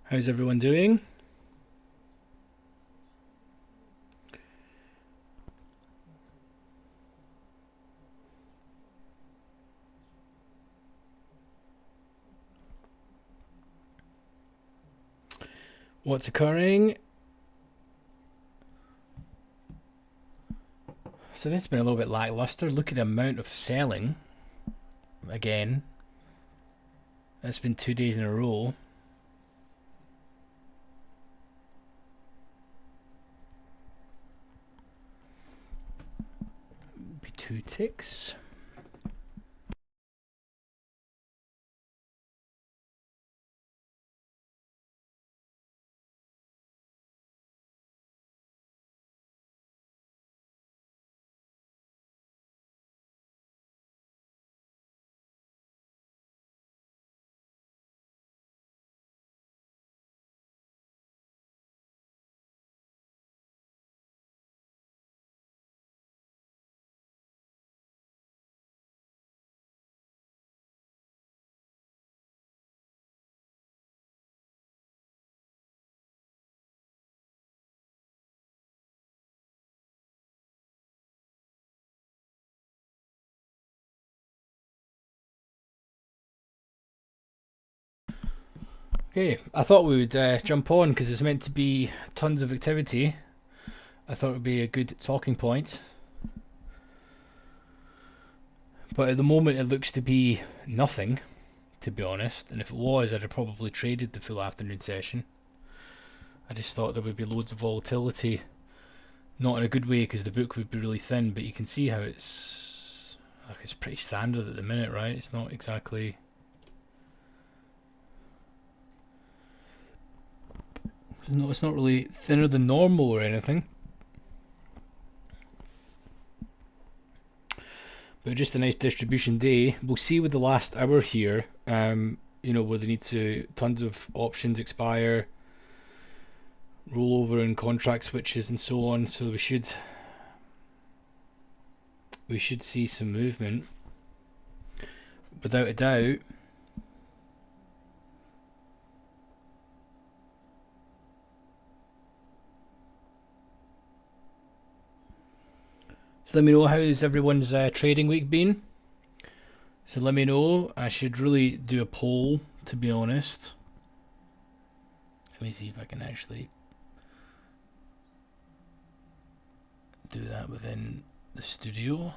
How's everyone doing? What's occurring? So this has been a little bit lackluster. Look at the amount of selling. Again, that's been 2 days in a row. Be 2 ticks. Okay, I thought we would jump on because there's meant to be tons of activity. I thought it would be a good talking point. But at the moment it looks to be nothing, to be honest. And if it was, I'd have probably traded the full afternoon session. I just thought there would be loads of volatility. Not in a good way because the book would be really thin, but you can see how it's pretty standard at the minute, right? It's not exactly it's not really thinner than normal or anything, but just a nice distribution day. We'll see with the last hour here, where they need to tons of options expire, rollover and contract switches and so on. So we should see some movement without a doubt. So let me know how's everyone's trading week been. So let me know. I should really do a poll, to be honest. Let me see if I can actually do that within the studio.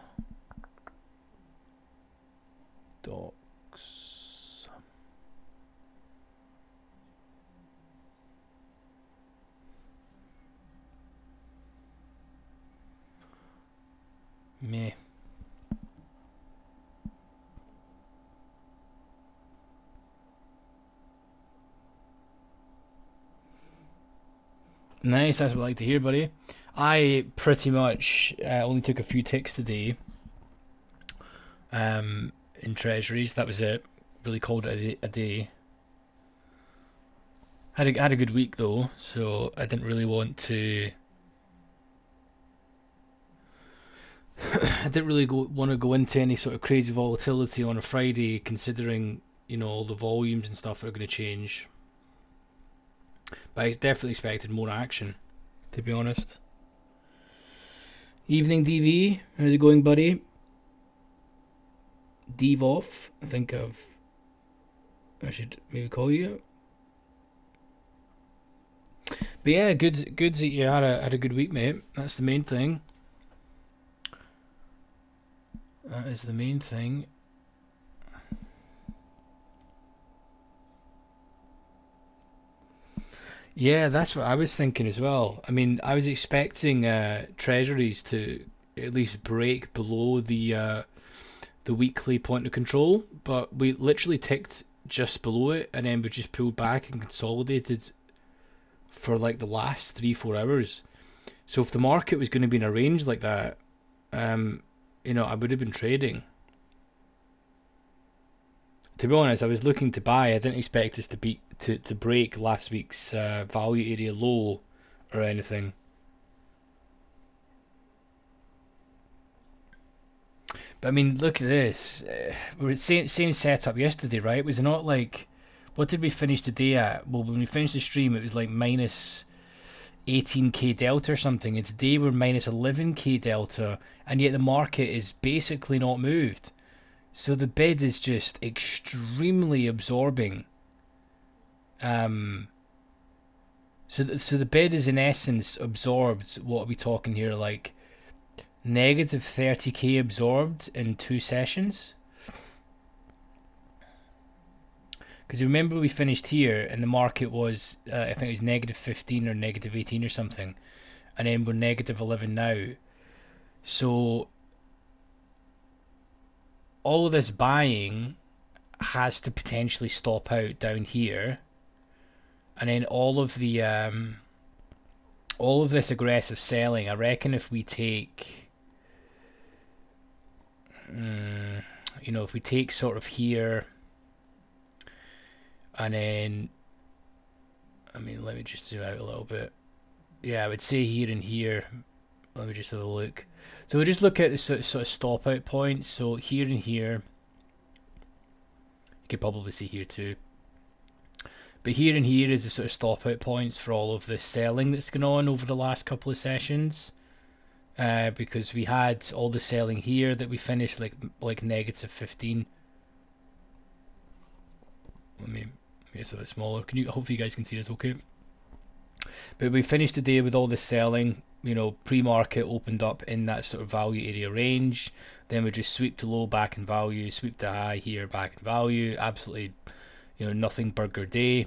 Docs. Meh. Nice, that's what I like to hear, buddy. I pretty much only took a few ticks today in treasuries. That was it. Really called it a day. Had a good week though, so I didn't really want to. I didn't really want to go into any sort of crazy volatility on a Friday, considering all the volumes and stuff are going to change. But I definitely expected more action, to be honest. Evening DV, how's it going, buddy? Devoff, I should maybe call you. But yeah, good that you had a good week, mate. That's the main thing. That is the main thing. Yeah, that's what I was thinking as well. I mean, I was expecting treasuries to at least break below the weekly point of control, but we literally ticked just below it, and then we just pulled back and consolidated for like the last 3 4 hours. So if the market was going to be in a range like that, um, I would have been trading. To be honest, I was looking to buy. I didn't expect us to break last week's value area low or anything. But I mean, look at this. We were same setup yesterday, right? Was it not like What did we finish today at? Well, when we finished the stream, it was like minus 18k delta or something, and today we're minus 11k delta, and yet the market is basically not moved. So the bid is just extremely absorbing. So the bid is in essence absorbed. What are we talking here? Like negative 30k absorbed in 2 sessions. Because remember we finished here and the market was, I think it was negative 15 or negative 18 or something, and then we're negative 11 now. So all of this buying has to potentially stop out down here, and then all of this aggressive selling. I reckon if we take, if we take sort of here, and then, I mean, let me just zoom out a little bit. Yeah, I would say here and here. Let me just have a look. So we'll just look at the sort of stop out points. So here and here, you could probably see here too. But here and here is the sort of stop out points for all of this selling that's going on over the last couple of sessions. Because we had all the selling here that we finished like negative 15. Let me make this a bit smaller. Hopefully you guys can see this okay. But we finished the day with all the selling. Pre-market opened up in that sort of value area range. Then we just sweep to low, back in value, sweep to high here, back in value. Absolutely, nothing burger day.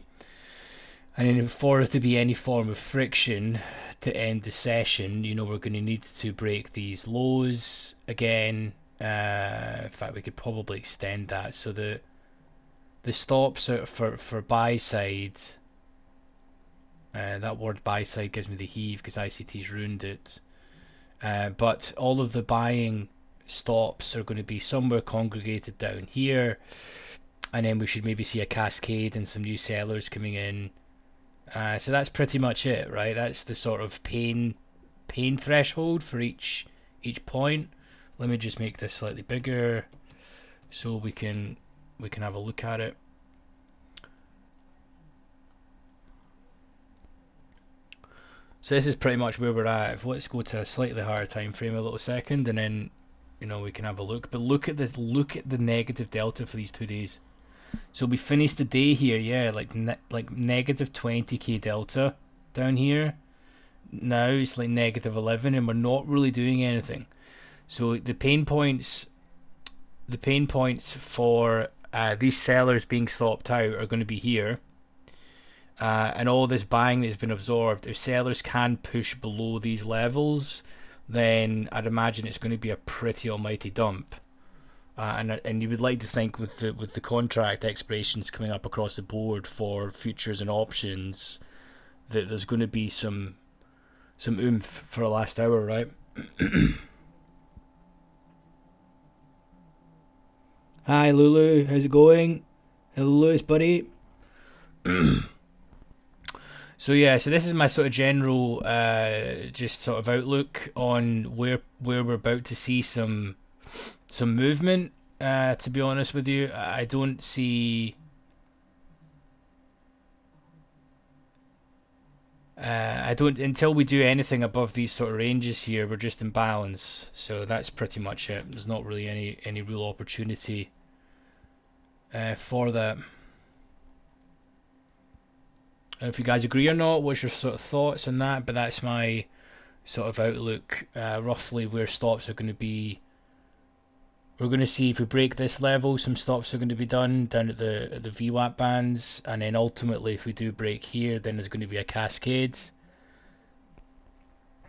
And then for there to be any form of friction to end the session, we're going to need to break these lows again. In fact, we could probably extend that. So the stops are for buy side. That word buy side gives me the heave because ICT's ruined it. But all of the buying stops are going to be somewhere congregated down here, and then we should maybe see a cascade and some new sellers coming in. So that's pretty much it, right? That's the sort of pain threshold for each point. Let me just make this slightly bigger so we can have a look at it. So this is pretty much where we're at. Let's go to a slightly higher time frame a little second, and then we can have a look. But look at this. Look at the negative delta for these 2 days. So we finished the day here, yeah, like negative 20k delta down here. Now it's like negative 11, and we're not really doing anything. So the pain points for these sellers being stopped out are going to be here. And all this buying that's been absorbed, if sellers can push below these levels, then I'd imagine it's going to be a pretty almighty dump. And you would like to think with the contract expirations coming up across the board for futures and options, that there's going to be some oomph for the last hour, right? Hi Lulu, how's it going? Hello Lewis, buddy. So yeah, so this is my sort of general just sort of outlook on where we're about to see some movement. To be honest with you, I don't see until we do anything above these sort of ranges here, we're just in balance. So that's pretty much it. There's not really any real opportunity for that. If you guys agree or not, what's your sort of thoughts on that? But that's my sort of outlook, roughly where stops are going to be. We're going to see if we break this level, some stops are going to be done down at the VWAP bands, and then ultimately if we do break here, then there's going to be a cascade.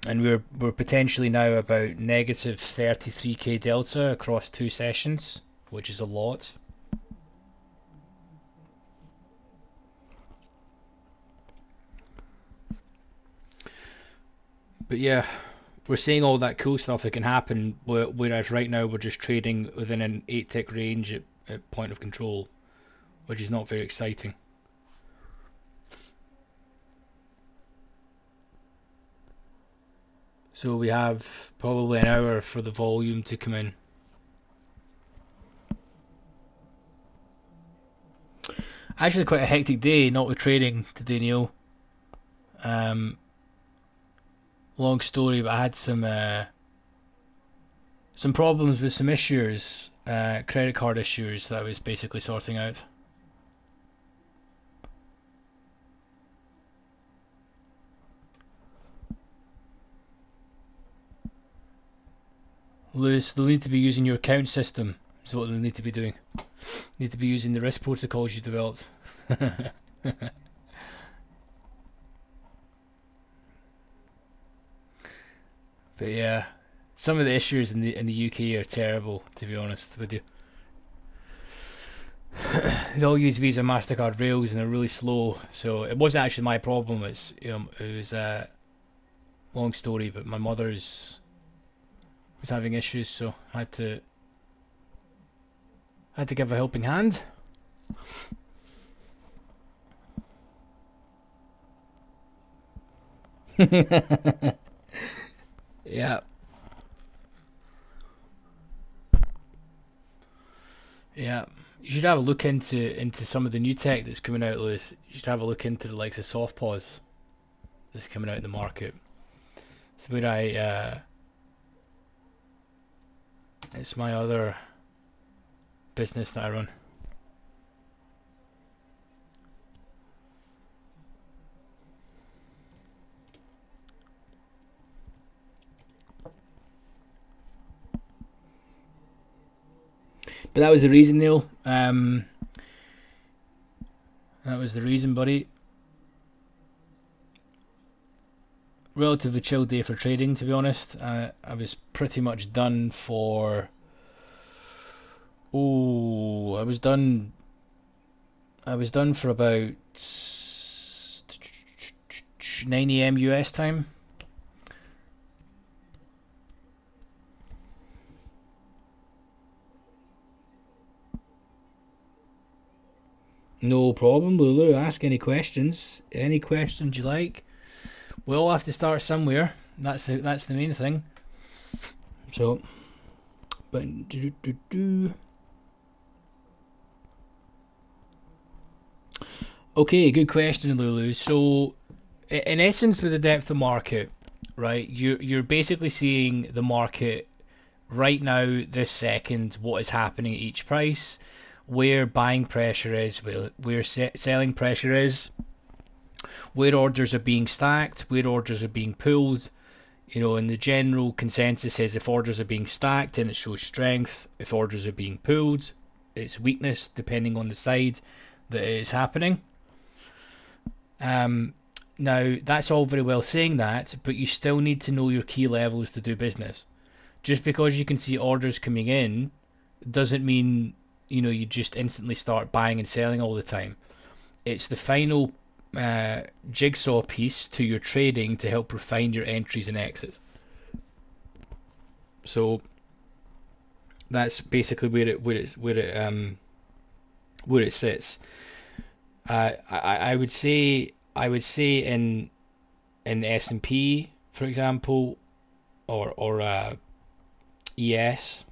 And we're potentially now about negative 33k delta across 2 sessions, which is a lot. But yeah, we're seeing all that cool stuff that can happen, whereas right now we're just trading within an 8-tick range at point of control, which is not very exciting. So we have probably an hour for the volume to come in. Actually, quite a hectic day, not with trading today, Neil. Um, Long story, but I had some problems with some issues, credit card issues that I was basically sorting out. Lewis, they'll need to be using your account system. Is what they'll need to be doing. Need to be using the risk protocols you developed. But yeah, some of the issues in the UK are terrible, to be honest with you. They all use Visa, Mastercard rails, and they're really slow. So it wasn't actually my problem. It was a long story, but my mother's was having issues, so I had to give a helping hand. Yeah, yeah. You should have a look into some of the new tech that's coming out, Lewis. You should have a look into the likes of soft pause that's coming out in the market. It's where it's my other business that I run. But that was the reason, Neil. That was the reason, buddy. Relatively chill day for trading, to be honest. I was pretty much done for. Oh, I was done for about 9 a.m. US time. No problem, Lulu. Ask any questions. Any questions you like. We all have to start somewhere. That's the main thing. So, but okay, good question, Lulu. So, in essence, with the depth of market, right? You're basically seeing the market right now, this second, what is happening at each price, where buying pressure is, where selling pressure is, where orders are being stacked, where orders are being pulled. And the general consensus is if orders are being stacked, then it shows strength. If orders are being pulled, it's weakness, depending on the side that it is happening. Now, that's all very well saying that, but you still need to know your key levels to do business. Just because you can see orders coming in doesn't mean you just instantly start buying and selling all the time. It's the final jigsaw piece to your trading to help refine your entries and exits. So that's basically where it sits. I would say in the S&P, for example, or ES,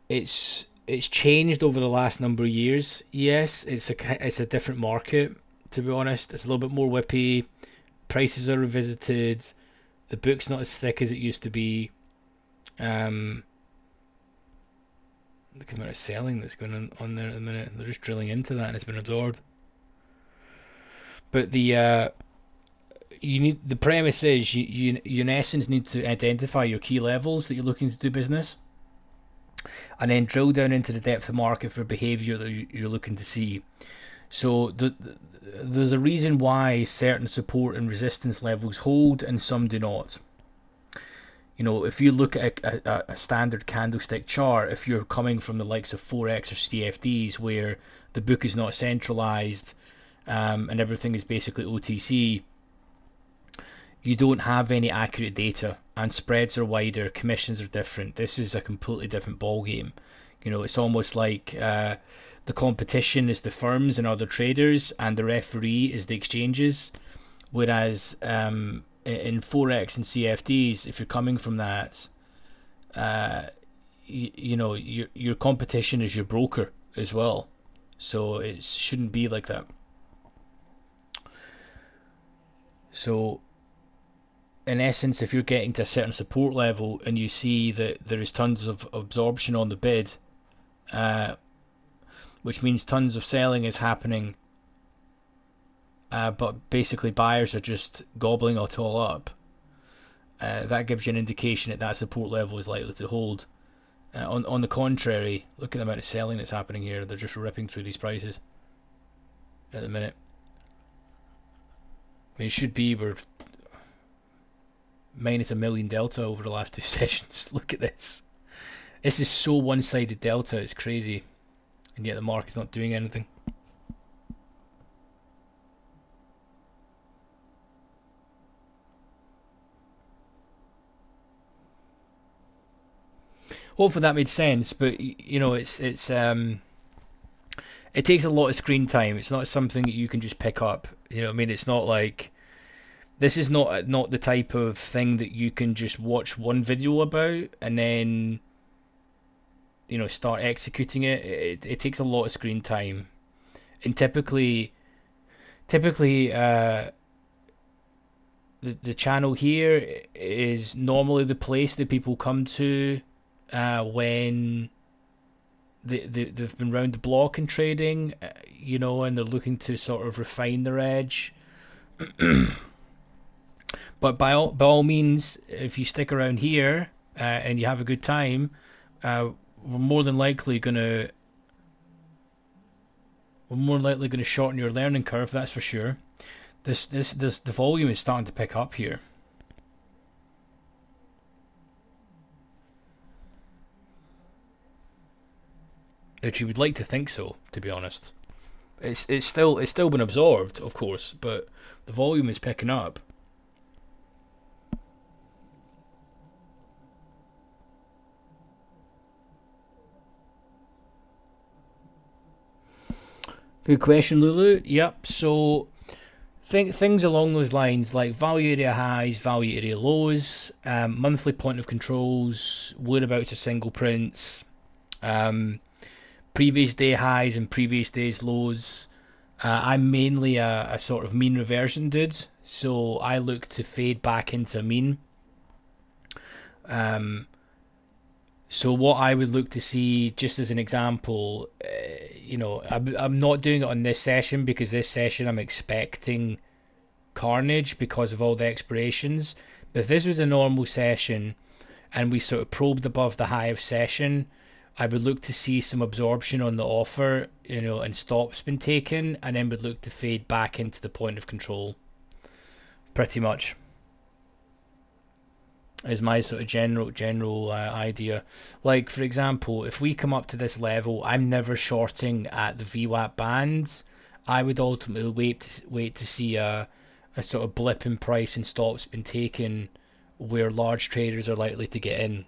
it's changed over the last number of years. Yes, it's a different market, to be honest. It's a little bit more whippy. Prices are revisited. The book's not as thick as it used to be. Look at the amount of selling that's going on there at the minute. They're just drilling into that and it's been absorbed. But the premise is you in essence need to identify your key levels that you're looking to do business, and then drill down into the depth of market for behavior that you're looking to see. So there's a reason why certain support and resistance levels hold and some do not. If you look at a standard candlestick chart, if you're coming from the likes of Forex or CFDs where the book is not centralized and everything is basically OTC, you don't have any accurate data, and spreads are wider, commissions are different. This is a completely different ball game. It's almost like the competition is the firms and other traders, and the referee is the exchanges. Whereas in Forex and CFDs, if you're coming from that, your competition is your broker as well. so it shouldn't be like that. So in essence, if you're getting to a certain support level and you see that there is tons of absorption on the bid, uh, which means tons of selling is happening, but basically buyers are just gobbling it all up, that gives you an indication that that support level is likely to hold. On the contrary, look at the amount of selling that's happening here. They're just ripping through these prices at the minute. I mean, it should be, we're minus a million delta over the last two sessions. Look at this. This is so one-sided delta, it's crazy. And yet the market's not doing anything. Hopefully that made sense, but you know, it takes a lot of screen time. It's not something that you can just pick up. You know what I mean? It's not like, this is not the type of thing that you can just watch one video about and then, you know, start executing it. It takes a lot of screen time, and typically the channel here is normally the place that people come to when they've been round the block in trading, you know, and they're looking to sort of refine their edge. But by all means, if you stick around here and you have a good time, we're more than likely gonna shorten your learning curve. That's for sure. The volume is starting to pick up here. Which you would like to think so, to be honest. It's still been absorbed, of course, but the volume is picking up. Good question, Lulu. Yep. So things along those lines, like value area highs, value area lows, monthly point of controls, whereabouts of single prints, previous day highs and previous day's lows. I'm mainly a sort of mean reversion dude, so I look to fade back into a mean. So what I would look to see, just as an example, you know, I'm not doing it on this session because this session I'm expecting carnage because of all the expirations. But if this was a normal session and we sort of probed above the high of session, I would look to see some absorption on the offer, you know, and stops been taken, and then would look to fade back into the point of control. Pretty much is my sort of general idea. Like for example, if we come up to this level, I'm never shorting at the VWAP bands. I would ultimately wait to see a sort of blip in price and stops been taken where large traders are likely to get in.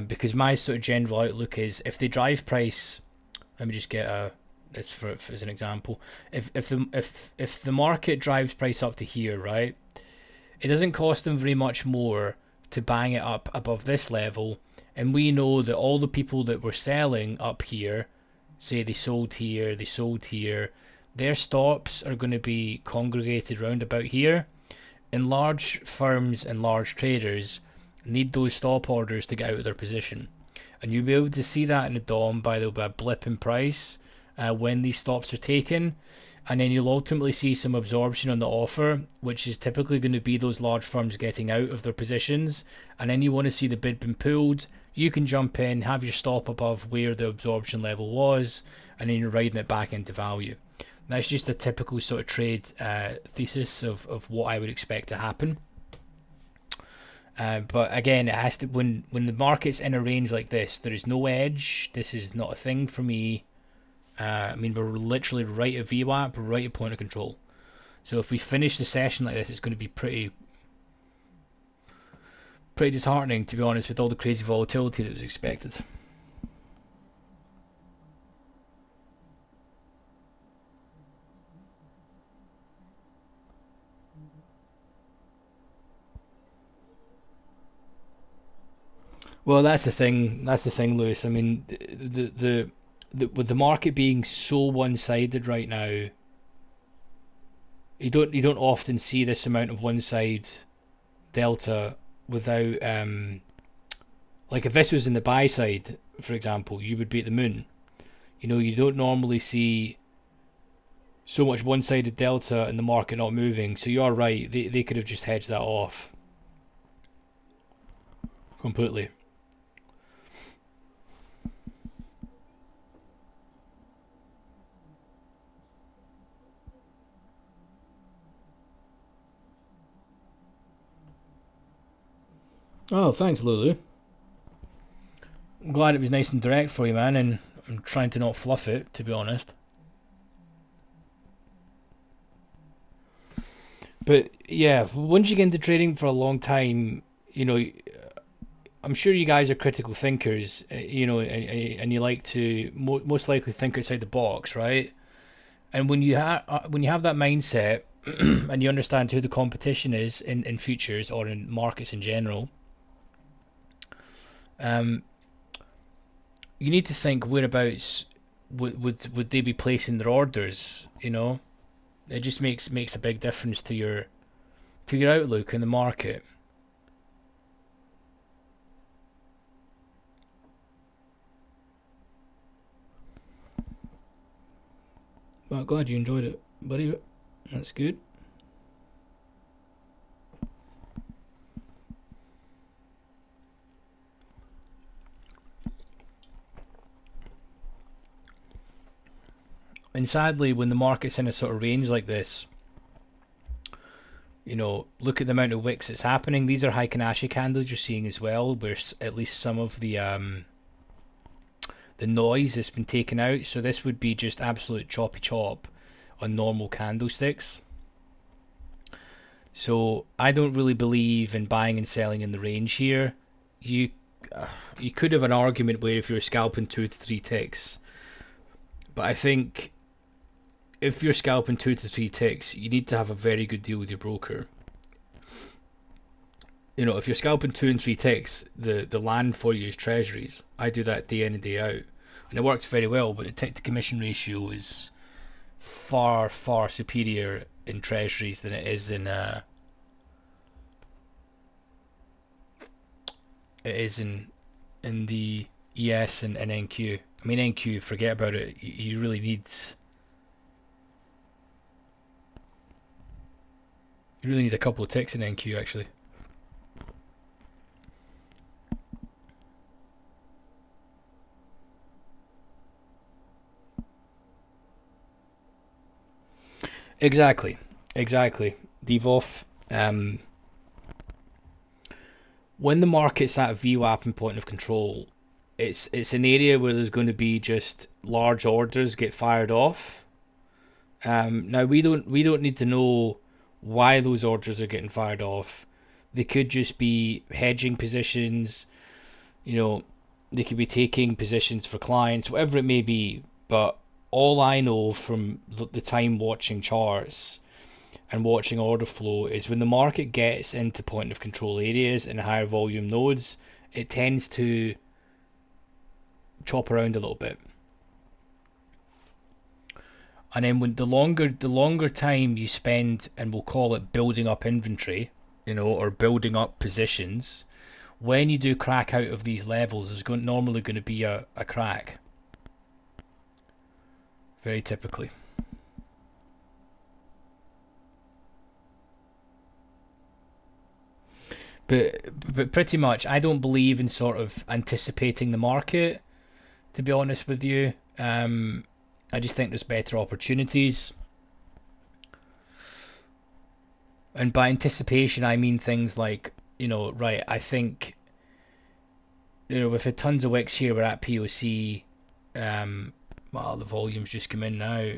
Because my sort of general outlook is, if they drive price, let me just get this for as an example. If the market drives price up to here, right? It doesn't cost them very much more to bang it up above this level, and we know that all the people that were selling up here, say they sold here, their stops are going to be congregated round about here, and large firms and large traders need those stop orders to get out of their position. And you'll be able to see that in the DOM by the blip in price when these stops are taken, and then you'll ultimately see some absorption on the offer, which is typically going to be those large firms getting out of their positions, and then you want to see the bid been pulled. You can jump in, have your stop above where the absorption level was, and then you're riding it back into value. That's just a typical sort of trade thesis of what I would expect to happen. But again, it has to, when the market's in a range like this, there is no edge. This is not a thing for me. I mean, we're literally right at VWAP, right at point of control. So if we finish the session like this, it's going to be pretty disheartening, to be honest, with all the crazy volatility that was expected. Well, that's the thing. That's the thing, Lewis. I mean, the with the market being so one-sided right now, you don't often see this amount of one-side delta without like if this was in the buy side, for example, you would be at the moon. You don't normally see so much one-sided delta in the market not moving. So you are right. They could have just hedged that off completely. Oh, thanks, Lulu. I'm glad it was nice and direct for you, man, and I'm trying to not fluff it, to be honest. But yeah, once you get into trading for a long time, I'm sure you guys are critical thinkers, and you like to most likely think outside the box, right? And when you have that mindset, and you understand who the competition is in futures or in markets in general, um, you need to think whereabouts would they be placing their orders? It just makes a big difference to your outlook in the market. Well, glad you enjoyed it, buddy. That's good. And sadly, when the market's in a sort of range like this, look at the amount of wicks that's happening. These are Heikin-Ashi candles you're seeing as well, where at least some of the noise has been taken out. So this would be just absolute choppy chop on normal candlesticks. So I don't really believe in buying and selling in the range here. You you could have an argument where if you're scalping 2 to 3 ticks, but I think if you're scalping 2 to 3 ticks, you need to have a very good deal with your broker. If you're scalping 2 and 3 ticks, the land for you is treasuries. I do that day in and day out, and it works very well. But the tick to commission ratio is far far superior in treasuries than it is in the ES and NQ. I mean NQ, forget about it. You really need a couple of ticks in NQ actually. Exactly, exactly. DeVoff. When the market's at a VWAP and point of control, it's an area where there's going to be just large orders get fired off. Now we don't need to know why those orders are getting fired off. They could just be hedging positions. You know, they could be taking positions for clients, whatever it may be. But all I know from the time watching charts and watching order flow is when the market gets into point of control areas and higher volume nodes, it tends to chop around a little bit. And then when the longer time you spend, and we'll call it building up inventory, or building up positions, when you do crack out of these levels, there's normally going to be a crack. Very typically. But pretty much, I don't believe in sort of anticipating the market, to be honest with you. I just think there's better opportunities. And by anticipation, I mean things like, right, I think, we've had tons of wicks here, we're at POC. Well, the volume's just come in now.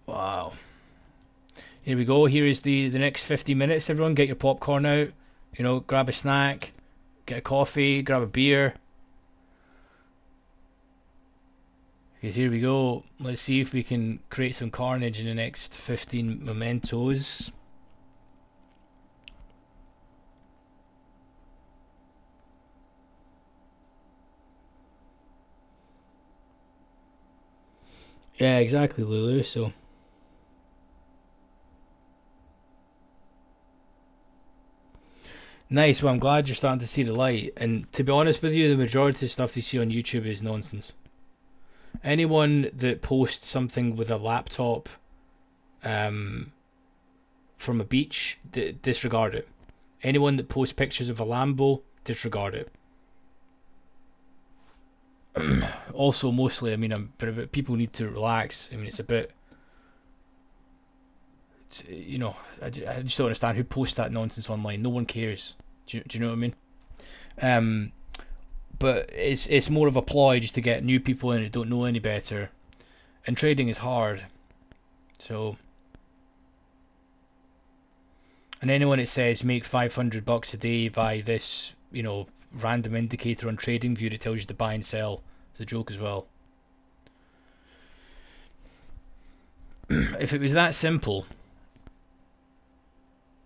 Wow. Here we go. Here is the next 50 minutes. Everyone, get your popcorn out. Grab a snack, get a coffee, grab a beer. Because here we go. Let's see if we can create some carnage in the next 15 mementos. Yeah, exactly, Lulu. So nice. Well, I'm glad you're starting to see the light. And to be honest with you, the majority of stuff you see on YouTube is nonsense. Anyone that posts something with a laptop um, from a beach, disregard it. Anyone that posts pictures of a Lambo, disregard it. Also, mostly, I mean, people need to relax. I mean, it's a bit, you know, I just don't understand who posts that nonsense online. No one cares. Do you know what I mean? Um, but it's more of a ploy just to get new people in that don't know any better. And trading is hard. So, and anyone that says make $500 a day by this, random indicator on TradingView that tells you to buy and sell, it's a joke as well. If it was that simple,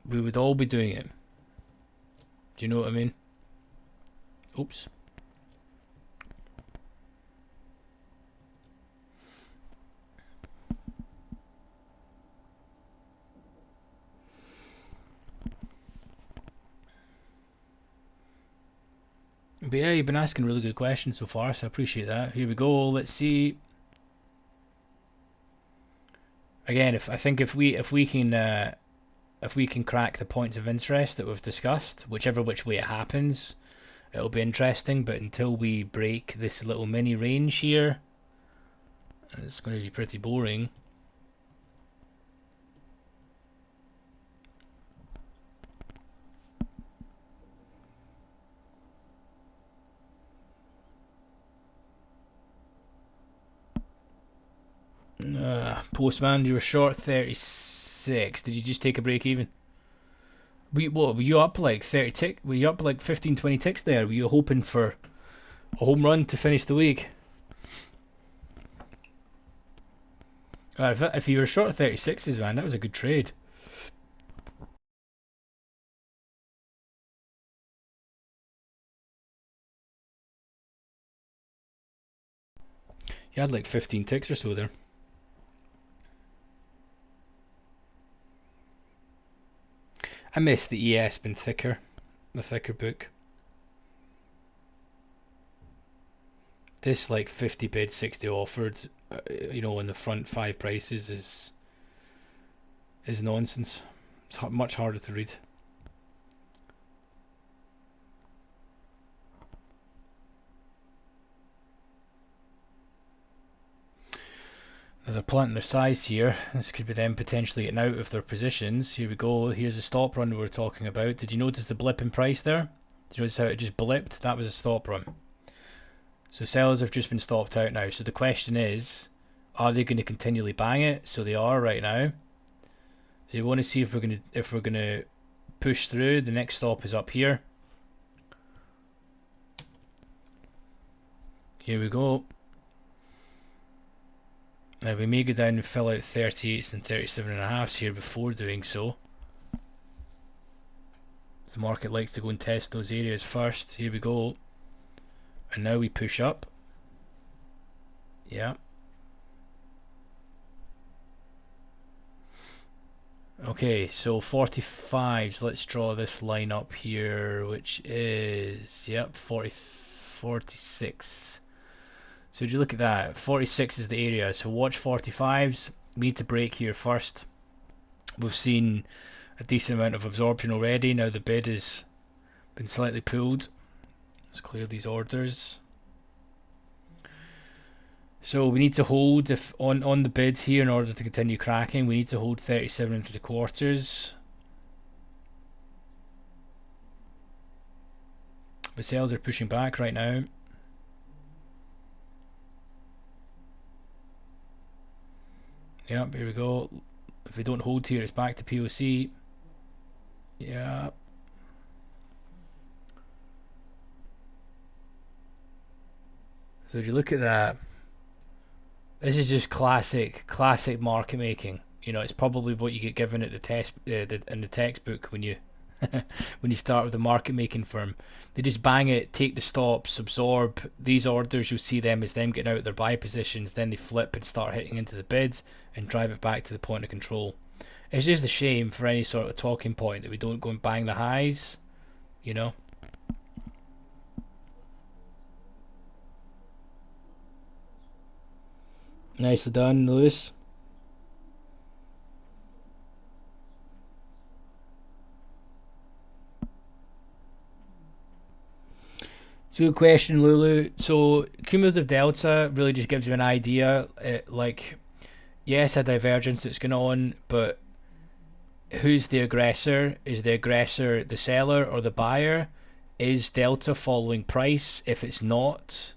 we would all be doing it. Do you know what I mean? Oops. But yeah, you've been asking really good questions so far, so I appreciate that. Here we go. Let's see. Again, if we can crack the points of interest that we've discussed, whichever which way it happens, it'll be interesting. But until we break this little mini range here, it's going to be pretty boring. Postman, you were short 36. Did you just take a break even? Were you up like 30 tick? Were you up like 15, 20 ticks there? Were you hoping for a home run to finish the week? If you were short 36s, man, that was a good trade. You had like 15 ticks or so there. I miss the ES been thicker, the thicker book. This like 50 bid, 60 offered, in the front 5 prices is nonsense. It's much harder to read. Now they're planting their size here. This could be them potentially getting out of their positions. Here we go. Here's the stop run we were talking about. Did you notice the blip in price there? Did you notice how it just blipped? That was a stop run. So sellers have just been stopped out now. So the question is, are they going to continually bang it? So they are right now. So you want to see if we're gonna push through. The next stop is up here. Here we go. Now we may go down and fill out 38s and 37.5s here before doing so. The market likes to go and test those areas first. Here we go. And now we push up. Yeah. Okay, so 45s. Let's draw this line up here, which is, yep, 46. So if you look at that, 46 is the area, so watch 45s. We need to break here first. We've seen a decent amount of absorption already. Now the bid has been slightly pulled. Let's clear these orders. So we need to hold, if on the bids here, in order to continue cracking, we need to hold 37.75. But sales are pushing back right now. Yep, here we go. If we don't hold here, it's back to POC. Yeah. So if you look at that, this is just classic market making. It's probably what you get given at the test in the textbook when you when you start with a market making firm. They just bang it, take the stops, absorb these orders. You'll see them as them getting out of their buy positions. Then they flip and start hitting into the bids and drive it back to the point of control. It's just a shame for any sort of talking point that we don't go and bang the highs, you know. Nicely done, Lewis. So good question, Lulu. So cumulative delta really just gives you an idea. Like, yes, a divergence that's going on, but who's the aggressor? Is the aggressor the seller or the buyer? Is delta following price? If it's not,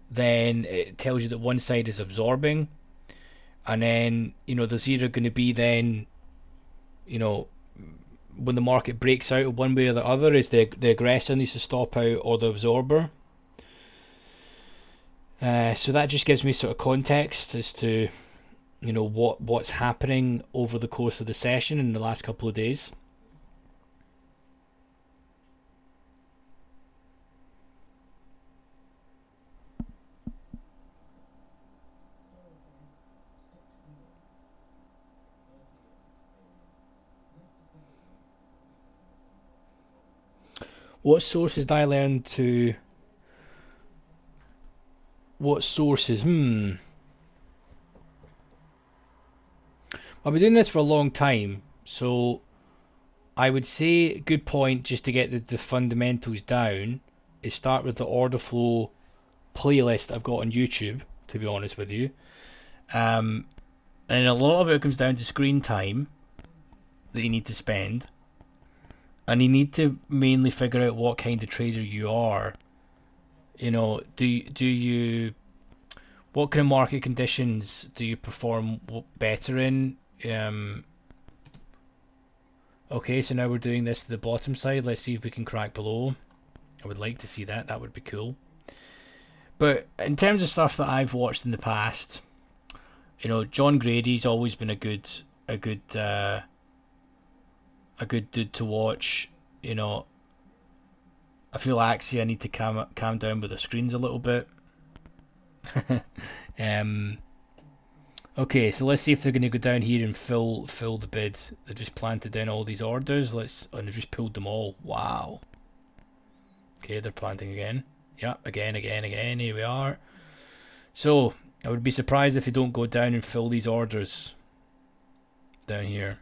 then it tells you that one side is absorbing, and then there's either going to be then you know when the market breaks out one way or the other, is the aggressor needs to stop out or the absorber. So that just gives me sort of context as to what's happening over the course of the session in the last couple of days. What sources did I learn to? What sources? I've been doing this for a long time, so I would say a good point just to get the fundamentals down is start with the OrderFlow playlist I've got on YouTube, to be honest with you. And a lot of it comes down to screen time that you need to spend, and you need to mainly figure out what kind of trader you are. Do you what kind of market conditions do you perform better in? Okay, so now we're doing this to the bottom side. Let's see if we can crack below. I would like to see that. That would be cool. But in terms of stuff that I've watched in the past, John Grady's always been a good dude to watch. I feel actually I need to calm down with the screens a little bit. Okay, so let's see if they're going to go down here and fill the bid. They just planted down all these orders. And they've just pulled them all. Wow. Okay, they're planting again. Yeah, again. Here we are. So I would be surprised if they don't go down and fill these orders down here.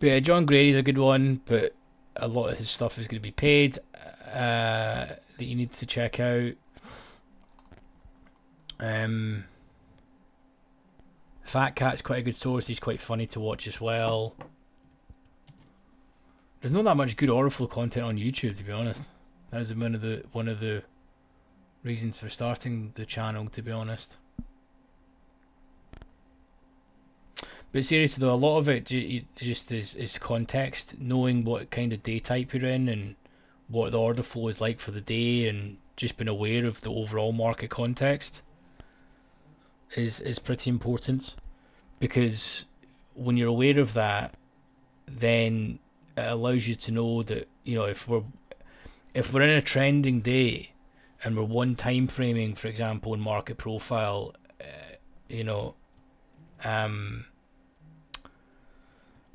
But yeah, John Grady's a good one, but a lot of his stuff is going to be paid that you need to check out. Fat Cat's quite a good source. He's quite funny to watch as well. There's not that much good OrderFlow content on YouTube, to be honest. That was one of the reasons for starting the channel, to be honest. But seriously though, a lot of it just is context, knowing what kind of day type you're in and what the order flow is like for the day, and just being aware of the overall market context is pretty important, because when you're aware of that, then it allows you to know that if we're in a trending day and we're one time framing, for example, in market profile,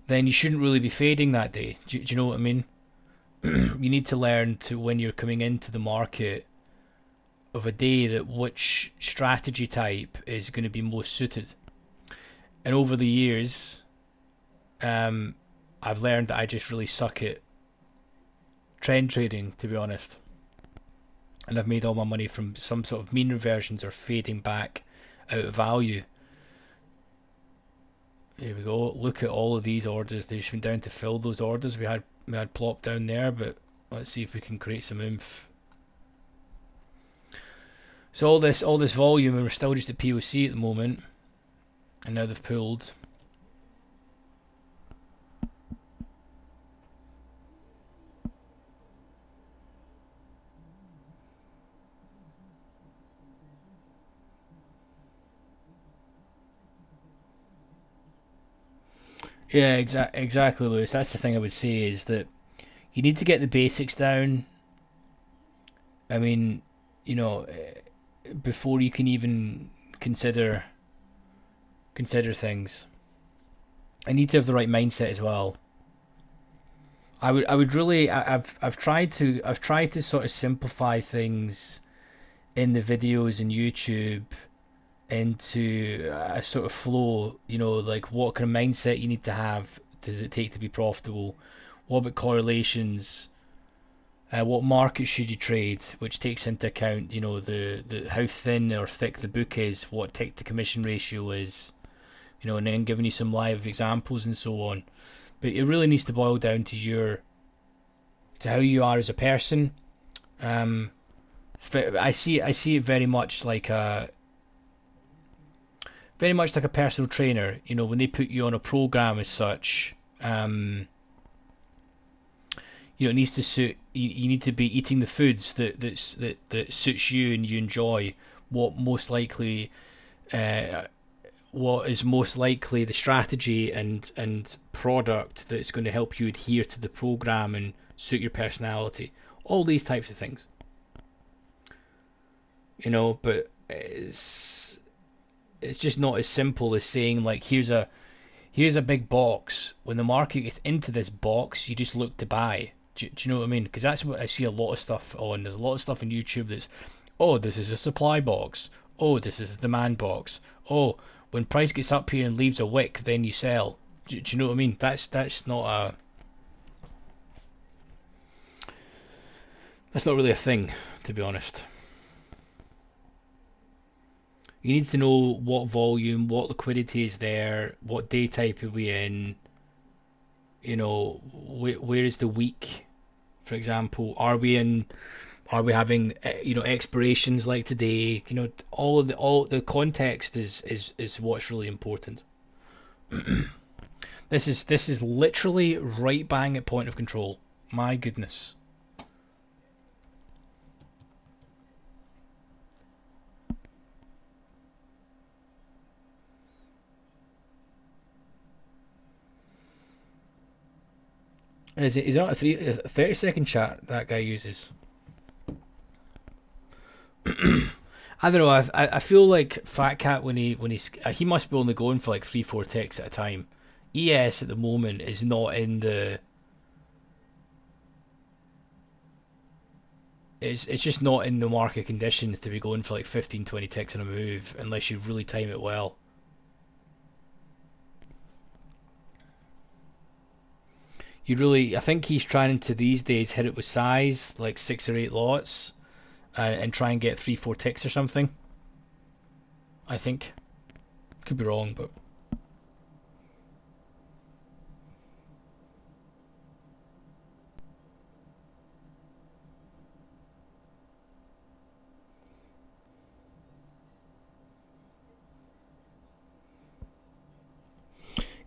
then you shouldn't really be fading that day. Do you know what I mean? You need to learn to, when you're coming into the market of a day, that which strategy type is going to be most suited. And over the years, I've learned that I just really suck at trend trading, to be honest. And I've made all my money from some sort of mean reversions or fading back out of value. Here we go. Look at all of these orders. They've been down to fill those orders we had plopped down there, but let's see if we can create some oomph. So all this volume, and we're still just at POC at the moment, and now they've pulled. Yeah, exactly, Lewis. That's the thing I would say is that you need to get the basics down. I mean, you know, before you can even consider things. I need to have the right mindset as well. I would really I've tried to sort of simplify things in the videos and YouTube into a sort of flow, like what kind of mindset you need to have does it take to be profitable? What about correlations? What market should you trade, which takes into account, the how thin or thick the book is, what tick to commission ratio is, and then giving you some live examples and so on. But it really needs to boil down to how you are as a person. Um, I see it very much like a personal trainer. When they put you on a program as such, it needs to suit. You need to be eating the foods that suits you and you enjoy. What most likely, uh, what is most likely the strategy and product that's going to help you adhere to the program and suit your personality. All these types of things. But it's just not as simple as saying like here's a big box. When the market gets into this box, you just look to buy. Do you know what I mean? Because that's what I see a lot of stuff on. There's a lot of stuff on YouTube that's, oh, this is a supply box. Oh, this is a demand box. Oh, when price gets up here and leaves a wick, then you sell. Do you know what I mean? That's not really a thing, to be honest. You need to know what volume, what liquidity is there, what day type are we in, where is the week, for example. Are we having expirations like today? All the context is what's really important. This is literally right bang at point of control. My goodness. Is it not a 30-second chat that guy uses? I don't know. I feel like Fat Cat he must be only going for like 3-4 ticks at a time. ES at the moment is not in the. It's just not in the market conditions to be going for like 15-20 ticks on a move unless you really time it well. I think he's trying to these days hit it with size, like 6 or 8 lots, and try and get 3-4 ticks or something. I think. Could be wrong, but.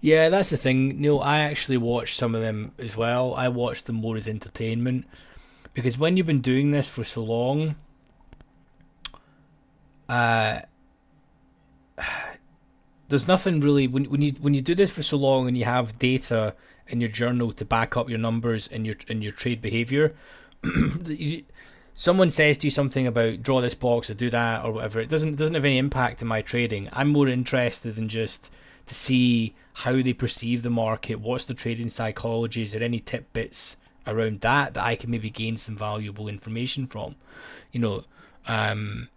Yeah, that's the thing. Neil, I actually watched some of them as well. I watched them more as entertainment because when you've been doing this for so long, uh, there's nothing really when you do this for so long and you have data in your journal to back up your numbers and your trade behavior. Someone says to you something about draw this box or do that or whatever, it doesn't have any impact in my trading. I'm more interested in just to see how they perceive the market, what's the trading psychology, is there any tidbits around that I can maybe gain some valuable information from, you know, um,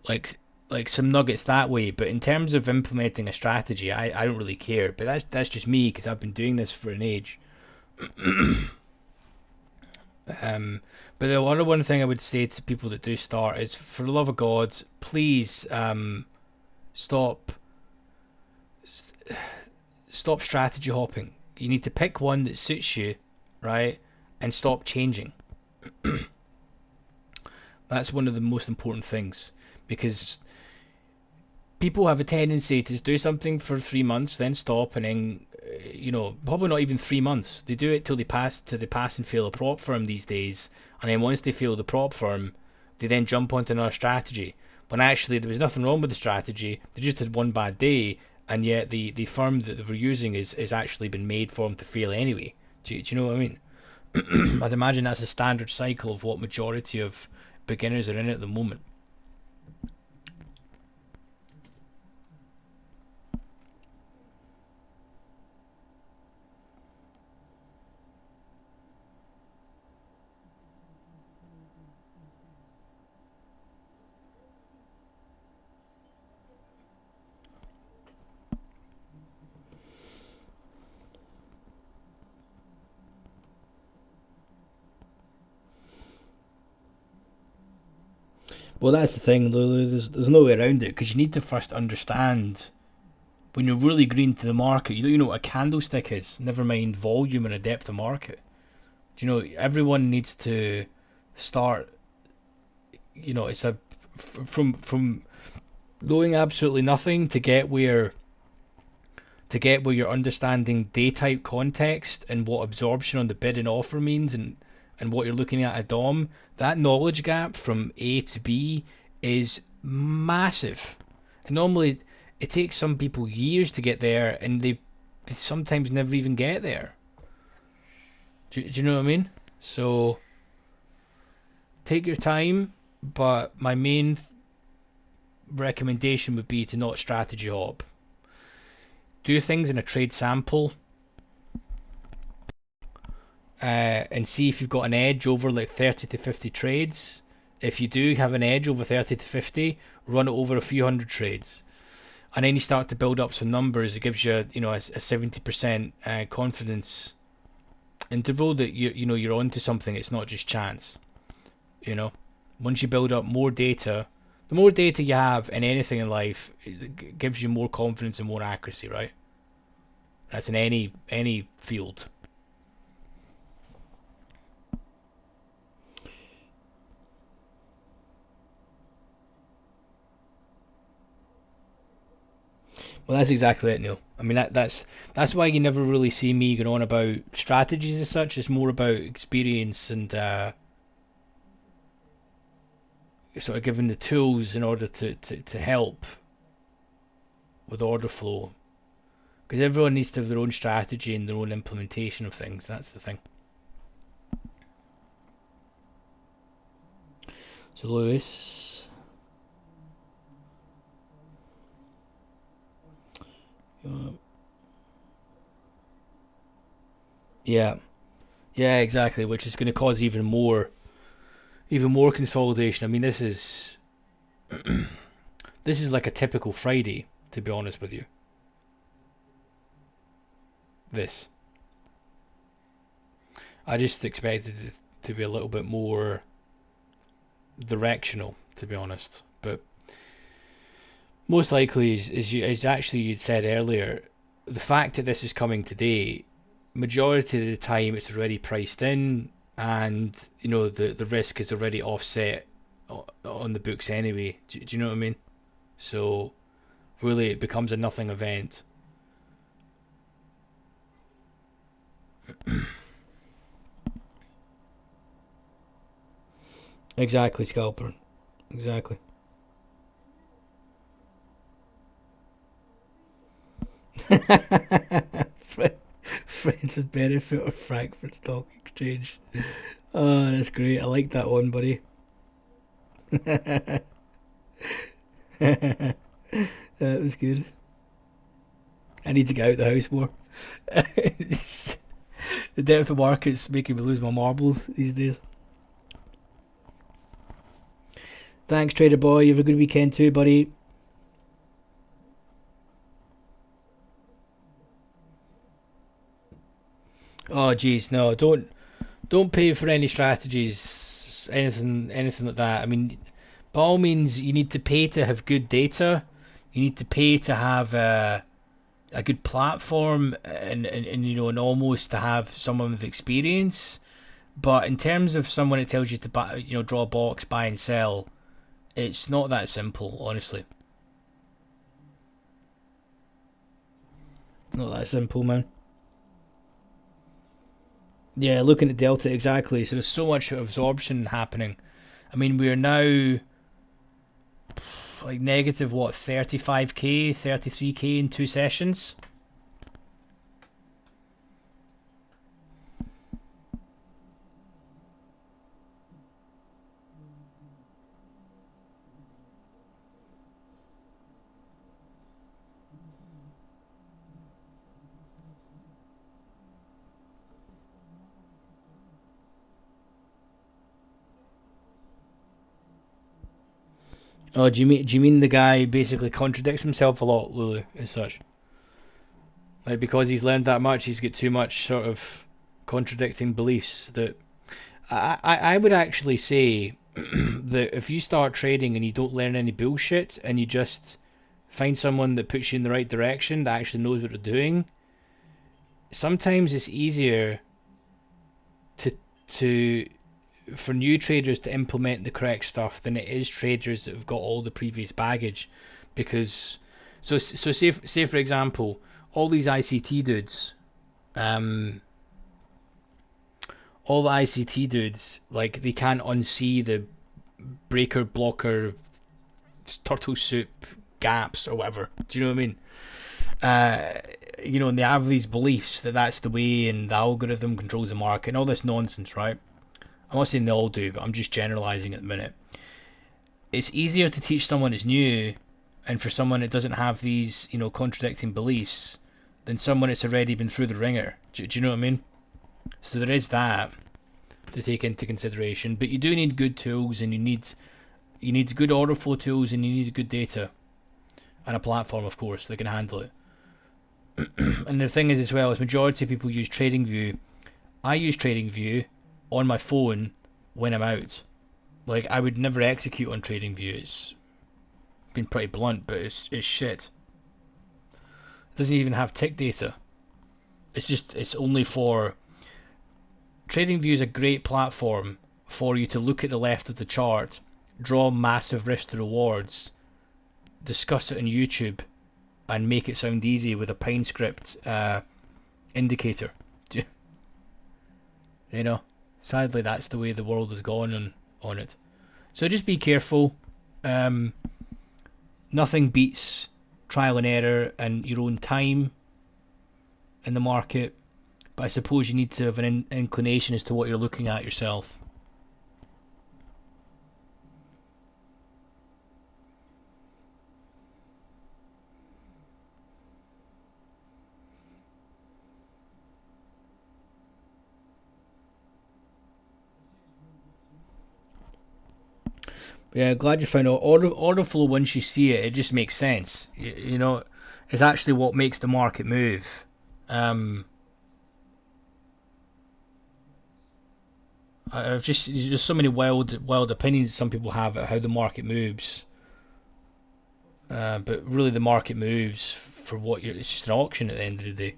like some nuggets that way. But in terms of implementing a strategy, I don't really care. But that's just me because I've been doing this for an age. But the other one thing I would say to people that do start is, for the love of God, please stop stop strategy hopping. You need to pick one that suits you, right, and stop changing. That's one of the most important things because people have a tendency to do something for 3 months, then stop, and then probably not even 3 months. They do it till they pass and fail a prop firm these days, and then once they fail the prop firm, they then jump onto another strategy. When actually there was nothing wrong with the strategy, they just had one bad day, and yet the firm that they were using is actually been made for them to fail anyway. Do you know what I mean? I'd imagine that's a standard cycle of what majority of beginners are in at the moment. Well, that's the thing, Lulu. There's no way around it because you need to first understand when you're really green to the market. You don't even know what a candlestick is. Never mind volume and a depth of market. Do you know? Everyone needs to start. It's a from knowing absolutely nothing to get where you're understanding day type context and what absorption on the bid and offer means and what you're looking at DOM. That knowledge gap from A to B is massive. And normally it takes some people years to get there, and they sometimes never even get there. Do you know what I mean? So take your time, but my main recommendation would be to not strategy hop. Do things in a trade sample, and see if you've got an edge over like 30 to 50 trades. If you do have an edge over 30 to 50, run it over a few hundred trades. And then you start to build up some numbers. It gives you, a 70% confidence interval that you're onto something. It's not just chance. Once you build up more data, the more data you have in anything in life, it gives you more confidence and more accuracy, right? That's in any field. Well, that's exactly it, Neil. I mean, that's why you never really see me going on about strategies as such. It's more about experience and sort of giving the tools in order to help with order flow. Because everyone needs to have their own strategy and their own implementation of things. That's the thing. So, Lewis. Yeah. Yeah, exactly. Which is going to cause even more consolidation. I mean, this is like a typical Friday, to be honest with you. This. I just expected it to be a little bit more directional, to be honest. But most likely, as actually you'd said earlier, the fact that this is coming today, majority of the time it's already priced in, and the risk is already offset on the books anyway. Do you know what I mean? So really, it becomes a nothing event. Exactly, scalper. Exactly. Friends with benefit of Frankfurt Stock Exchange. Oh, that's great. I like that one, buddy. That was good. I need to get out the house more. The depth of market's making me lose my marbles these days. Thanks, Trader Boy. You have a good weekend too, buddy. Oh, geez, no, don't pay for any strategies, anything like that. I mean, by all means, you need to pay to have good data. You need to pay to have a good platform and almost to have someone with experience. But in terms of someone that tells you to buy, draw a box, buy and sell, it's not that simple, honestly. It's not that simple, man. Yeah, looking at Delta exactly. So there's so much absorption happening. I mean, we are now like negative what, 35k, 33k in 2 sessions. Oh, do you mean the guy basically contradicts himself a lot, Lulu, as such? Like because he's learned that much, he's got too much sort of contradicting beliefs that I would actually say that if you start trading and you don't learn any bullshit and you just find someone that puts you in the right direction that actually knows what they're doing, sometimes it's easier to to for new traders to implement the correct stuff than it is traders that have got all the previous baggage. Because so say for example, all these ICT dudes, um, all the ICT dudes, like they can't unsee the breaker blocker turtle soup gaps or whatever. Do you know what I mean? And they have these beliefs that that's the way, and the algorithm controls the market, and all this nonsense, right? I'm not saying they all do, but I'm just generalizing at the minute. It's easier to teach someone that's new, and for someone that doesn't have these, contradicting beliefs, than someone that's already been through the ringer. Do you know what I mean? So there is that to take into consideration, but you do need good tools, and you need good order flow tools, and you need good data and a platform, of course, that can handle it. And the thing is, as well, is majority of people use TradingView. I use TradingView on my phone when I'm out. Like I would never execute on TradingView. It's been pretty blunt, but it's shit. It doesn't even have tick data. It's only for TradingView is a great platform for you to look at the left of the chart, draw massive risk to rewards, discuss it on YouTube, and make it sound easy with a Pine script indicator. You know, sadly, that's the way the world has gone on it. So just be careful. Um, Nothing beats trial and error and your own time in the market, but I suppose you need to have an inclination as to what you're looking at yourself. But yeah, glad you found out. Order flow, once you see it, it just makes sense. It's actually what makes the market move. Um, I've just there's so many wild opinions some people have at how the market moves. But really, the market moves for what you're. It's just an auction at the end of the day.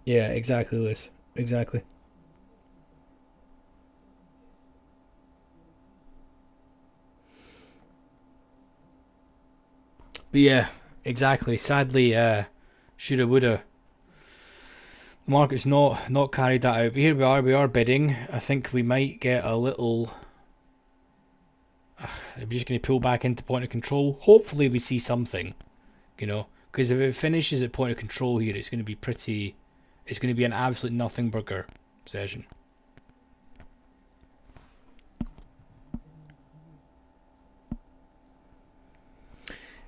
Yeah, exactly, Liz. Exactly. But yeah, exactly. Sadly, shoulda, woulda. The market's not carried that out. But here we are. We are bidding. I think we might get a little. We're just going to pull back into point of control. Hopefully, we see something. Because if it finishes at point of control here, it's going to be pretty. It's going to be an absolute nothing burger session.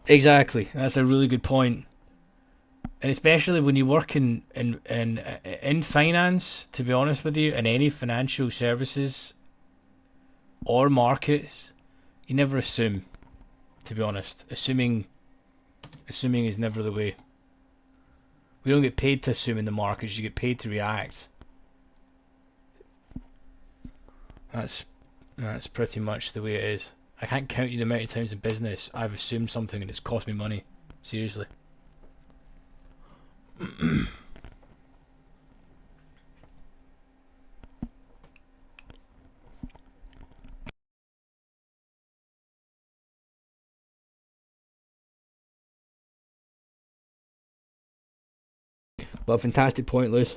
Exactly. That's a really good point. And especially when you work in finance, to be honest with you, in any financial services or markets, you never assume. To be honest, assuming is never the way. We don't get paid to assume in the markets. You get paid to react. That's that's pretty much the way it is. I can't count you the amount of times in business I've assumed something and it's cost me money. Seriously. But fantastic point, Lewis.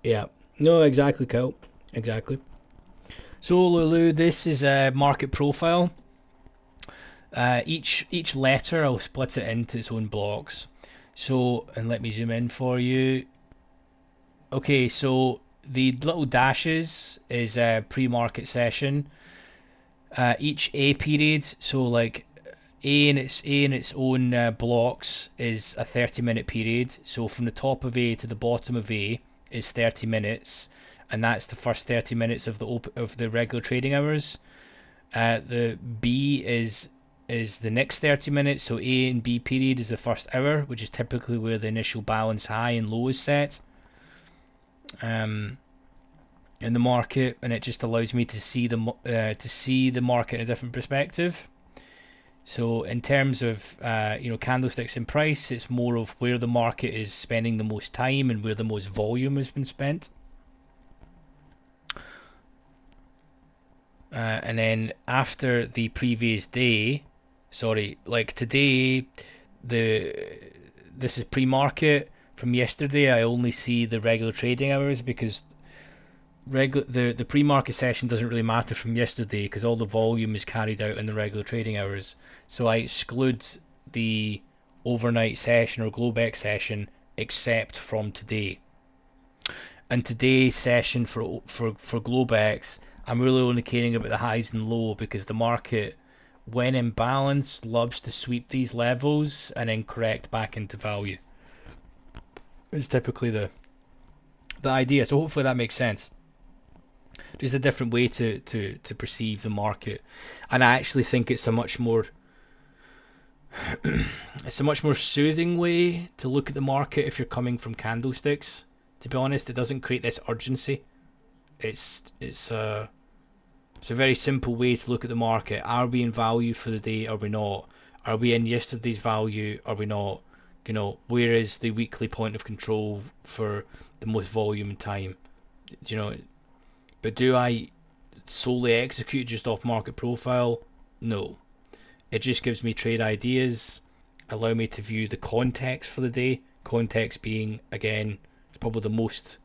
Yeah. No, exactly, Kel. Exactly. So, Lulu, this is a market profile. Each letter, I'll split it into its own blocks. So, and let me zoom in for you. Okay, so the little dashes is a pre-market session. Each A period, so like A in its own blocks is a 30-minute period. So from the top of A to the bottom of A is 30 minutes, and that's the first 30 minutes of the regular trading hours. The B is the next 30 minutes. So A and B period is the first hour, which is typically where the initial balance high and low is set. In the market, and it just allows me to see the market in a different perspective. So in terms of candlesticks and price, it's more of where the market is spending the most time and where the most volume has been spent. And then after the previous day, sorry, like today, this is pre-market. From yesterday, I only see the regular trading hours because the pre-market session doesn't really matter from yesterday because all the volume is carried out in the regular trading hours. So I exclude the overnight session or Globex session except from today. And today's session for Globex, I'm really only caring about the highs and low because the market, when in balance, loves to sweep these levels and then correct back into value. It's typically the idea. So hopefully that makes sense. Just a different way to perceive the market, and I actually think it's a much more soothing way to look at the market if you're coming from candlesticks. To be honest, it doesn't create this urgency. It's a very simple way to look at the market. Are we in value for the day? Are we not? Are we in yesterday's value? Are we not? Where is the weekly point of control for the most volume and time? But do I solely execute just off market profile? No. It just gives me trade ideas, allow me to view the context for the day. Context being, again, probably the most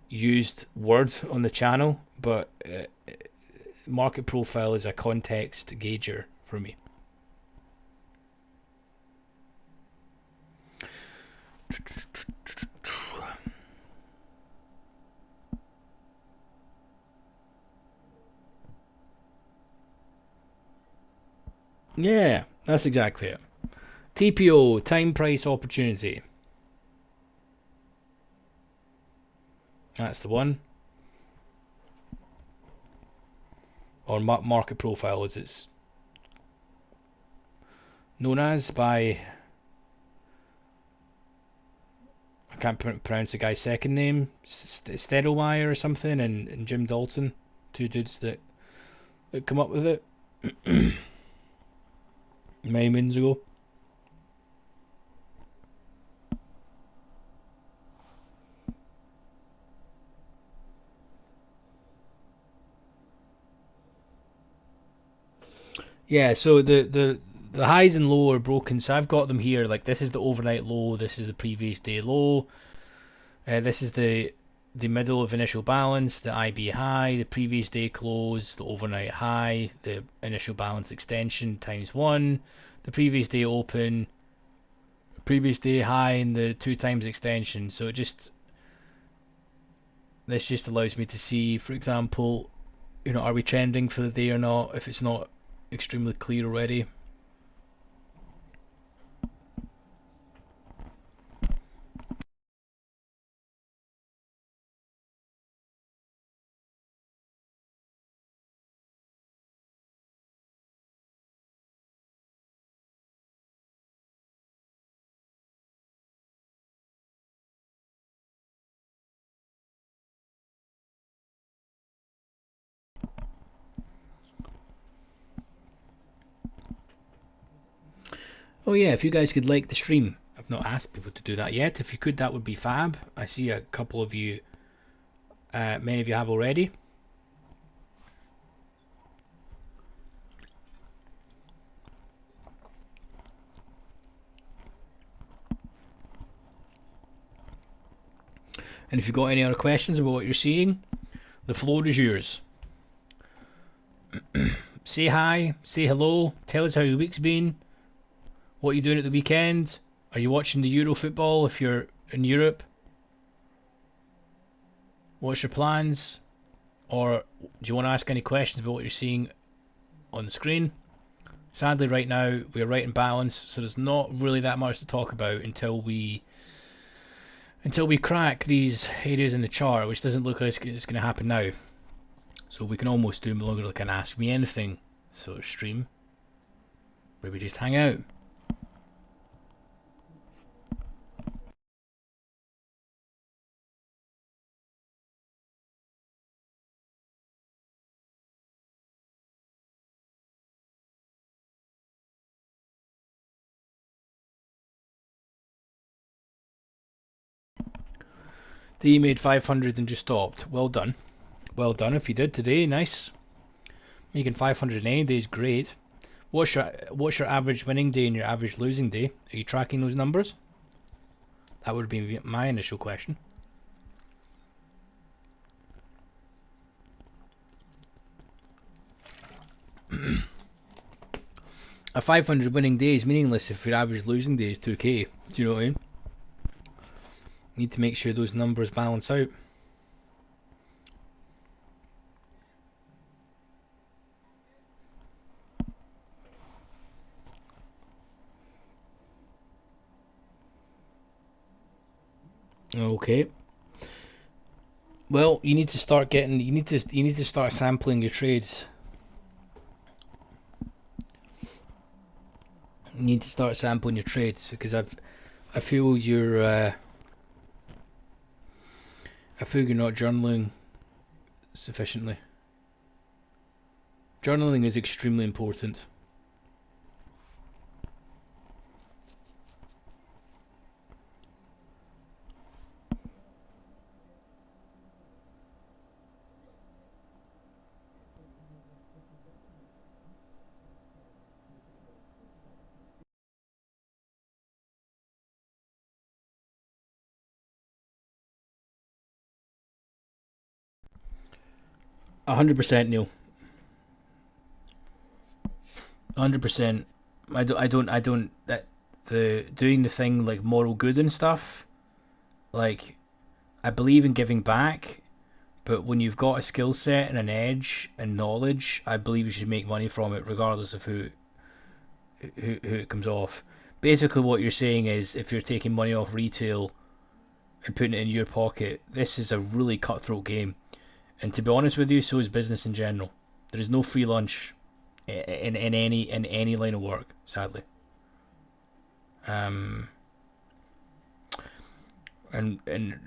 used word on the channel, but market profile is a context gauger for me. Yeah, that's exactly it. TPO, time price opportunity. That's the one. Or market profile as it's known as by, I can't pronounce the guy's second name, Stedelmeyer or something, and Jim Dalton, two dudes that come up with it many moons ago. Yeah, so the highs and low are broken. So I've got them here. Like this is the overnight low. This is the previous day low. This is the middle of initial balance, the IB high, the previous day close, the overnight high, the initial balance extension times 1, the previous day open, previous day high, and the 2 times extension. So this just allows me to see, for example, are we trending for the day or not, if it's not extremely clear already. Oh yeah, if you guys could like the stream, not asked people to do that yet. If you could, that would be fab. I see a couple of you, many of you have already. And if you've got any other questions about what you're seeing, the floor is yours. Say hi, say hello, tell us how your week's been, what are you doing at the weekend, are you watching the Euro football if you're in Europe, what's your plans, or do you want to ask any questions about what you're seeing on the screen? Sadly right now we're right in balance, so there's not really that much to talk about until we crack these areas in the chart, which doesn't look like it's going to happen now. So we can almost do longer like an Ask Me Anything sort of stream, where we just hang out. They made 500 and just stopped. Well done. Well done if you did today, nice. Making 500 in any day is great. What's your average winning day and your average losing day? Are you tracking those numbers? That would be my initial question. A 500 winning day is meaningless if your average losing day is 2k. Do you know what I mean? You need to make sure those numbers balance out. Okay. Well, you need to start getting. You need to start sampling your trades. You need to start sampling your trades because I feel you're not journaling sufficiently. Journaling is extremely important. %, Neil. 100%. I don't. That the doing the thing like moral good and stuff. Like, I believe in giving back, but when you've got a skill set and an edge and knowledge, I believe you should make money from it, regardless of who it comes off. Basically, what you're saying is, if you're taking money off retail and putting it in your pocket, this is a really cutthroat game. And to be honest with you, so is business in general. There is no free lunch in any line of work, sadly. Um, and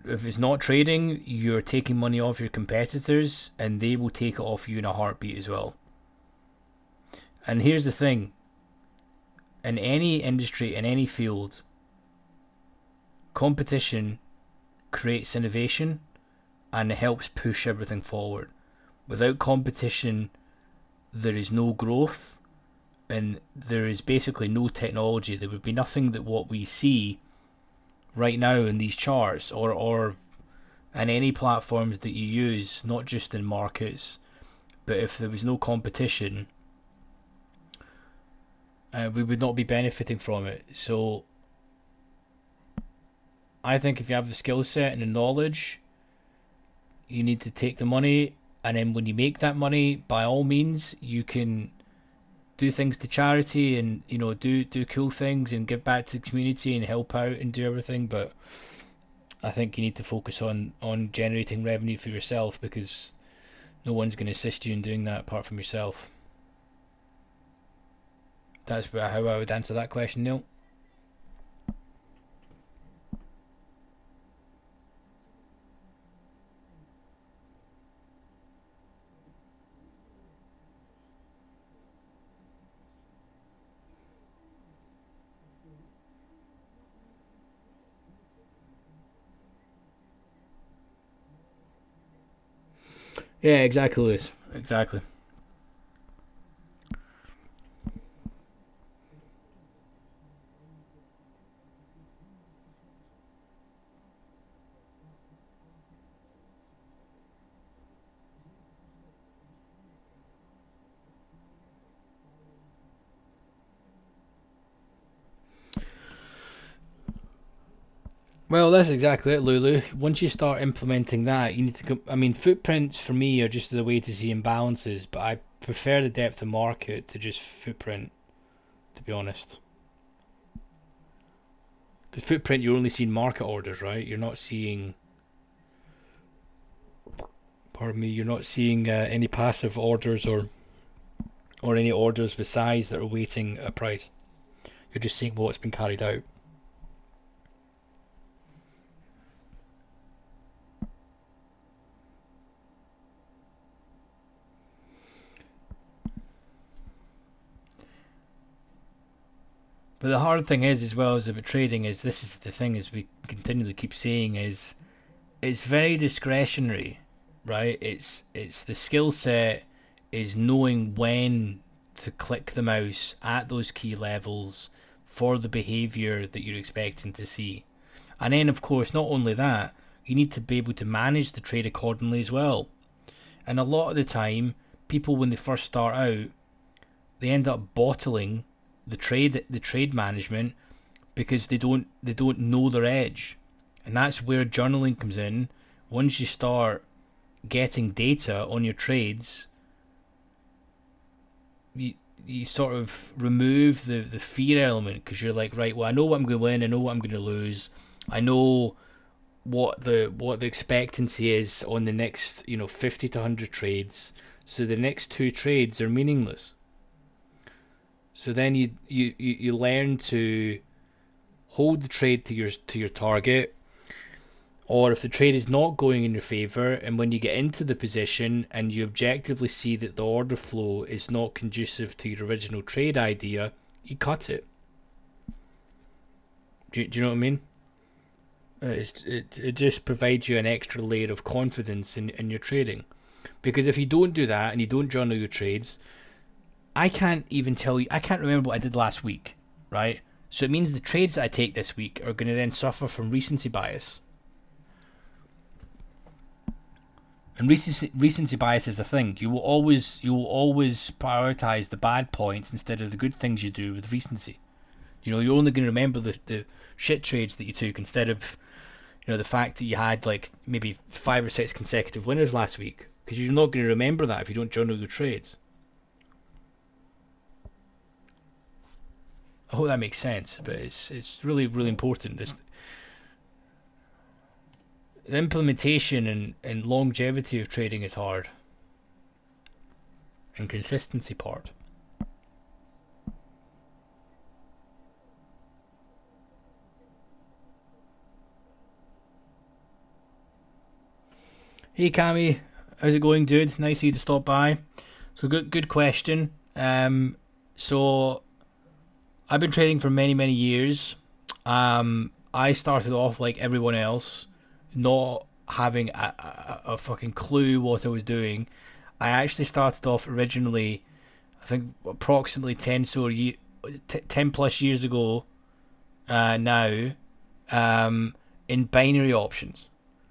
if it's not trading, you're taking money off your competitors, and they will take it off you in a heartbeat as well. And here's the thing: in any industry, in any field, competition creates innovation and it helps push everything forward. Without competition, there is no growth, and there is basically no technology. There would be nothing that what we see right now in these charts, or in any platforms that you use, not just in markets, but if there was no competition, we would not be benefiting from it. So I think if you have the skill set and the knowledge, you need to take the money, and then when you make that money, by all means, you can do things to charity, and do cool things and give back to the community and help out and do everything. But I think you need to focus on generating revenue for yourself, because no one's going to assist you in doing that apart from yourself. That's how I would answer that question, Neil. Yeah, exactly, Lewis. Exactly. Well, that's exactly it, Lulu. Once you start implementing that, you need to. I mean, footprints for me are just the way to see imbalances, but I prefer the depth of market to just footprint, to be honest. Because footprint, you're only seeing market orders, right? You're not seeing, pardon me, you're not seeing any passive orders or any orders with size that are waiting a price. You're just seeing what's been carried out. But the hard thing is, as well as about trading, is this is the thing, as we continually keep saying, is it's very discretionary, right? It's the skill set is knowing when to click the mouse at those key levels for the behavior that you're expecting to see. And then, of course, not only that, you need to be able to manage the trade accordingly as well. And a lot of the time, people when they first start out, they end up bottling the trade management because they don't know their edge. And that's where journaling comes in. Once you start getting data on your trades, you you sort of remove the fear element because you're like, right, well, I know what I'm going to win, I know what I'm going to lose, I know what the expectancy is on the next 50 to 100 trades, so the next two trades are meaningless. So then you learn to hold the trade to your target, or if the trade is not going in your favor, and when you get into the position and you objectively see that the order flow is not conducive to your original trade idea, you cut it. Do you know what I mean? It just provides you an extra layer of confidence in your trading. Because if you don't do that and you don't journal your trades, I can't even tell you, I can't remember what I did last week, right? So it means the trades that I take this week are going to then suffer from recency bias. And recency bias is a thing. You will always prioritize the bad points instead of the good things you do with recency. You're only going to remember the shit trades that you took instead of the fact that you had like maybe 5 or 6 consecutive winners last week, because you're not going to remember that if you don't journal your trades. I hope that makes sense, but it's really really important. The implementation and longevity of trading is hard, and consistency part. Hey Cami, how's it going, dude? Nice of you to stop by. So good question. So I've been trading for many many years. I started off like everyone else, not having a fucking clue what I was doing. I actually started off originally, I think approximately 10 plus years ago, now, in binary options.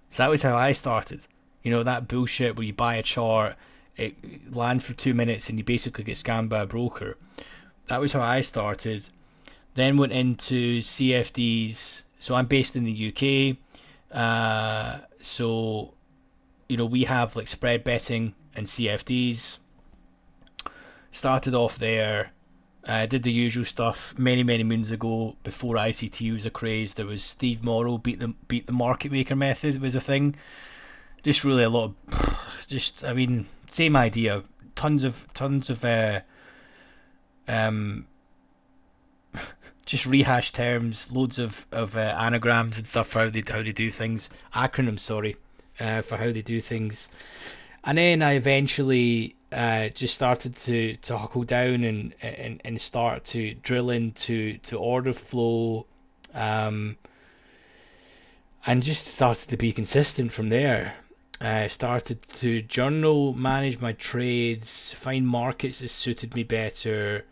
So that was how I started. That bullshit where you buy a chart, it lands for 2 minutes, and you basically get scammed by a broker. That was how I started. Then went into CFDs. So I'm based in the UK. So we have like spread betting and CFDs. Started off there. Did the usual stuff many many moons ago before ICT was a craze. There was Steve Morrow beat the market maker method was a thing. Just really a lot of just, I mean, same idea. Tons of um just rehash terms, loads of anagrams and stuff for how they do things, acronyms, sorry, for how they do things. And then I eventually just started to huckle down and start to drill into order flow, um, and just started to be consistent from there. I started to journal, manage my trades, find markets that suited me better.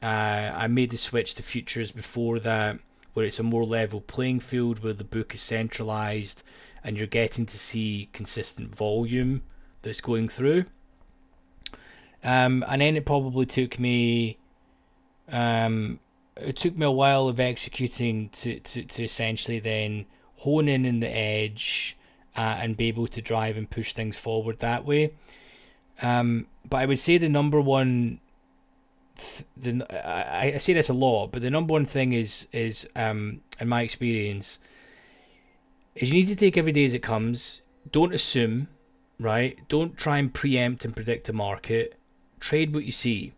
I made the switch to futures before that, where it's a more level playing field, where the book is centralized and you're getting to see consistent volume that's going through. And then it took me a while of executing to essentially then hone in the edge, and be able to drive and push things forward that way. But I would say the number one, I say this a lot, but the number one thing is in my experience, is you need to take every day as it comes. Don't assume, right? Don't try and preempt and predict the market. Trade what you see.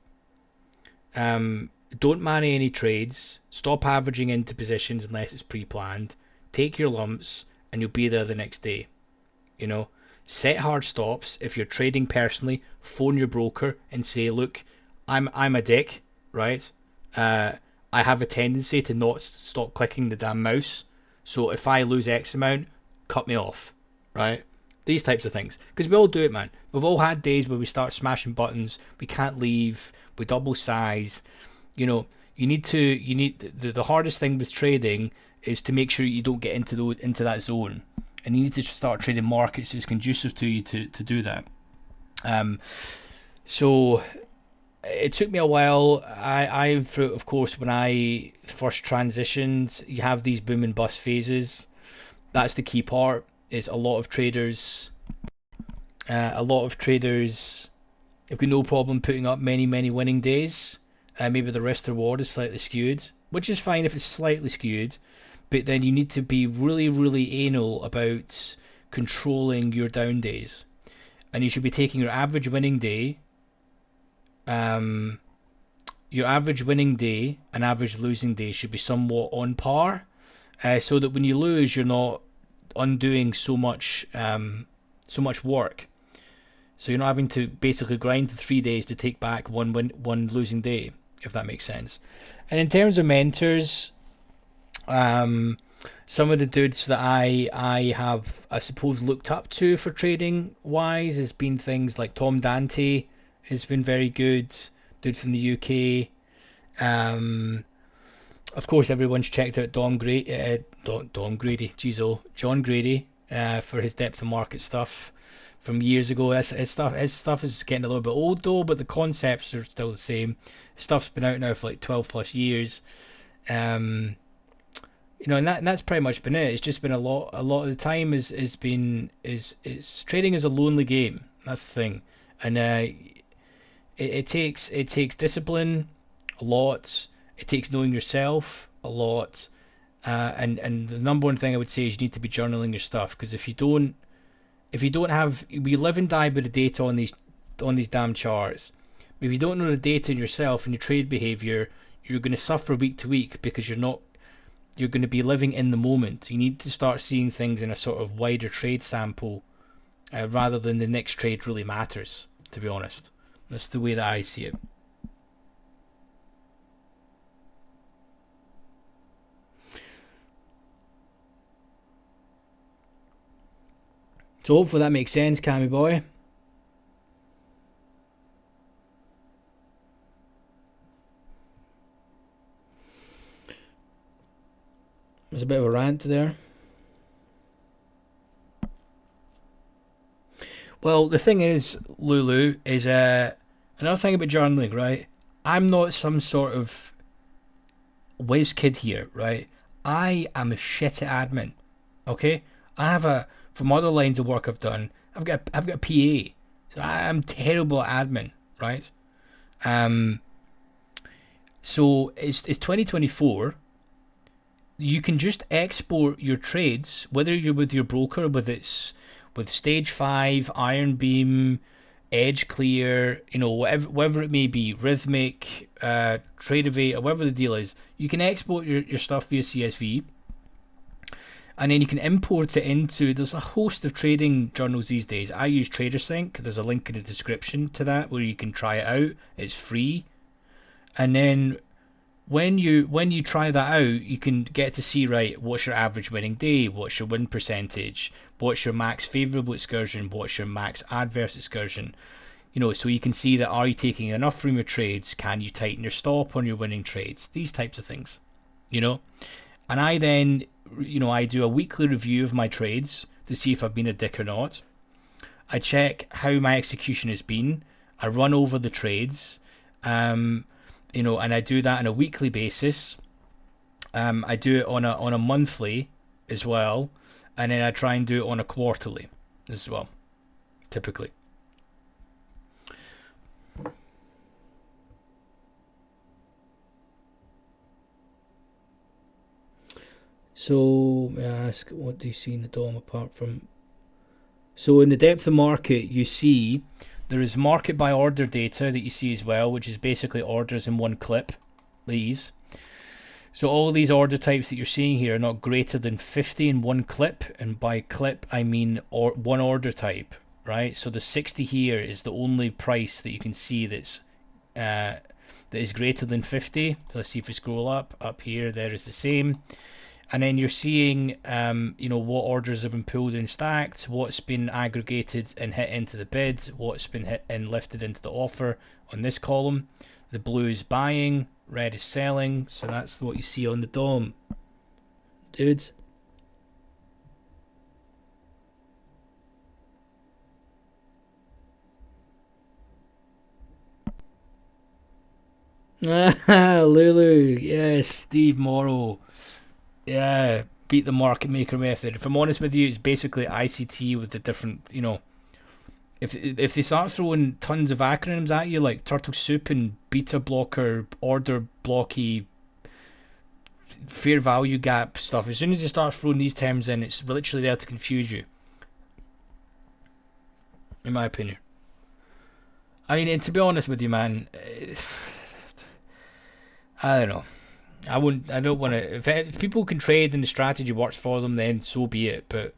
Don't manage any trades. Stop averaging into positions unless it's pre-planned. Take your lumps, and you'll be there the next day. You know, set hard stops. If you're trading personally, phone your broker and say, look, I'm a dick, right? I have a tendency to not stop clicking the damn mouse. So if I lose X amount, cut me off, right? These types of things. Because we all do it, man. We've all had days where we start smashing buttons, we can't leave, we double size. You know, the hardest thing with trading is to make sure you don't get into that zone. And you need to start trading markets that's conducive to you to do that. So it took me a while. Of course, when I first transitioned, you have these boom and bust phases. That's the key part. Is a lot of traders have got no problem putting up many winning days. Maybe the risk to reward is slightly skewed, which is fine if it's slightly skewed. But then you need to be really anal about controlling your down days, and you should be taking your average winning day. Your average winning day and average losing day should be somewhat on par, so that when you lose, you're not undoing so much work. So you're not having to basically grind for 3 days to take back one losing day, if that makes sense. And in terms of mentors, some of the dudes that I have, I suppose, looked up to for trading wise has been things like Tom Dante has been very good, dude from the UK. Of course, everyone's checked out John Grady, for his depth of market stuff from years ago. His stuff is getting a little bit old though, but the concepts are still the same. Stuff's been out now for like 12 plus years. And that's pretty much been it. It's just been a lot of the time is trading is a lonely game. That's the thing. And it takes discipline a lot. It takes knowing yourself a lot. And the number one thing I would say is you need to be journaling your stuff, because if you don't have, we live and die by the data on these damn charts. But if you don't know the data in yourself and your trade behavior, you're going to suffer week to week, because you're going to be living in the moment. You need to start seeing things in a sort of wider trade sample, rather than the next trade really matters, to be honest. That's the way that I see it. So hopefully that makes sense, Cammy boy. There's a bit of a rant there. Well, the thing is, Lulu, is another thing about journaling, right? I'm not some sort of whiz kid here, right? I am a shit at admin, okay? From other lines of work I've done, I've got a PA, so I'm terrible at admin, right? So it's 2024. You can just export your trades, whether you're with your broker, with Stage 5, Iron Beam, Edge Clear, whatever it may be, Rhythmic, Tradeovate, or whatever the deal is. You can export your stuff via CSV, and then you can import it into, there's a host of trading journals these days. I use TraderSync. There's a link in the description to that where you can try it out. It's free. And then When you try that out, you can get to see, right, what's your average winning day, what's your win percentage, what's your max favorable excursion, what's your max adverse excursion. So you can see that, are you taking enough from your trades? Can you tighten your stop on your winning trades? These types of things. You know, and I then, I do a weekly review of my trades to see if I've been a dick or not. I check how my execution has been. I run over the trades, um, and I do that on a weekly basis. I do it on a monthly as well, and then I try and do it on a quarterly as well, typically. So, may I ask, what do you see in the DOM apart from? So, in the depth of market, you see there is market by order data that you see as well, which is basically orders in one clip. These. So, all these order types that you're seeing here are not greater than 50 in one clip, and by clip I mean one order type, right? So, the 60 here is the only price that you can see that is greater than 50. So, let's see if we scroll up here, there is the same. And then you're seeing, what orders have been pulled and stacked, what's been aggregated and hit into the bid, what's been hit and lifted into the offer on this column. The blue is buying, red is selling, so that's what you see on the DOM, dudes. Lulu, yes, Steve Morrow. Yeah, beat the market maker method. If I'm honest with you, it's basically ICT with the different, if they start throwing tons of acronyms at you like turtle soup and beta blocker, order blocky, fair value gap stuff, as soon as you start throwing these terms in, it's literally there to confuse you, in my opinion. I mean, and to be honest with you, man, I don't know. I wouldn't. I don't want to. If people can trade and the strategy works for them, then so be it. But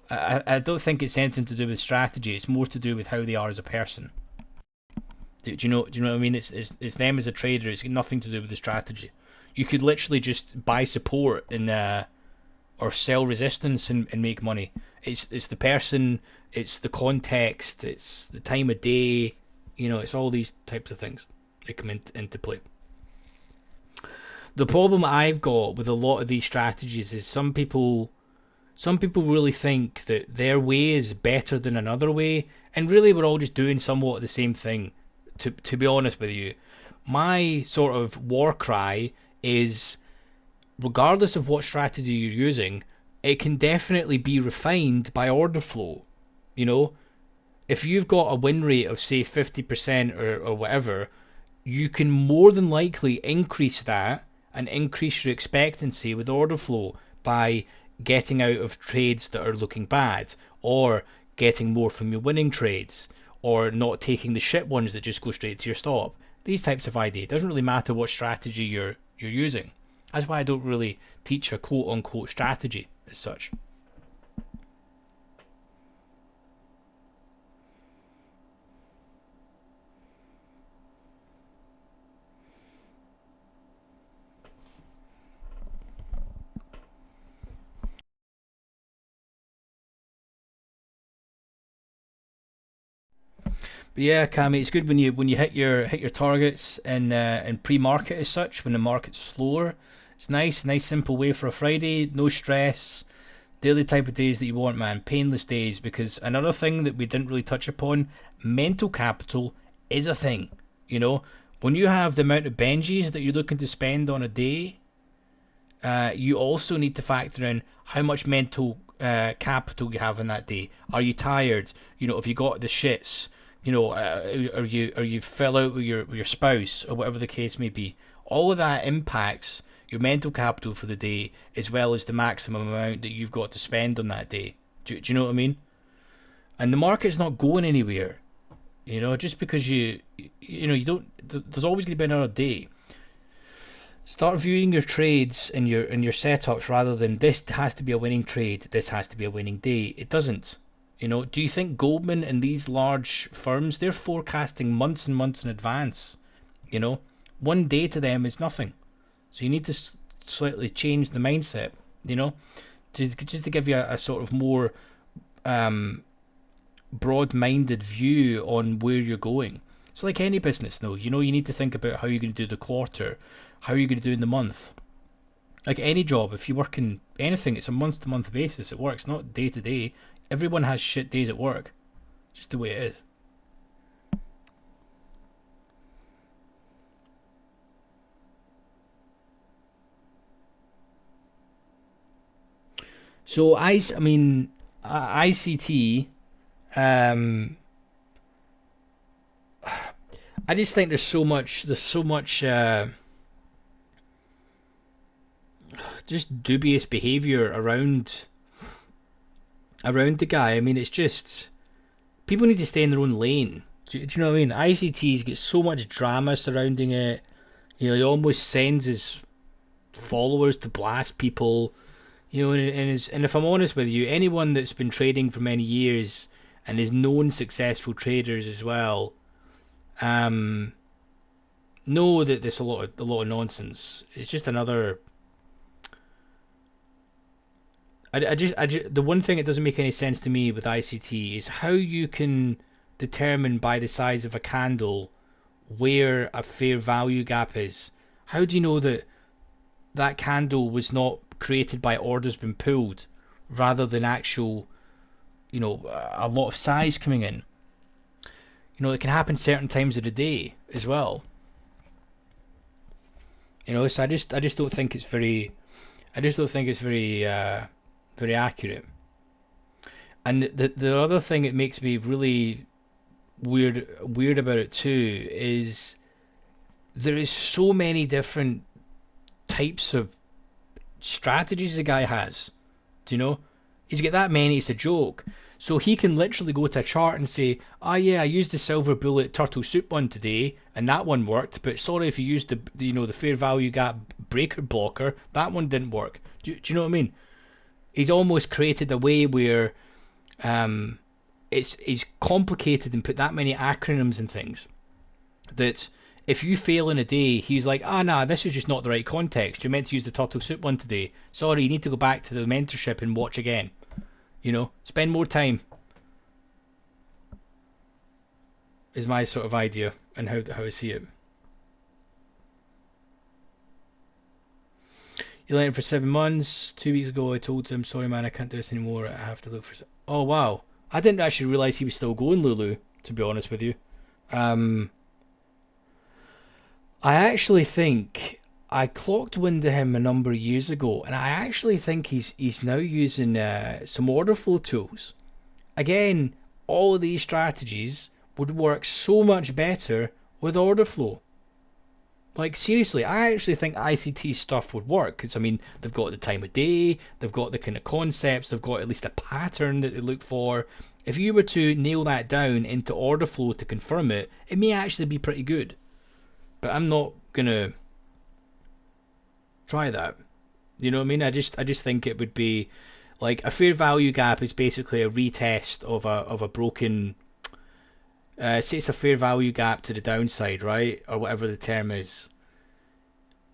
I don't think it's anything to do with strategy. It's more to do with how they are as a person. Do you know what I mean? It's them as a trader. It's got nothing to do with the strategy. You could literally just buy support and or sell resistance and make money. It's the person. It's the context. It's the time of day. It's all these types of things that come into play. The problem I've got with a lot of these strategies is some people really think that their way is better than another way, and really we're all just doing somewhat the same thing. To be honest with you, my sort of war cry is, regardless of what strategy you're using, it can definitely be refined by order flow. You know, if you've got a win rate of say 50% or whatever, you can more than likely increase that and increase your expectancy with order flow by getting out of trades that are looking bad, or getting more from your winning trades, or not taking the shit ones that just go straight to your stop. These types of idea. It doesn't really matter what strategy you're using. That's why I don't really teach a quote unquote strategy as such. But yeah, Cammy, it's good when you hit your targets in pre-market as such, when the market's slower. It's nice simple way for a Friday, no stress, daily type of days that you want, man, painless days. Because another thing that we didn't really touch upon, mental capital is a thing. You know, when you have the amount of Benjis that you're looking to spend on a day, you also need to factor in how much mental capital you have in that day. Are you tired? If you got the shits, are you fell out with your spouse or whatever the case may be. All of that impacts your mental capital for the day, as well as the maximum amount that you've got to spend on that day. Do you know what I mean? And the market's not going anywhere. Just because you don't. There's always going to be another day. Start viewing your trades and your setups rather than this has to be a winning trade, this has to be a winning day. It doesn't. Do you think Goldman and these large firms, they're forecasting months and months in advance? You know, one day to them is nothing. So you need to slightly change the mindset, you know, just to give you a sort of more um, broad-minded view on where you're going. So like any business, though, you know, you need to think about how you're going to do the quarter, how you're going to do in the month. Like any job, if you work in anything, it's a month-to-month basis. It works, not day to day. Everyone has shit days at work, just the way it is. So I mean, ICT. Um, I just think there's so much just dubious behavior around the guy. I mean, it's just people need to stay in their own lane. Do you know what I mean? ICT's got so much drama surrounding it. You know, he almost sends his followers to blast people. You know, and if I'm honest with you, anyone that's been trading for many years and is known successful traders as well, um, know that there's a lot of nonsense. It's just another. The one thing that doesn't make any sense to me with ICT is how you can determine by the size of a candle where a fair value gap is. How do you know that that candle was not created by orders being pulled rather than actual, you know, a lot of size coming in? You know, it can happen certain times of the day as well. You know, so I just don't think it's very, I just don't think it's very accurate. And the other thing that makes me really weird about it too is there is so many different types of strategies the guy has. Do you know? He's got that many, it's a joke. So he can literally go to a chart and say, "Ah, yeah, I used the silver bullet turtle soup one today, and that one worked. But sorry if you used the fair value gap breaker blocker, that one didn't work." Do you know what I mean? He's almost created a way where um, it's complicated and put that many acronyms and things that if you fail in a day, he's like, "Ah, nah, this is just not the right context. You're meant to use the turtle soup one today. Sorry, you need to go back to the mentorship and watch again. You know, spend more time." Is my sort of idea and how I see it. He lent for 7 months. 2 weeks ago, I told him, "Sorry, man, I can't do this anymore. I have to look for." Oh wow, I didn't actually realize he was still going, Lulu. To be honest with you, um, I actually think I clocked wind of him a number of years ago, and I actually think he's now using some order flow tools. Again, all of these strategies would work so much better with order flow. Like seriously, I actually think ICT stuff would work because I mean they've got the time of day, they've got the kind of concepts, they've got at least a pattern that they look for. If you were to nail that down into order flow to confirm it, it may actually be pretty good. But I'm not gonna try that. You know what I mean? I just think it would be like a fair value gap is basically a retest of a broken. Say it's a fair value gap to the downside, right, or whatever the term is.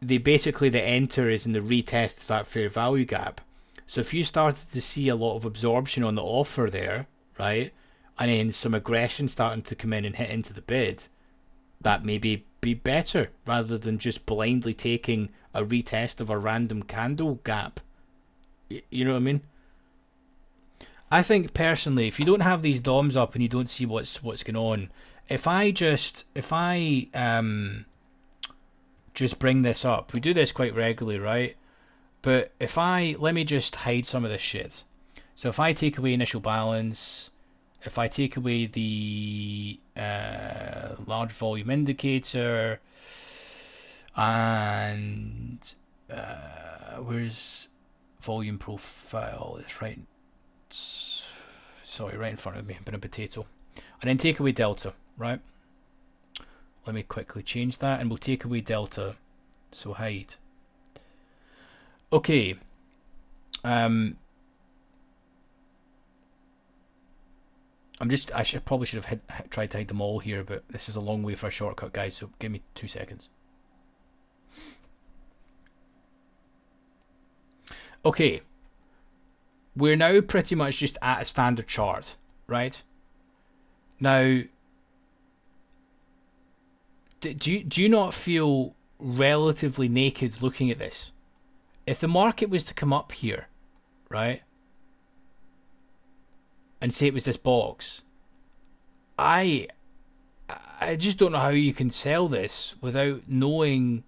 They basically the enter is in the retest of that fair value gap. So if you started to see a lot of absorption on the offer there, right, and then some aggression starting to come in and hit into the bid, that may be better rather than just blindly taking a retest of a random candle gap. You know what I mean? I think personally, if you don't have these DOMs up and you don't see what's going on, if I just bring this up, we do this quite regularly, right? But if I let me just hide some of this shit. So if I take away initial balance, if I take away the large volume indicator, and where's volume profile? It's right. Sorry, right in front of me. Been a potato. And then take away delta, right? Let me quickly change that, and we'll take away delta. So hide. Okay. Um, I probably should have tried to hide them all here, but this is a long way for a shortcut, guys. So give me 2 seconds. Okay, we're now pretty much just at a standard chart, right? Now, do you not feel relatively naked looking at this? If the market was to come up here, right, and say it was this box, I I just don't know how you can sell this without knowing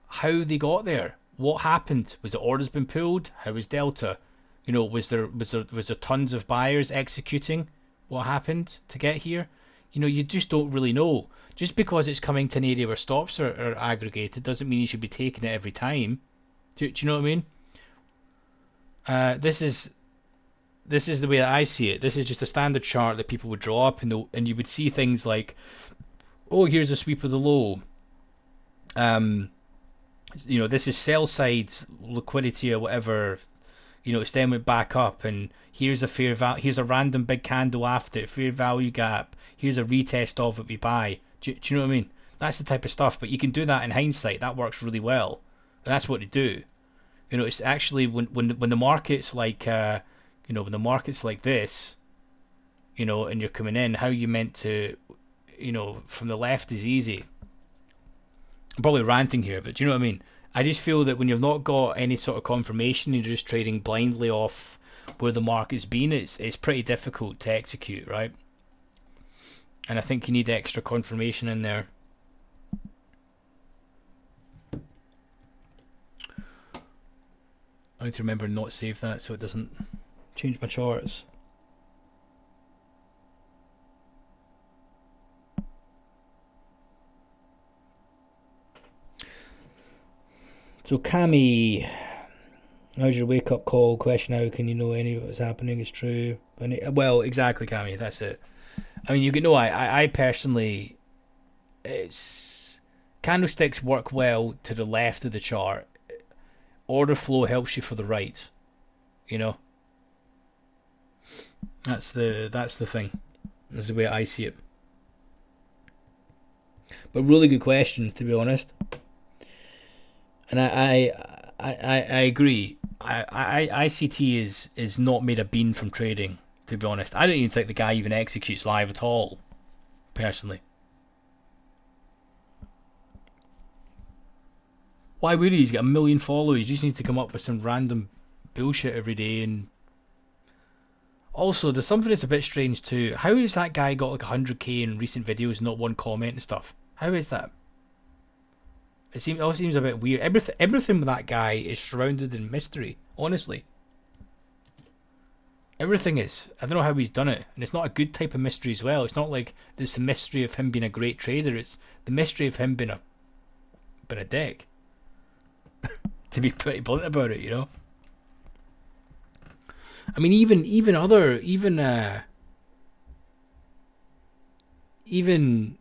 how they got there. What happened? Was the orders been pulled? How was Delta? Was there tons of buyers executing? What happened to get here? You just don't really know. Just because it's coming to an area where stops are aggregated doesn't mean you should be taking it every time. Do you know what I mean? This is the way that I see it. This is just a standard chart that people would draw up, and you would see things like, oh, here's a sweep of the low. This is sell side liquidity or whatever. It's then went back up, and here's here's a random big candle after it, fair value gap. Here's a retest of it we buy. Do you know what I mean? That's the type of stuff. But you can do that in hindsight. That works really well, and that's what they do. It's actually when the market's like when the market's like this, and you're coming in, how you meant to, from the left is easy. I'm probably ranting here, but do you know what I mean? I just feel that when you've not got any sort of confirmation, you're just trading blindly off where the market's been. It's pretty difficult to execute, right? And I think you need extra confirmation in there. I need to remember not save that so it doesn't change my charts. So Cami, how's your wake up call? Question: how can you know any of what's happening is true? Well, exactly, Cami. That's it. I mean, I personally, it's candlesticks work well to the left of the chart. Order flow helps you for the right. That's the thing. That's the way I see it. But really good questions, to be honest. And I agree. ICT is not made a bean from trading, to be honest. I don't even think the guy even executes live at all, personally. Why would he? He's got 1 million followers. You just need to come up with some random bullshit every day. And also, there's something that's a bit strange too. How has that guy got like 100k in recent videos and not one comment and stuff? How is that? It all seems a bit weird. Everything with that guy is surrounded in mystery. Honestly, everything is. I don't know how he's done it, and it's not a good type of mystery as well. It's not like there's the mystery of him being a great trader. It's the mystery of him being a dick. To be pretty blunt about it, I mean, even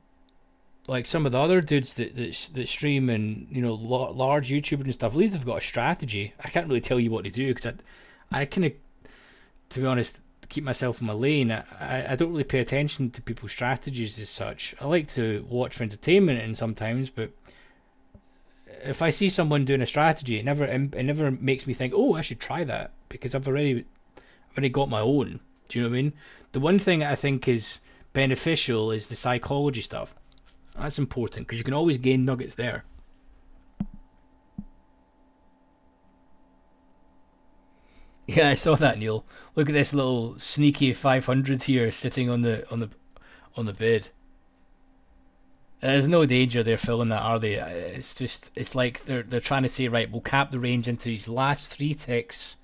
like some of the other dudes that stream and large YouTubers and stuff, at least they've got a strategy. I can't really tell you what to do because I kind of, to be honest, keep myself in my lane. I don't really pay attention to people's strategies as such. I like to watch for entertainment and sometimes, but if I see someone doing a strategy, it never makes me think, oh, I should try that because I've already got my own. Do you know what I mean? The one thing I think is beneficial is the psychology stuff. That's important because you can always gain nuggets there. Yeah, I saw that, Neil. Look at this little sneaky 500 here sitting on the bed. There's no danger they're filling that, are they? It's like they're trying to say, right, we'll cap the range into these last 3 ticks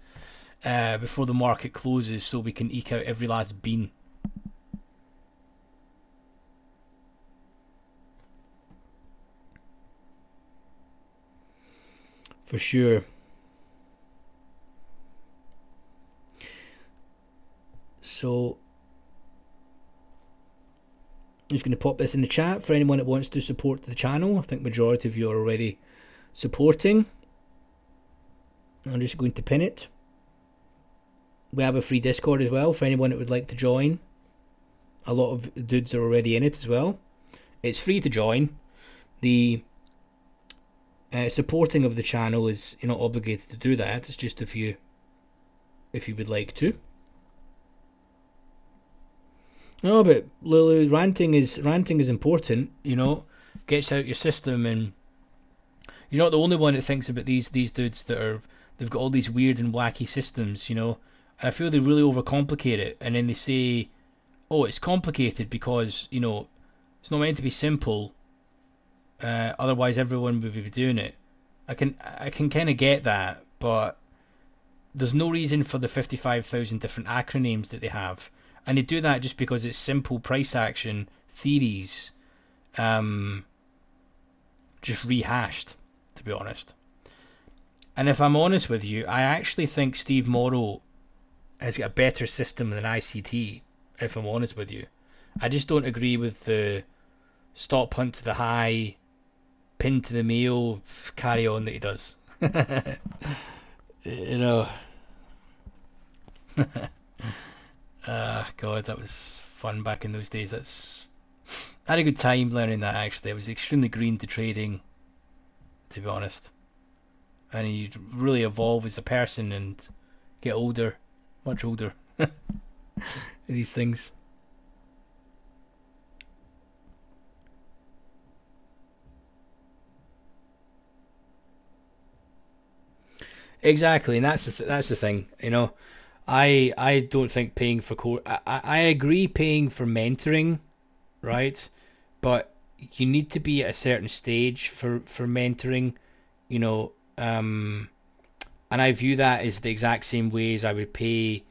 before the market closes, so we can eke out every last bean. For sure. So I'm just going to pop this in the chat for anyone that wants to support the channel. I think majority of you are already supporting. I'm just going to pin it. We have a free Discord as well for anyone that would like to join. A lot of dudes are already in it as well. It's free to join. The Supporting of the channel is, you're not obligated to do that. It's just if you would like to. No, but Lulu, ranting is important. Gets out your system, and you're not the only one that thinks about these dudes they've got all these weird and wacky systems. And I feel they really overcomplicate it, and then they say, oh, it's complicated because it's not meant to be simple. Otherwise, everyone would be doing it. I can kind of get that, but there's no reason for the 55,000 different acronyms that they have, and they do that just because it's simple price action theories, just rehashed, to be honest. And if I'm honest with you, I actually think Steve Morrow has got a better system than ICT. If I'm honest with you, I just don't agree with the stop hunt to the high, pin to the mail, carry on that he does. you know. God, that was fun back in those days. I had a good time learning that, actually. I was extremely green to trading, to be honest. And you really evolve as a person and get older, much older. These things. Exactly, and that's the thing. I don't think paying for I agree paying for mentoring, right? But you need to be at a certain stage for mentoring, you know. And I view that as the exact same way as I would pay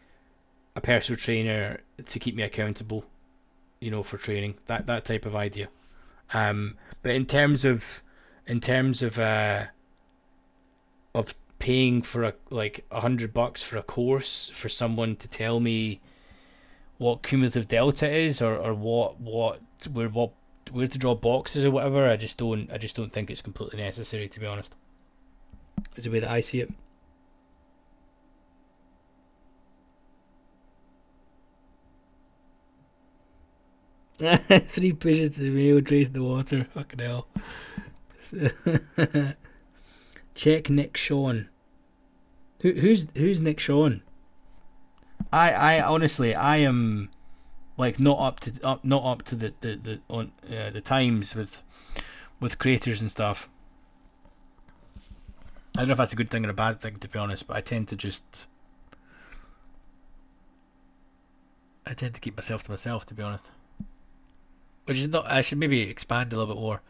a personal trainer to keep me accountable, for training. That type of idea. But in terms of paying for like $100 for a course for someone to tell me what cumulative delta is, or where to draw boxes or whatever, I just don't think it's completely necessary, to be honest. Is the way that I see it. Three pushes to the mail, trace the water. Fucking hell. Check Nick Sean. Who's Nick Sean? I honestly, I am like not up to the times with creators and stuff. I don't know if that's a good thing or a bad thing, to be honest, but I tend to keep myself to myself, to be honest. Which is not. I should maybe expand a little bit more.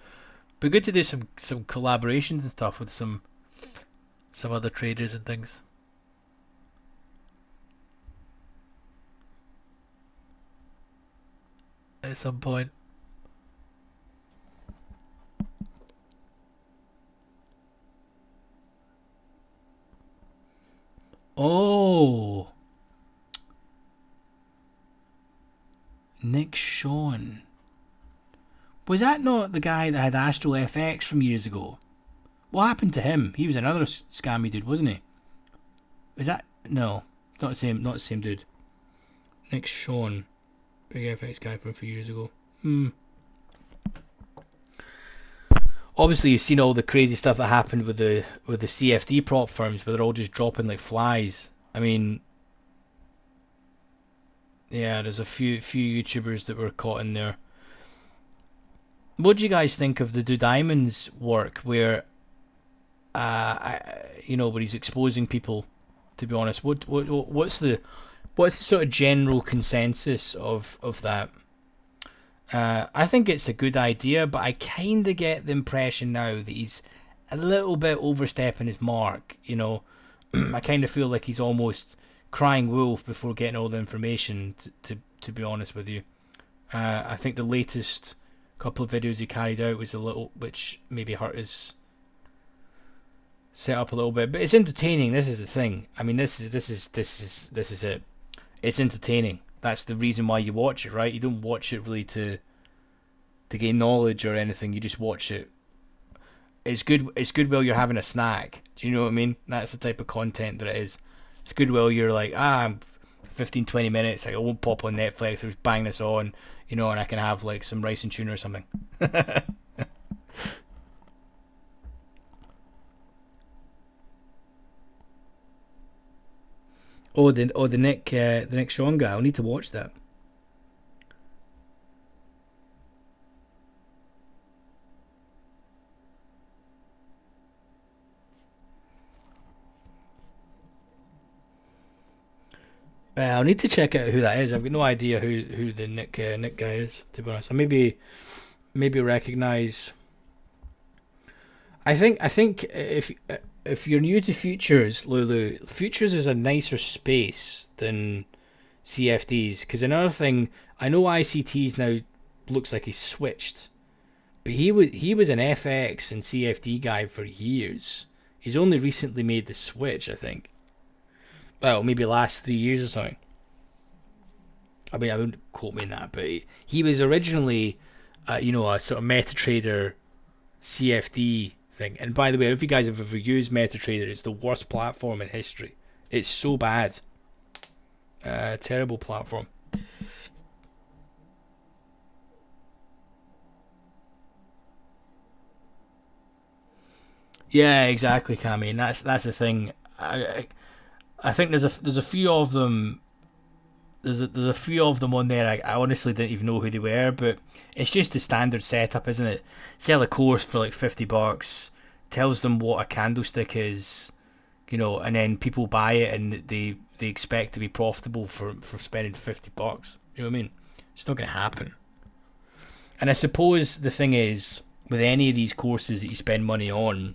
But good to do some collaborations and stuff with some other traders and things at some point. Oh, Nick Sean. Was that not the guy that had Astral FX from years ago? What happened to him? He was another scammy dude, wasn't he? Was that no? Not the same. Not the same dude. Nick Sean, big FX guy from a few years ago. Obviously, you've seen all the crazy stuff that happened with the CFD prop firms, where they're all just dropping like flies. I mean, yeah, there's a few YouTubers that were caught in there. What do you guys think of the Do Diamonds work, where where he's exposing people? To be honest, what's the sort of general consensus of that? I think it's a good idea, but I kind of get the impression now that he's a little bit overstepping his mark. I kind of feel like he's almost crying wolf before getting all the information. To be honest with you, I think the latest couple of videos he carried out was a little, which maybe hurt his setup a little bit. But it's entertaining. This is the thing. I mean, this is it. It's entertaining. That's the reason why you watch it, right? You don't watch it really to gain knowledge or anything. You just watch it. It's good. It's good while you're having a snack. Do you know what I mean? That's the type of content that it is. It's good while you're like, I'm 15, 20 minutes. I won't pop on Netflix. I'll just bang this on, and I can have like some rice and tuna or something. The Nick Sean guy. I'll need to watch that. I'll need to check out who that is. I've got no idea who the Nick guy is, to be honest. I maybe recognize. I think if you're new to futures, Lulu, futures is a nicer space than CFDs. Because another thing, I know ICTs now looks like he's switched, but he was an FX and CFD guy for years. He's only recently made the switch, I think. Well, maybe last 3 years or something. I mean, I wouldn't quote me on that, but he was originally, a sort of MetaTrader CFD thing. And by the way, if you guys have ever used MetaTrader, it's the worst platform in history. It's so bad. Terrible platform. Yeah, exactly, Cammy. And that's the thing. I think there's a few of them. There's a few of them on there. I honestly didn't even know who they were, but it's just the standard setup, isn't it? Sell a course for like $50, tells them what a candlestick is, and then people buy it and they expect to be profitable for spending $50. You know what I mean? It's not going to happen. And I suppose the thing is, with any of these courses that you spend money on,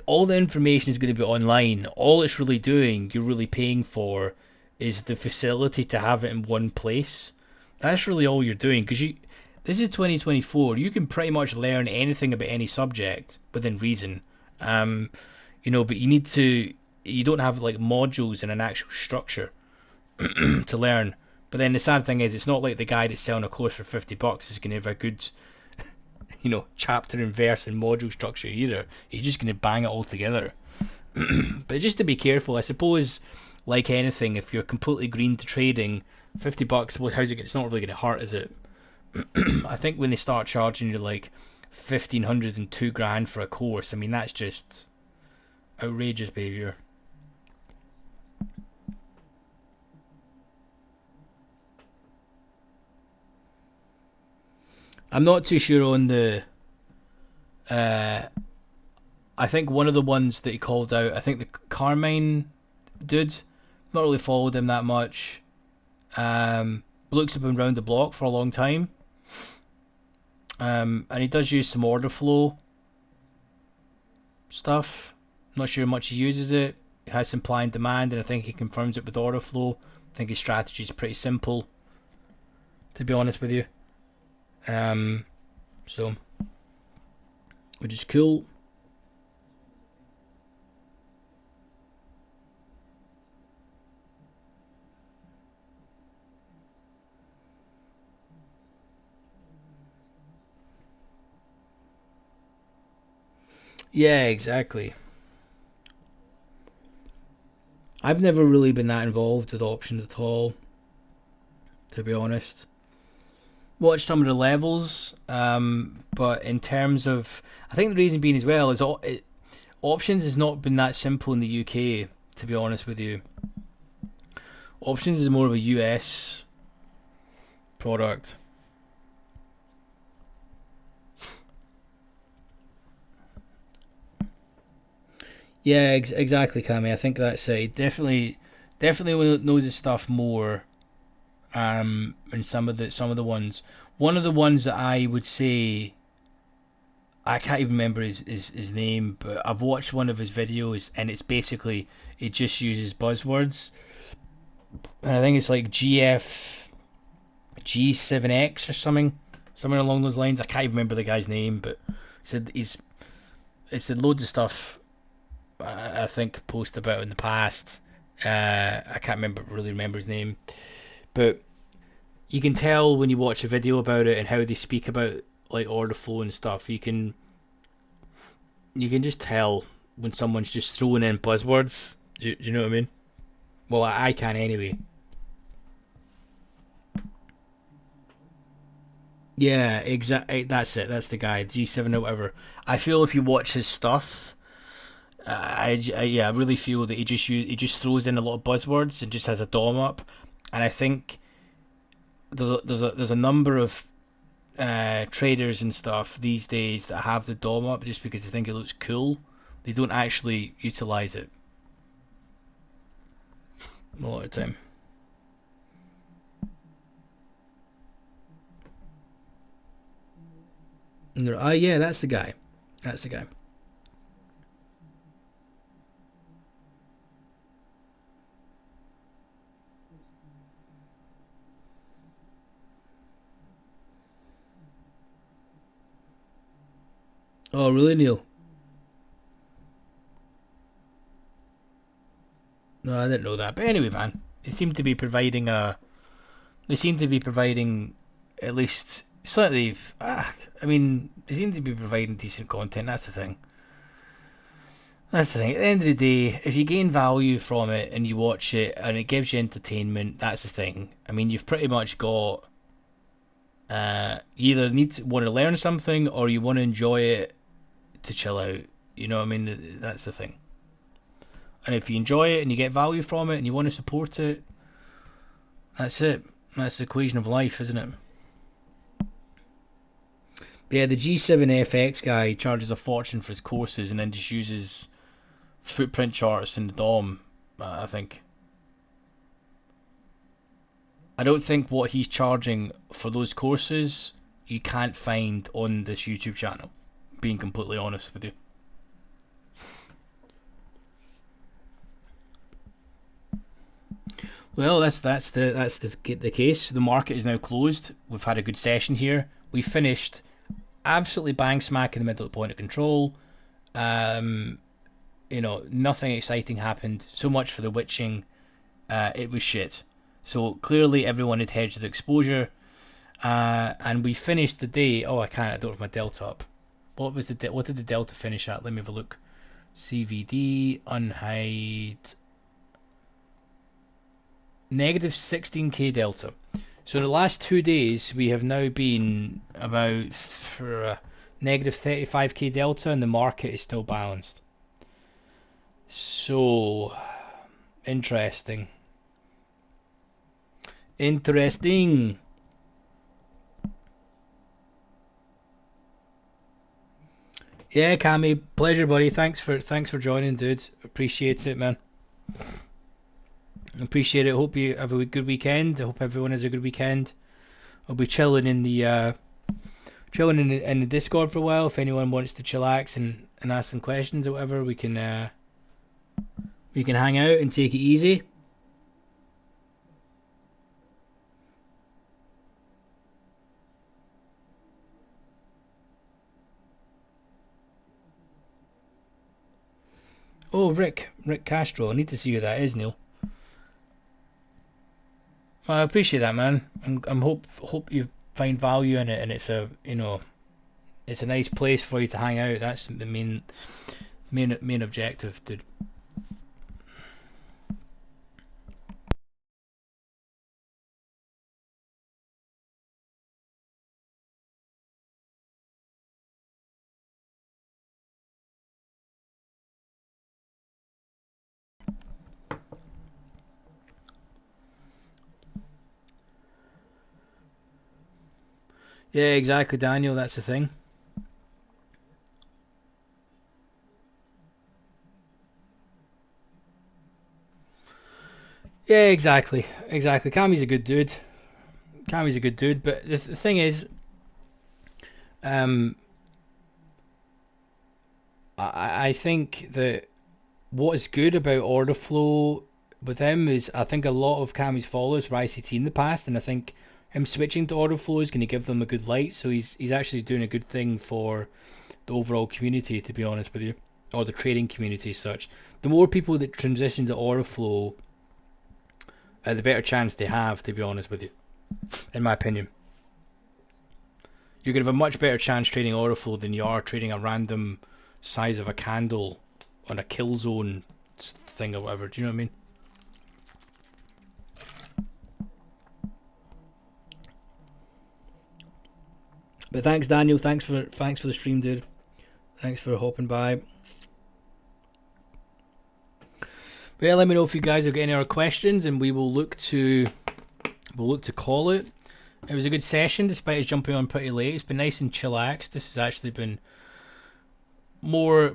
all the information is going to be online. All it's really doing, you're really paying for, is the facility to have it in one place. That's really all you're doing, because this is 2024. You can pretty much learn anything about any subject within reason. But you don't have like modules and an actual structure to learn. But then the sad thing is, it's not like the guy that's selling a course for $50 is going to have a good, chapter and verse and module structure either. He's just going to bang it all together. But just to be careful, I suppose, like anything, if you're completely green to trading, $50, well, it's not really going to hurt, is it? I think when they start charging you like 1,500 and 2 grand for a course, I mean, that's just outrageous behavior. I'm not too sure on the. Uh, I think one of the ones that he called out, I think the Carmine dude, not really followed him that much. Looks have been round the block for a long time. And he does use some order flow stuff. Not sure how much he uses it. He has supply and demand, and I think he confirms it with order flow. I think his strategy is pretty simple, to be honest with you. Um, so, which is cool. Yeah, exactly. I've never really been that involved with options at all, to be honest. Watched some of the levels, but in terms of, I think the reason being as well is options has not been that simple in the UK, to be honest with you. Options is more of a US product. Yeah, exactly, Cammy. I think that's it. Definitely knows his stuff more. And some of the ones. One of the ones that I would say, I can't even remember his name, but I've watched one of his videos, and it's basically it just uses buzzwords, and I think it's like G7X or something along those lines. I can't even remember the guy's name, but said he's it said loads of stuff. I think posted about in the past. I can't really remember his name, but you can tell when you watch a video about it and how they speak about like order flow and stuff. You can just tell when someone's just throwing in buzzwords. Do you know what I mean? Well, I can anyway. Yeah, exactly. That's it. That's the guy, G7 or whatever. I feel if you watch his stuff, Yeah, I really feel that he just throws in a lot of buzzwords and just has a dom up, and I think there's a number of traders and stuff these days that have the dom up just because they think it looks cool. They don't actually utilize it a lot of the time. Oh yeah, that's the guy. That's the guy. Oh really, Neil? No, I didn't know that. But anyway, man, they seem to be providing at least slightly. I mean, they seem to be providing decent content. That's the thing. That's the thing. At the end of the day, if you gain value from it and you watch it and it gives you entertainment, that's the thing. I mean, you've pretty much got. You either want to learn something or you want to enjoy it to chill out. You know what I mean? That's the thing. And if you enjoy it and you get value from it and you want to support it, that's it. That's the equation of life, isn't it? But yeah, the G7FX guy charges a fortune for his courses and then just uses footprint charts in the DOM, I think. I don't think what he's charging for those courses you can't find on this YouTube channel, being completely honest with you. Well, that's the case. The market is now closed. We've had a good session here. We finished absolutely bang smack in the middle of the point of control. Um, nothing exciting happened. So much for the witching. It was shit. So clearly everyone had hedged their exposure. And we finished the day. Oh, I don't have my delta up. What did the delta finish at? Let me have a look. CVD unhide negative 16k delta. So in the last 2 days we have now been about negative 35k delta, and the market is still balanced. So interesting. Interesting. Yeah, Cammy, pleasure, buddy. Thanks for joining, dude. Appreciate it, man. Appreciate it. Hope you have a good weekend. I hope everyone has a good weekend. I'll be chilling in the Discord for a while. If anyone wants to chillax and ask some questions or whatever, we can hang out and take it easy. Oh, Rick Castro. I need to see who that is, Neil. Well, I appreciate that, man. I'm hope you find value in it, and it's a nice place for you to hang out. That's the main objective, dude. Yeah, exactly, Daniel. That's the thing. Yeah, exactly. Cammy's a good dude, but the thing is, um, I think that what is good about order flow with him is I think a lot of Cammy's followers were ICT in the past, and I think him switching to order flow is going to give them a good light. So he's actually doing a good thing for the overall community, to be honest with you, or the trading community as such. The more people that transition to order flow, the better chance they have, to be honest with you, in my opinion. You're going to have a much better chance trading order flow than you are trading a random size of a candle on a kill zone thing or whatever. Do you know what I mean? But thanks, Daniel. Thanks for the stream, dude. Thanks for hopping by. Well, let me know if you guys have got any other questions, and we'll look to call it. It was a good session, despite us jumping on pretty late. It's been nice and chillaxed. This has actually been more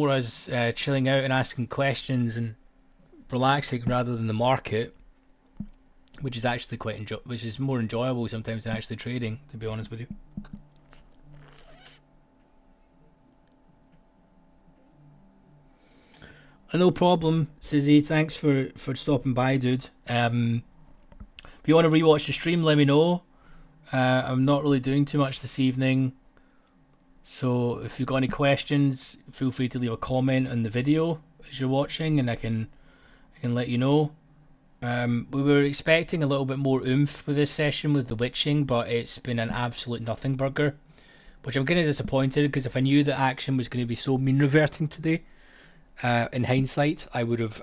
as chilling out and asking questions and relaxing rather than the market, which is actually which is more enjoyable sometimes than actually trading, to be honest with you. No problem, Sizzy. Thanks for stopping by, dude. If you want to rewatch the stream, let me know. I'm not really doing too much this evening, so if you've got any questions, feel free to leave a comment on the video as you're watching, and I can let you know. We were expecting a little bit more oomph with this session with the witching, but it's been an absolute nothing burger, which I'm kind of disappointed because if I knew that action was going to be so mean reverting today, in hindsight, I would have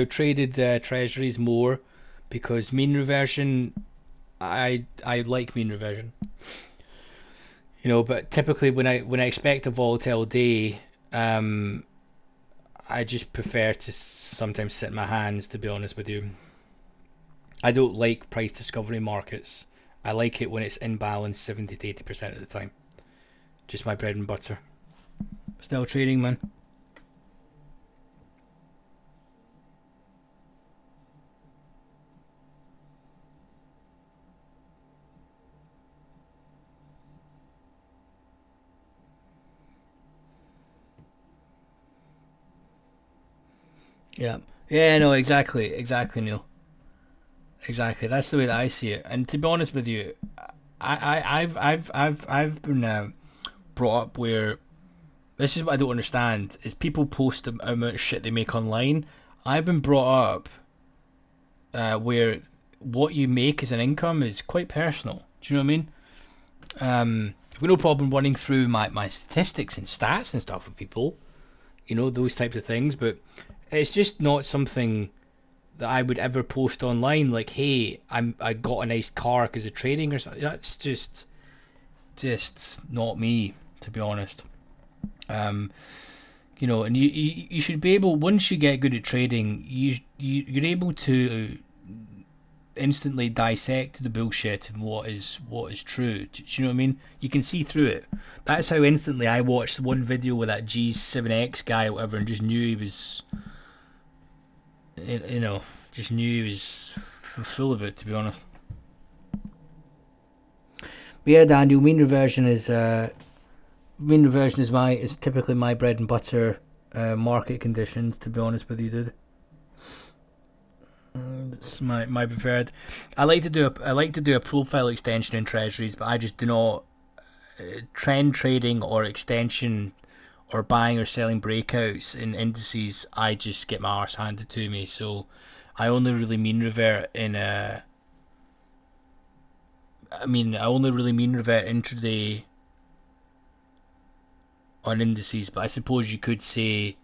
traded treasuries more because mean reversion. I like mean reversion, but typically when I expect a volatile day, I just prefer to sometimes sit in my hands, to be honest with you. I don't like price discovery markets. I like it when it's in balance 70 to 80% of the time. Just my bread and butter. Still trading, man. Yeah. Yeah, no, exactly, Neil. Exactly. That's the way that I see it. And to be honest with you, I've been brought up where this is what I don't understand is people post the amount of shit they make online. I've been brought up where what you make as an income is quite personal. Do you know what I mean? I've got no problem running through my statistics and stats and stuff with people, those types of things, but it's just not something that I would ever post online. Like, hey, I got a nice car because of trading or something. That's just not me, to be honest. Um, and you should be able, once you get good at trading, you're able to instantly dissect the bullshit and what is true. Do you know what I mean? You can see through it. That's how instantly I watched one video with that G7X guy or whatever and just knew he was, just knew he was full of it, to be honest. But yeah, Daniel, mean reversion is typically my bread and butter market conditions. To be honest with you, dude. It's my preferred. I like to do a profile extension in treasuries, but I just do not trend trading or extension or buying or selling breakouts in indices. I just get my arse handed to me. So I only really mean revert in I only really mean revert intraday on indices, but I suppose you could say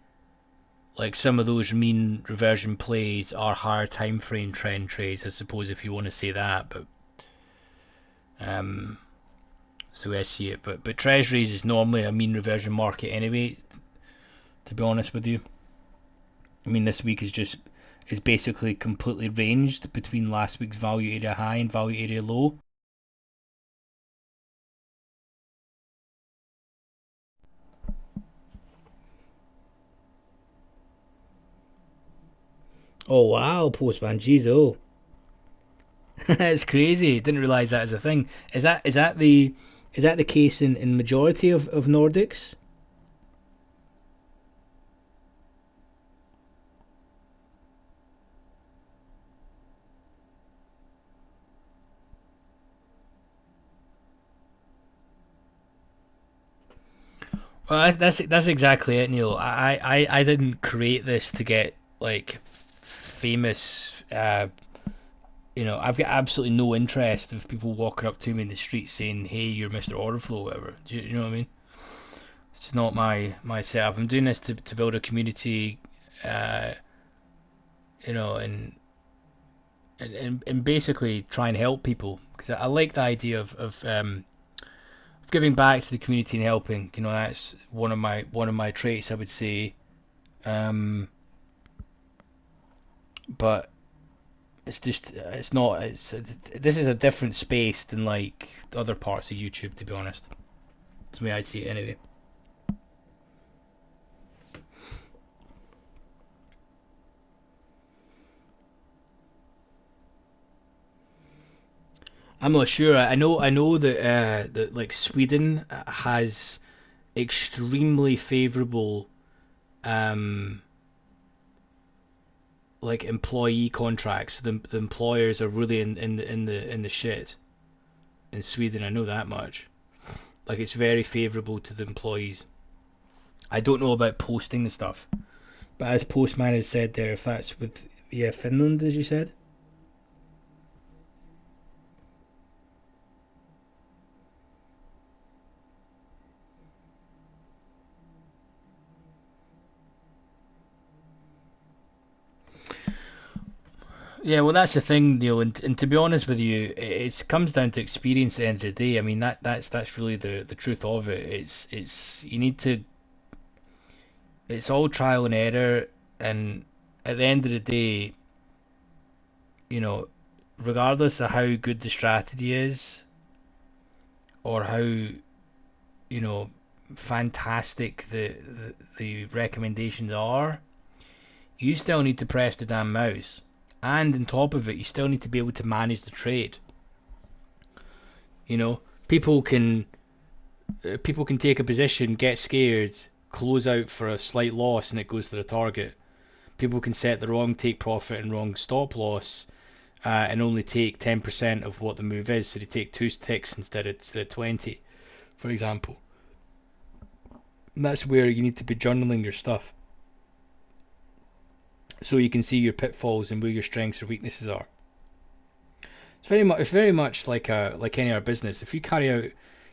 like some of those mean reversion plays are higher time frame trend trades, I suppose, if you want to say that. But so I see it. But treasuries is normally a mean reversion market anyway. To be honest with you, I mean this week is basically completely ranged between last week's value area high and value area low. Oh wow, postman, jeez, oh, it's crazy. Didn't realize that as a thing. Is that the case in majority of Nordics? Well, that's exactly it, Neil. I didn't create this to get like famous. I've got absolutely no interest of people walking up to me in the street saying, "Hey, you're Mr. Orderflow," or whatever. Do you know what I mean? It's not my setup. I'm doing this to build a community, uh, and and basically try and help people because I like the idea of giving back to the community and helping. That's one of my traits, I would say. but it's just it's not it's this is a different space than like other parts of YouTube, to be honest. That's the way I see it anyway. I'm not sure. I know that like Sweden has extremely favorable um like employee contracts. The employers are really in the shit in Sweden. I know that much. Like it's very favorable to the employees. I don't know about posting the stuff, but as Postman has said there, if that's with yeah Finland, as you said. Yeah, well, that's the thing, Neil, and to be honest with you, it comes down to experience at the end of the day. I mean, that's really the truth of it. It's you need to. It's all trial and error, and at the end of the day, you know, regardless of how good the strategy is or how know fantastic the recommendations are, you still need to press the damn mouse, and on top of it, you still need to be able to manage the trade. You know, people can take a position, get scared, close out for a slight loss, and it goes to the target. People can set the wrong take profit and wrong stop loss, and only take 10% of what the move is, so they take two ticks instead of 20, for example. And that's where you need to be journaling your stuff, so you can see your pitfalls and where your strengths or weaknesses are. It's very much like any other business. If you carry out,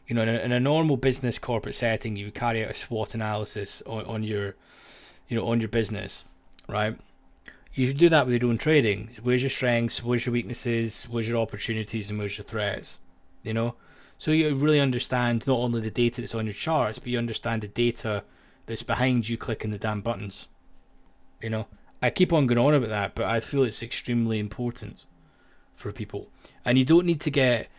in a normal business corporate setting, you would carry out a SWOT analysis on your, on your business, right? You should do that with your own trading. Where's your strengths? Where's your weaknesses? Where's your opportunities? And where's your threats? You know, so you really understand not only the data that's on your charts, but you understand the data that's behind you clicking the damn buttons. You know, I keep on going on about that, but I feel it's extremely important for people. And you don't need to get.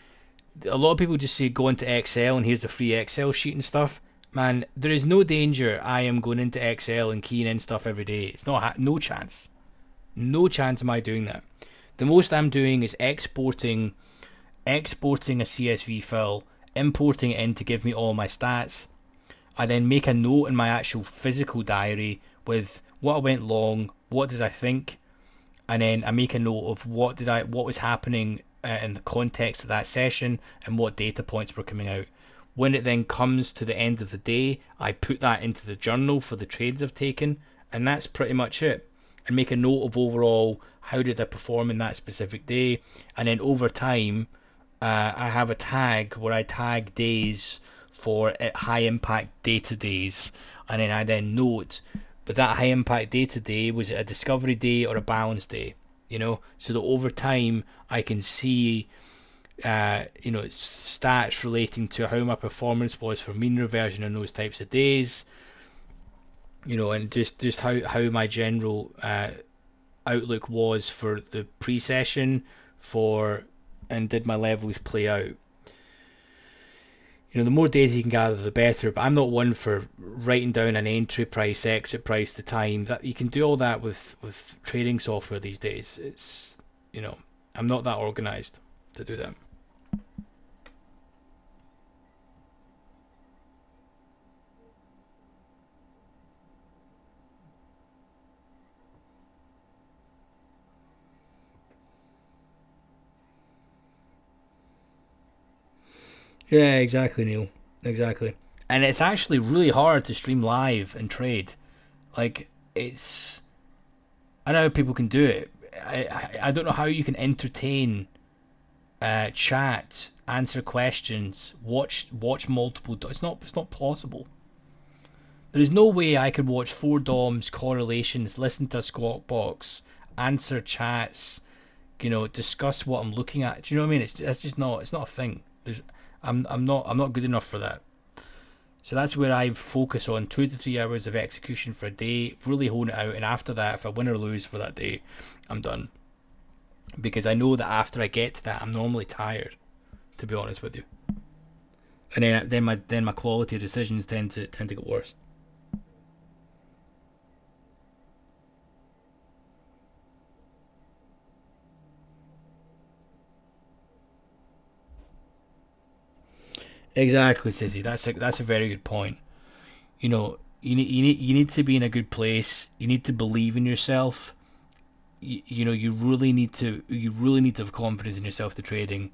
A lot of people just say go into Excel and here's a free Excel sheet and stuff. Man, there is no danger I am going into Excel and keying in stuff every day. It's not no chance. No chance am I doing that. The most I'm doing is exporting a CSV file, importing it in to give me all my stats. I then make a note in my actual physical diary with what I went long, what did I think, and then I make a note of what was happening in the context of that session and what data points were coming out. When it then comes to the end of the day, I put that into the journal for the trades I've taken, and that's pretty much it. And make a note of overall how did I perform in that specific day, and then over time, I have a tag where I tag days for high impact data days, and then I then note, but that high impact data day was it a discovery day or a balance day, so that over time I can see stats relating to how my performance was for mean reversion in those types of days, and just how my general outlook was for the pre-session for and did my levels play out. The more data you can gather, the better. But I'm not one for writing down an entry price, exit price, the time. That you can do all that with trading software these days. It's I'm not that organized to do that. Yeah, exactly, Neil. Exactly. And it's actually really hard to stream live and trade. Like it's I know people can do it. I don't know how you can entertain, chat, answer questions, watch multiple. It's not possible. There is no way I could watch four DOMs, correlations, listen to a squawk box, answer chats, discuss what I'm looking at. Do you know what I mean? That's just not. It's not a thing. I'm not good enough for that. So that's where I focus on 2 to 3 hours of execution for a day, really hone it out, and after that, if I win or lose for that day, I'm done. Because I know that after I get to that, I'm normally tired, to be honest with you. And then my quality of decisions tend to get worse. Exactly, Sissy. That's a very good point. You need to be in a good place. You need to believe in yourself. You really need to have confidence in yourself to trading,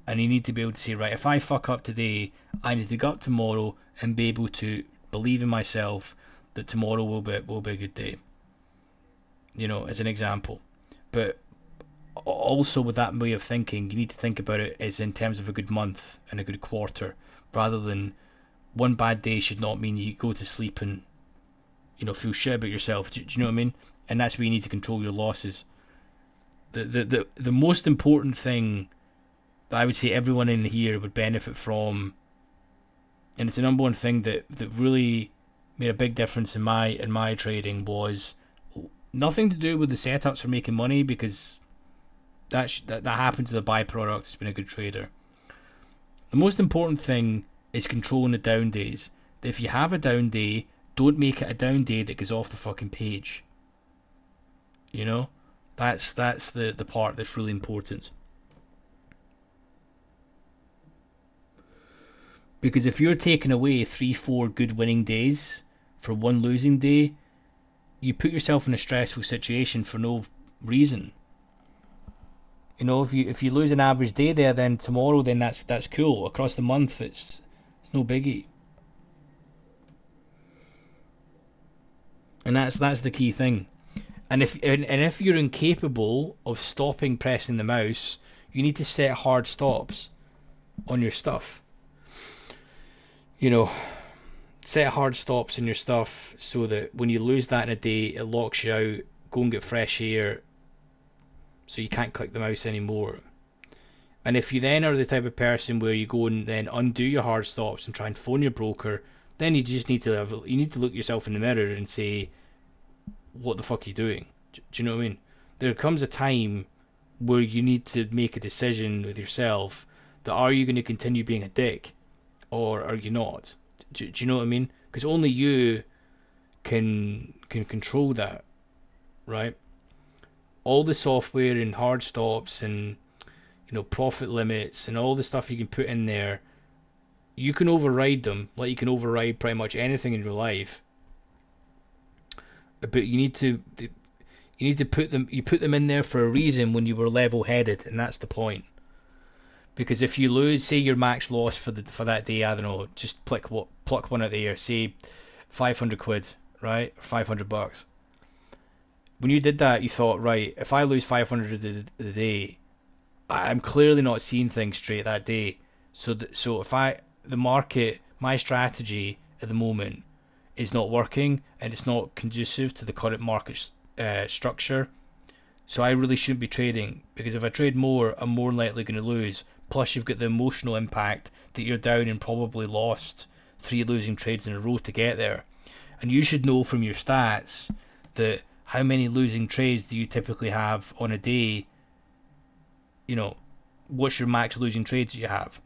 and you need to be able to say, right, if I fuck up today, I need to go up tomorrow and be able to believe in myself that tomorrow will be a good day. As an example. But also with that way of thinking, you need to think about it as in terms of a good month and a good quarter, rather than one bad day should not mean you go to sleep and feel shit about yourself. Do you know what I mean? And that's where you need to control your losses. The most important thing that I would say everyone in here would benefit from, and it's the number one thing that really made a big difference in my trading, was nothing to do with the setups for making money, because that happens to the byproducts of being a good trader. The most important thing is controlling the down days. If you have a down day, don't make it a down day that goes off the fucking page. You know, that's the part that's really important. Because if you're taking away 3, 4 good winning days for one losing day, you put yourself in a stressful situation for no reason. If you lose an average day there, then tomorrow, then that's cool. Across the month, it's no biggie. And that's the key thing. And if you're incapable of stopping pressing the mouse, you need to set hard stops on your stuff. You know, Set hard stops in your stuff so that when you lose that in a day, it locks you out. Go and get fresh air, so you can't click the mouse anymore. And if you then are the type of person where you go and then undo your hard stops and try and phone your broker, then you need to look yourself in the mirror and say, what the fuck are you doing? Do you know what I mean? There comes a time where you need to make a decision with yourself that, are you going to continue being a dick, or are you not? Do you know what I mean? Because only you can control that, right? All the software and hard stops and profit limits and all the stuff you can put in there, you can override them like you can override pretty much anything in your life. But you need to put them in there for a reason when you were level headed, and that's the point. Because if you lose, say your max loss for that day, I don't know, just pluck one out of the air, say 500 quid, right? Or $500. When you did that, you thought, right, if I lose 500 the day, I'm clearly not seeing things straight that day. So if the market, my strategy at the moment is not working, and it's not conducive to the current market structure. So I really shouldn't be trading, because if I trade more, I'm more likely going to lose. Plus, you've got the emotional impact that you're down and probably lost 3 losing trades in a row to get there. And you should know from your stats that how many losing trades do you typically have on a day. What's your max losing trades that you have?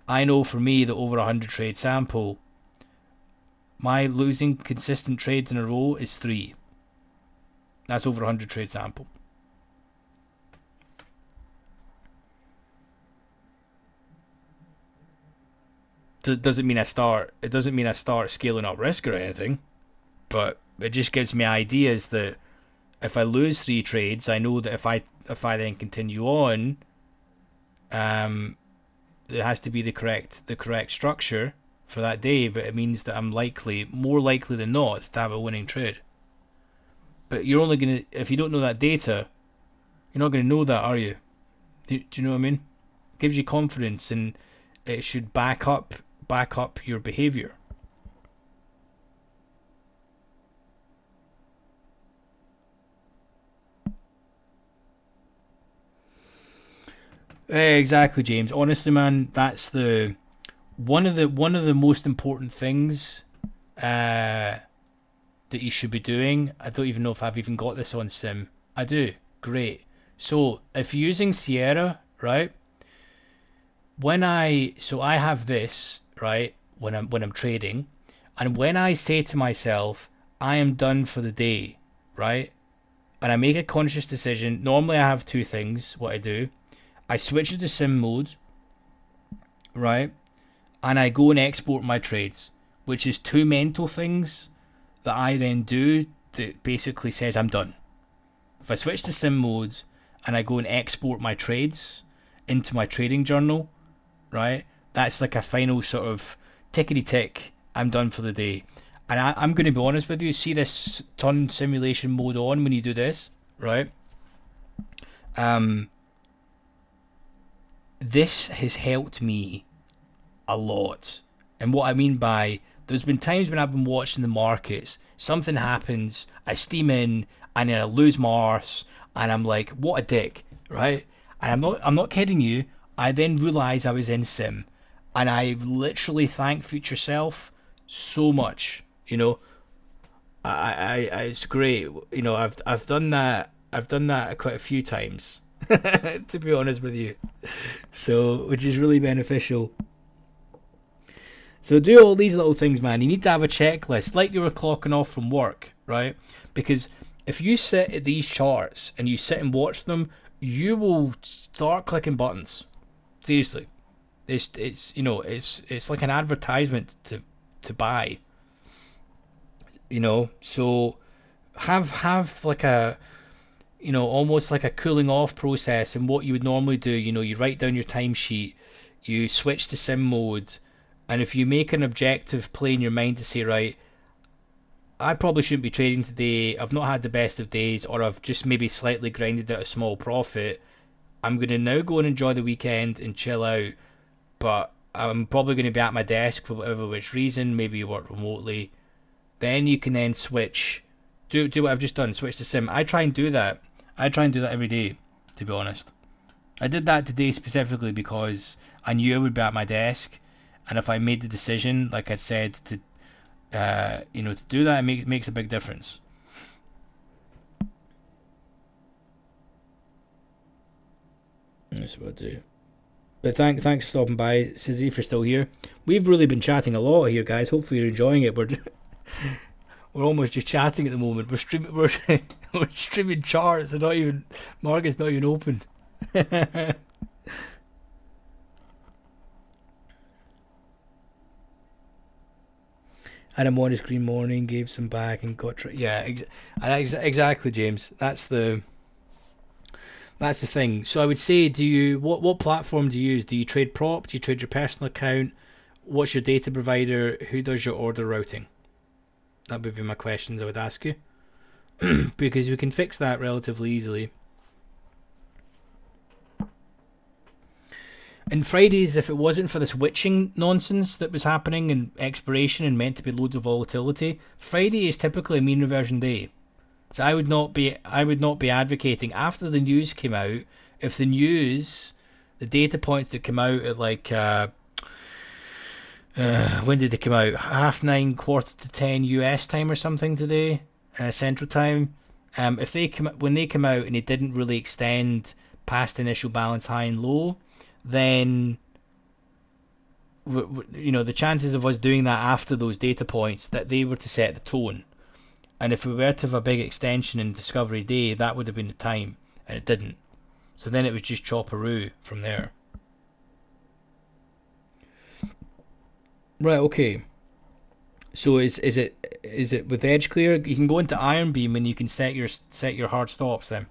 I know for me that over 100 trade sample, my losing consistent trades in a row is 3. That's over 100 trade sample. Doesn't mean I start. It doesn't mean I start scaling up risk or anything, but it just gives me ideas that if I lose 3 trades, I know that if I then continue on, it has to be the correct structure for that day. But it means that I'm more likely than not, to have a winning trade. But you're only gonna, if you don't know that data, you're not gonna know that, are you? Do you know what I mean? It gives you confidence, and it should back up your behavior. Exactly, James. Honestly, man, that's the One of the most important things that you should be doing. I don't even know if I've even got this on Sim. I do. Great. So if you're using Sierra, right? I have this, right, when I'm trading, and when I say to myself, I am done for the day, right? And I make a conscious decision. Normally I have two things what I do. I switch to sim mode, right? And I go and export my trades, which is two mental things that I then do that basically says I'm done. If I switch to sim modes and I go and export my trades into my trading journal, right? That's like a final sort of tickety tick. I'm done for the day. And I'm going to be honest with you. See this turn simulation mode on when you do this, right? Um, this has helped me a lot. And what I mean by there's been times when I've been watching the markets, something happens, I steam in, and then I lose my arse, and I'm like, what a dick, right? And I'm not kidding you. I then realise I was in sim, and I literally thank future self so much. It's great. I've done that. I've done that quite a few times, to be honest with you. So, which is really beneficial. So do all these little things, man. You need to have a checklist, like you were clocking off from work, right? Because if you sit at these charts and you sit and watch them, you will start clicking buttons. Seriously, it's like an advertisement to buy. So have like a almost like a cooling off process. And what you would normally do, you write down your timesheet, you switch to sim mode, and if you make an objective play in your mind to say, right, I probably shouldn't be trading today, I've not had the best of days, or I've just maybe slightly grinded out a small profit, I'm going to now go and enjoy the weekend and chill out, but I'm probably going to be at my desk for whatever which reason, maybe you work remotely, then you can then switch, do what I've just done, switch to sim. I try and do that. I try and do that every day, to be honest. I did that today specifically because I knew I would be at my desk, and if I made the decision, like I said, to do that, it makes a big difference. That's what I do. But thanks for stopping by, Sizzy, if you're still here. We've really been chatting a lot here, guys. Hopefully you're enjoying it. We're almost just chatting at the moment. We're streaming charts. They're not even market's not even open. Had a modest green morning, gave some back, and exactly, James. That's the thing. So I would say, what platform do you use? Do you trade prop? Do you trade your personal account? What's your data provider? Who does your order routing? That would be my questions I would ask you, because we can fix that relatively easily. And Fridays, if it wasn't for this witching nonsense that was happening and expiration and meant to be loads of volatility, Friday is typically a mean reversion day. So I would not be advocating after the news came out. If the data points that came out at like when did they come out? 9:30, 9:45 US time or something today, Central Time. If when they come out and it didn't really extend past initial balance high and low, then the chances of us doing that after those data points, that they were to set the tone. And if we were to have a big extension in Discovery Day, that would have been the time, and it didn't. So then it was just chopperoo from there. Right, okay. So is it with edge clear? You can go into Iron Beam and you can set your hard stops then.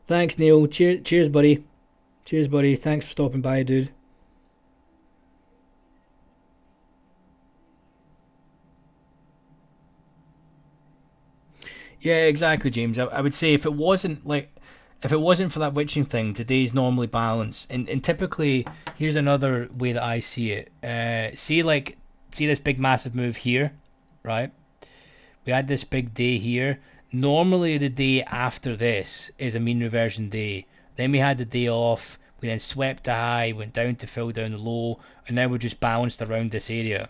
Thanks, Neil. Cheers, buddy. Cheers, buddy. Thanks for stopping by, dude. Yeah, exactly, James. I would say if it wasn't for that witching thing, today's normally balanced. And typically, here's another way that I see it. See this big massive move here, right? We had this big day here. Normally the day after this is a mean reversion day. Then we had the day off. We then swept the high, went down to fill down the low, and now we're just balanced around this area.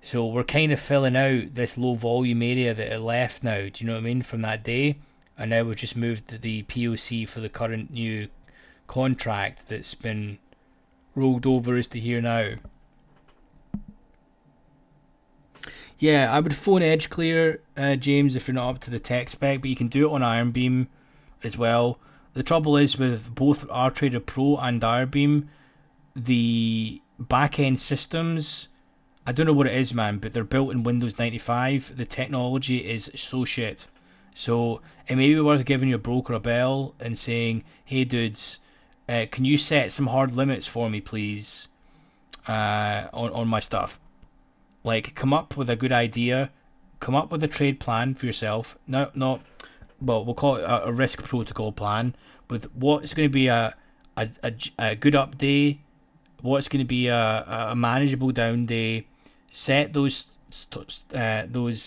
So we're kind of filling out this low volume area that it left now. Do you know what I mean? From that day, and now we've just moved to the POC for the current new contract that's been rolled over as to here now. Yeah, I would phone edge clear, James, if you're not up to the tech spec, but you can do it on Iron Beam as well. The trouble is with both RTrader Pro and Iron Beam, the back-end systems, I don't know what it is, man, but they're built in Windows 95. The technology is so shit. So it may be worth giving your broker a bell and saying, hey dudes, can you set some hard limits for me, please, on my stuff? Like, come up with a good idea, come up with a trade plan for yourself. Not well, we'll call it a risk protocol plan with what's going to be a good up day, what's going to be a manageable down day. Set those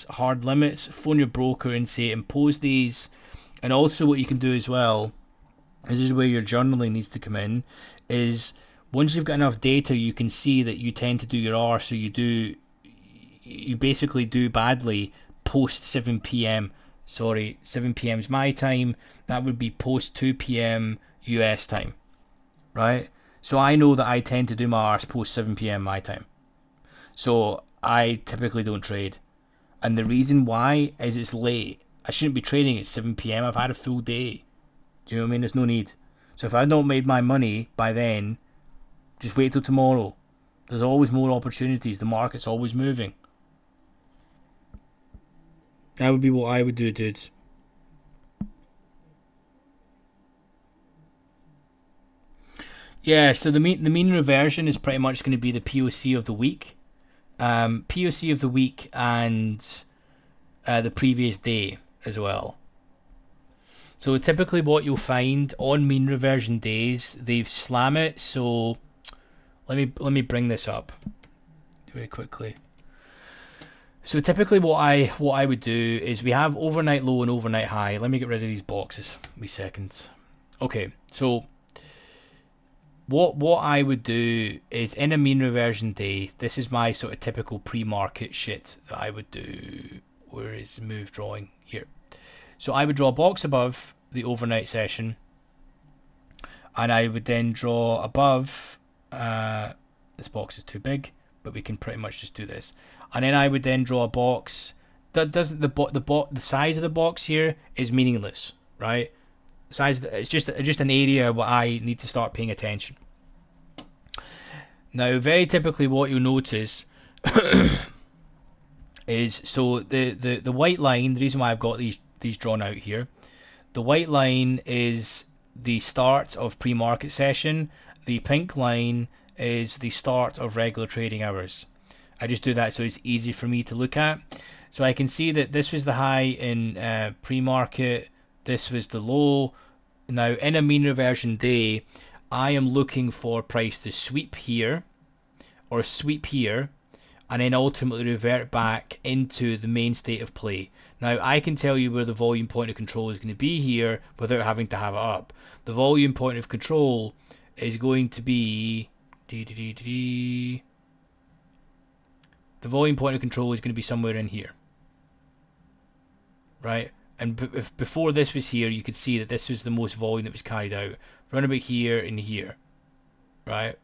hard limits. Phone your broker and say impose these. And also, what you can do as well, this is where your journaling needs to come in, is once you've got enough data, you can see that you tend to do your R, so you basically do badly post 7 p.m. Sorry, 7 p.m. is my time. That would be post 2 p.m. US time, right? So I know that I tend to do my R's post 7 p.m. my time. So I typically don't trade. And the reason why is it's late. I shouldn't be trading at 7 p.m. I've had a full day. Do you know what I mean? There's no need. So if I've not made my money by then, just wait till tomorrow. There's always more opportunities. The market's always moving. That would be what I would do, dudes. Yeah, so the mean reversion is pretty much going to be the POC of the week. POC of the week and the previous day as well. So typically what you'll find on mean reversion days, they've slam it. So let me bring this up very quickly. So typically what I would do is we have overnight low and overnight high. Let me get rid of these boxes. Wee seconds. Okay, so what I would do is in a mean reversion day, this is my sort of typical pre-market shit that I would do. Where is move drawing? Here. So I would draw a box above the overnight session, and I would then draw above. This box is too big, but we can pretty much just do this. And then I would then draw a box. That doesn't the size of the box here is meaningless, right? Size it's just an area where I need to start paying attention. Now, very typically, what you'll notice is so the white line. The reason why I've got these drawn out here, the white line is the start of pre-market session. The pink line is the start of regular trading hours. I just do that so it's easy for me to look at. So I can see that this was the high in pre-market, this was the low. Now in a mean reversion day, I am looking for price to sweep here or sweep here and then ultimately revert back into the main state of play. Now I can tell you where the volume point of control is going to be here without having to have it up. The volume point of control is going to be the volume point of control is going to be somewhere in here, right? And if before this was here, you could see that this was the most volume that was carried out, around about here and here, right?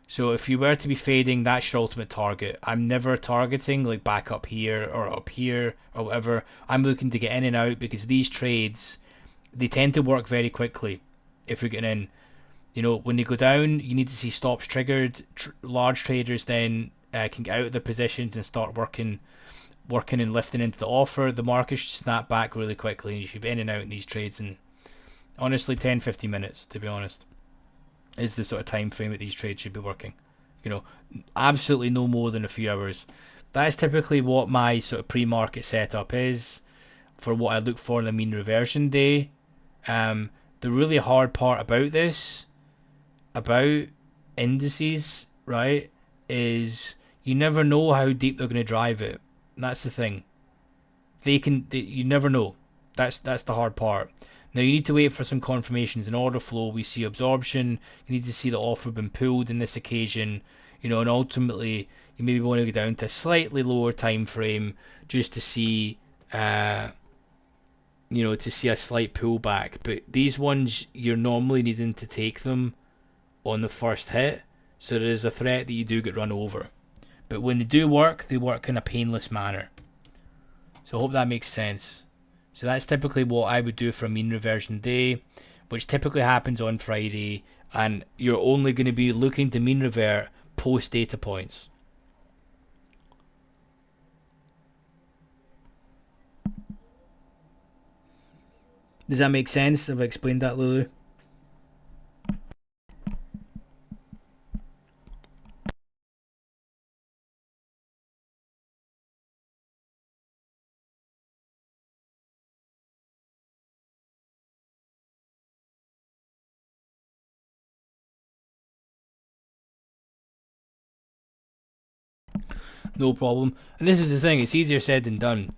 So if you were to be fading, that's your ultimate target. I'm never targeting like back up here or up here or whatever. I'm looking to get in and out because these trades, they tend to work very quickly if you're getting in. You know, when they go down, you need to see stops triggered. Large traders then can get out of their positions and start working and lifting into the offer. The market should snap back really quickly and you should be in and out in these trades in honestly 10-15 minutes, to be honest, is the sort of time frame that these trades should be working. You know, absolutely no more than a few hours. That's typically what my sort of pre-market setup is for what I look for in a mean reversion day. The really hard part about this, about indices, right, is you never know how deep they're going to drive it. And that's the thing. you never know. That's the hard part. Now you need to wait for some confirmations in order flow. We see absorption. You need to see the offer been pulled in this occasion, and ultimately you maybe want to go down to a slightly lower time frame just to see, to see a slight pullback. But these ones you're normally needing to take them on the first hit, so there is a threat that you do get run over. But when they work in a painless manner. So I hope that makes sense. So that's typically what I would do for a mean reversion day, which typically happens on Friday, and you're only going to be looking to mean revert post data points. Does that make sense? Have I explained that, Lulu? No problem. And this is the thing, it's easier said than done.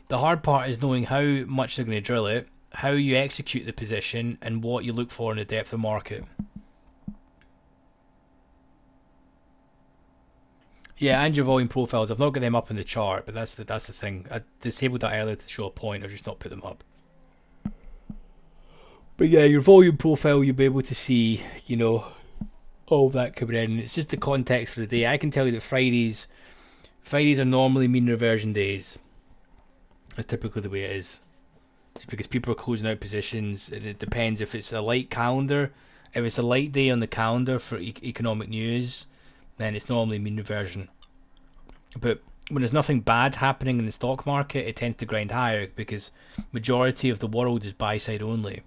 The hard part is knowing how much they're going to drill it, how you execute the position, and what you look for in the depth of market. Yeah, and your volume profiles. I've not got them up in the chart, but that's the thing. I disabled that earlier to show a point, or just not put them up. But yeah, your volume profile, you'll be able to see, all that coming in. It's just the context for the day. I can tell you that Fridays are normally mean reversion days. That's typically the way it is. Just because people are closing out positions, and it depends if it's a light calendar. If it's a light day on the calendar for economic news, then it's normally mean reversion. But when there's nothing bad happening in the stock market, it tends to grind higher because majority of the world is buy side only.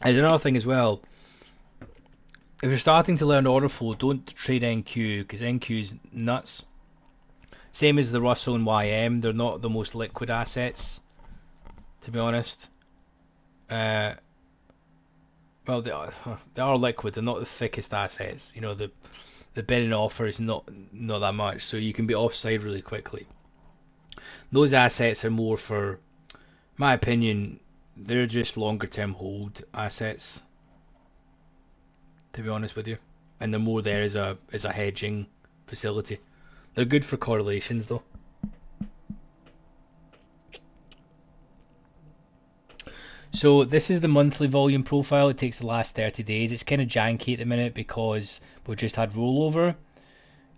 There's another thing as well. If you're starting to learn order flow, don't trade NQ because NQ is nuts. Same as the Russell and YM, they're not the most liquid assets, to be honest. Well, they are liquid. They're not the thickest assets. The bid and offer is not that much, so you can be offside really quickly. Those assets are more for, my opinion, they're just longer term hold assets, to be honest with you, and they're more there as a hedging facility. They're good for correlations though. So this is the monthly volume profile. It takes the last 30 days. It's kind of janky at the minute because we've just had rollover.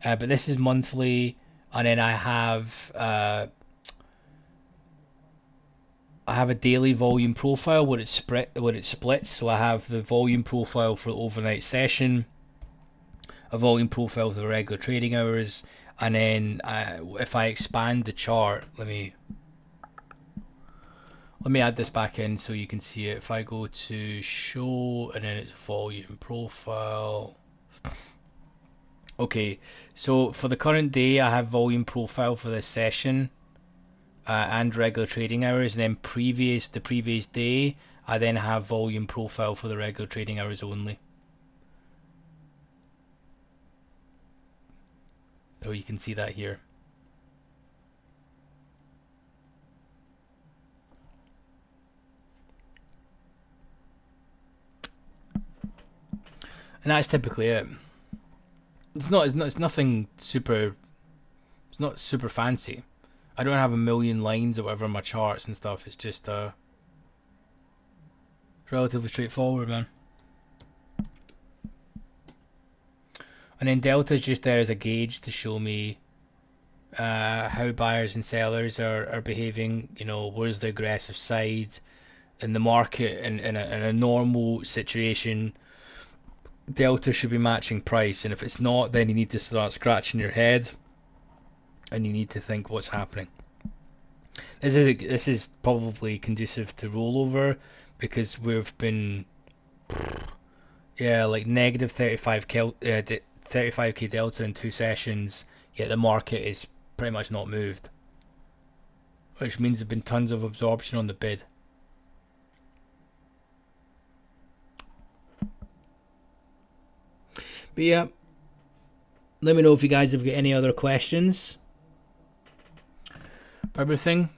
But this is monthly, and then I have a daily volume profile where it's splits. So I have the volume profile for the overnight session, a volume profile for the regular trading hours, and then if I expand the chart, let me add this back in so you can see it. If I go to show and then it's volume profile. Okay, so for the current day I have volume profile for this session and regular trading hours, and then the previous day I then have volume profile for the regular trading hours only. So you can see that here. And that's typically it. It's nothing super. It's not super fancy. I don't have a million lines or whatever in my charts and stuff. It's just relatively straightforward, man. And then delta is just there as a gauge to show me how buyers and sellers are behaving. Where's the aggressive side in the market in a normal situation. Delta should be matching price, and if it's not, then you need to start scratching your head and you need to think what's happening. This is probably conducive to rollover because we've been like negative 35k delta in 2 sessions, yet the market is pretty much not moved, which means there's been tons of absorption on the bid. But yeah, Let me know if you guys have got any other questions for everything.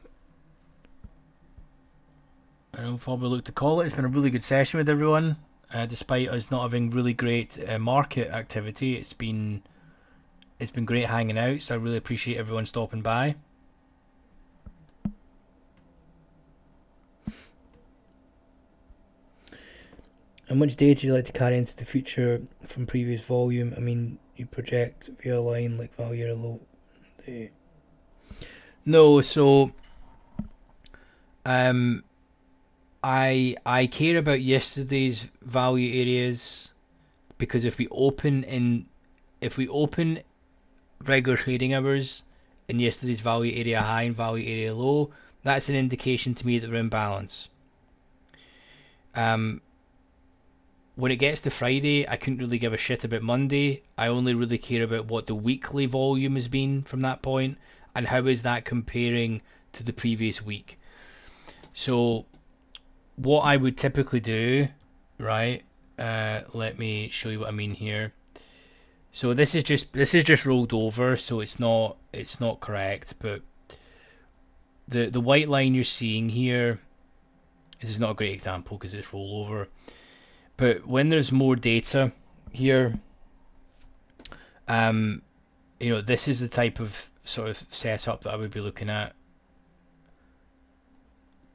I'll probably look to call it. It's been a really good session with everyone. Despite us not having really great market activity, it's been great hanging out. So I really appreciate everyone stopping by. How much data do you like to carry into the future from previous volume? I mean, you project via a line like value or low. No, so I care about yesterday's value areas because if we open regular trading hours in yesterday's value area high and value area low, that's an indication to me that we're in balance. When it gets to Friday, I couldn't really give a shit about Monday. I only really care about what the weekly volume has been from that point and how is that comparing to the previous week. So what I would typically do, right? Let me show you what I mean here. So this is just rolled over, so it's not correct, but the white line you're seeing here, this is not a great example because it's rollover. But when there's more data here, this is the type of sort of setup that I would be looking at.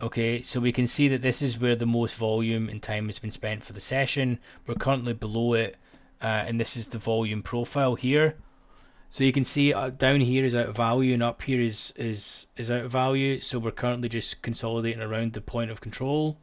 Okay, so we can see that this is where the most volume and time has been spent for the session. We're currently below it, and this is the volume profile here. So you can see down here is out of value and up here is out of value. So we're currently just consolidating around the point of control.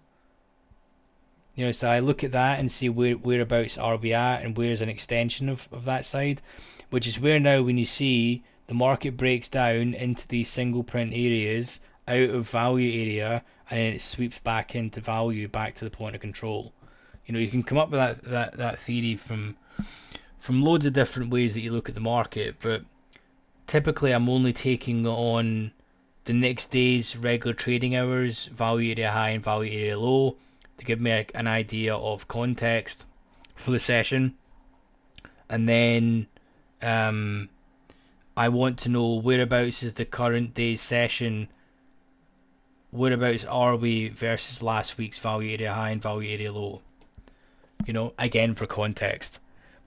So I look at that and see whereabouts are we at and where's an extension of that side, which is where now when you see the market breaks down into these single print areas out of value area and then it sweeps back into value back to the point of control. You can come up with that theory from loads of different ways that you look at the market, but typically I'm only taking on the next day's regular trading hours, value area high and value area low, to give me an idea of context for the session. And then I want to know whereabouts is the current day's session, whereabouts are we versus last week's value area high and value area low, again for context.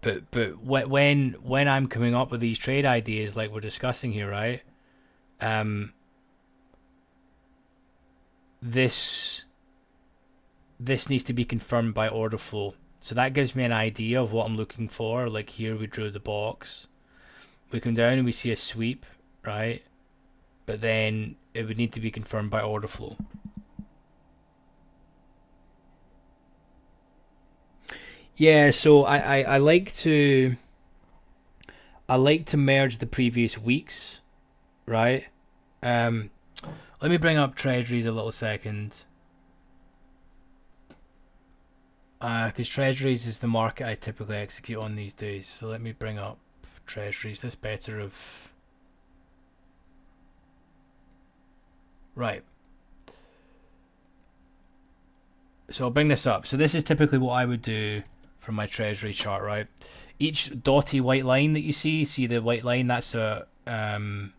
But when I'm coming up with these trade ideas like we're discussing here, right, this needs to be confirmed by order flow. So that gives me an idea of what I'm looking for. Like here we drew the box. We come down and we see a sweep, right? But then it would need to be confirmed by order flow. Yeah, so I like to merge the previous weeks, right? Let me bring up Treasuries a little second. Because Treasuries is the market I typically execute on these days. So let me bring up Treasuries. This better of... Right. So I'll bring this up. So this is typically what I would do from my Treasury chart, right? Each dotty white line that you see the white line, that's been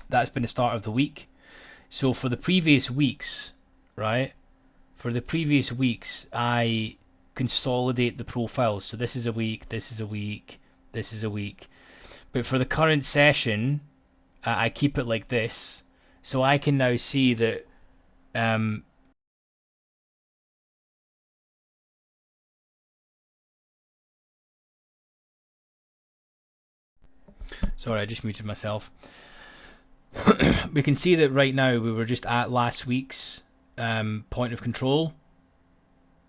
the start of the week. So for the previous weeks, right? For the previous weeks, I consolidate the profiles. So this is a week, this is a week, this is a week. But for the current session, I keep it like this. So I can now see that sorry, I just muted myself. We can see that right now we were just at last week's point of control.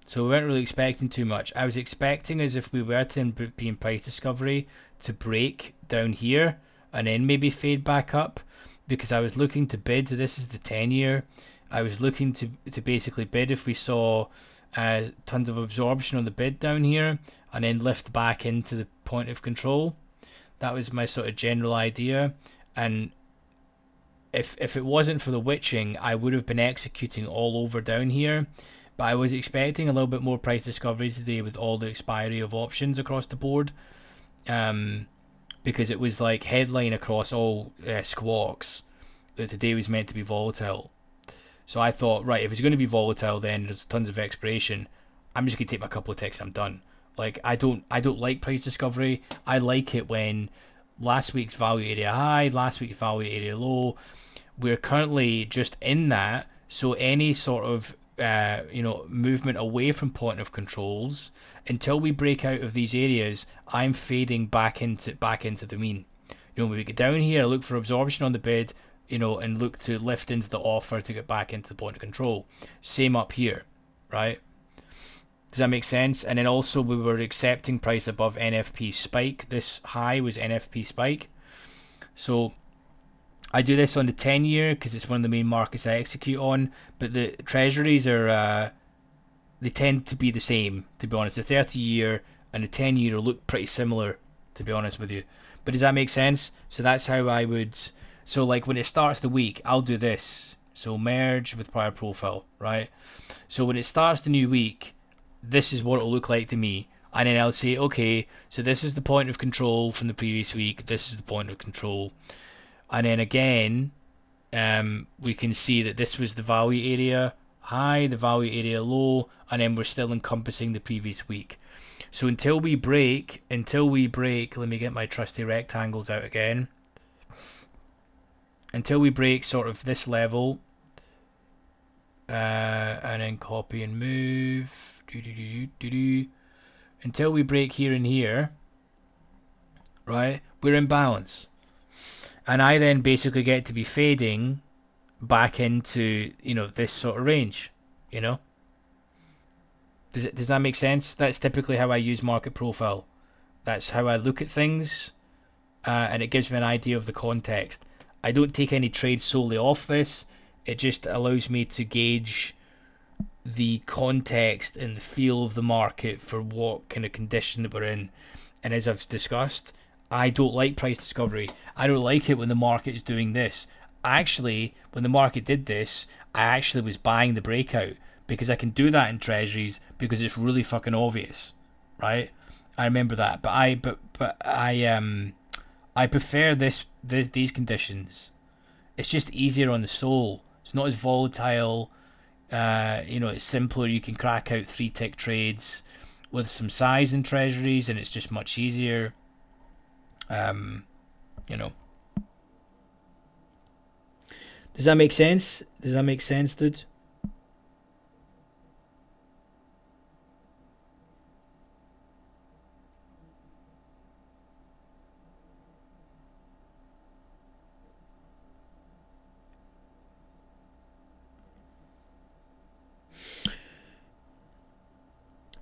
So we weren't really expecting too much. I was expecting as if we were to be in price discovery to break down here and then maybe fade back up, because I was looking to bid. This is the 10-year. I was looking to basically bid if we saw tons of absorption on the bid down here and then lift back into the point of control. That was my sort of general idea. And if it wasn't for the witching, I would have been executing all over down here. But I was expecting a little bit more price discovery today with all the expiry of options across the board. because it was like headline across all squawks that today was meant to be volatile. So I thought, right, if it's going to be volatile, then there's tons of expiration. I'm just gonna take my couple of ticks and I'm done. Like I don't like price discovery. I like it when last week's value area high, last week's value area low. We're currently just in that, so any sort of movement away from point of controls until we break out of these areas, I'm fading back into the mean. When we get down here, I look for absorption on the bid, and look to lift into the offer to get back into the point of control. Same up here, right? Does that make sense? And then also we were accepting price above NFP spike. This high was NFP spike. So I do this on the 10 year because it's one of the main markets I execute on, but the treasuries are they tend to be the same, to be honest. The 30 year and the 10 year look pretty similar, to be honest with you. But does that make sense? So that's how I would, so like when it starts the week, I'll do this. So merge with prior profile, right? So when it starts the new week, this is what it'll look like to me. And then I'll say, okay, so this is the point of control from the previous week, this is the point of control. And then again, we can see that this was the value area high, the value area low, and then we're still encompassing the previous week. So until we break, let me get my trusty rectangles out again. Until we break sort of this level, and then copy and move, until we break here and here, right, we're in balance. And I then basically get to be fading back into, this sort of range, Does that make sense? That's typically how I use market profile. That's how I look at things, and it gives me an idea of the context. I don't take any trades solely off this. It just allows me to gauge the context and the feel of the market for what kind of condition that we're in. And as I've discussed, I don't like price discovery. I don't like it when the market is doing this. Actually, when the market did this, I actually was buying the breakout because I can do that in treasuries because it's really fucking obvious, right? I remember that, but I prefer these conditions. It's just easier on the soul. It's not as volatile. It's simpler. You can crack out 3-tick trades with some size in treasuries, and it's just much easier. Does that make sense? Does that make sense, dude?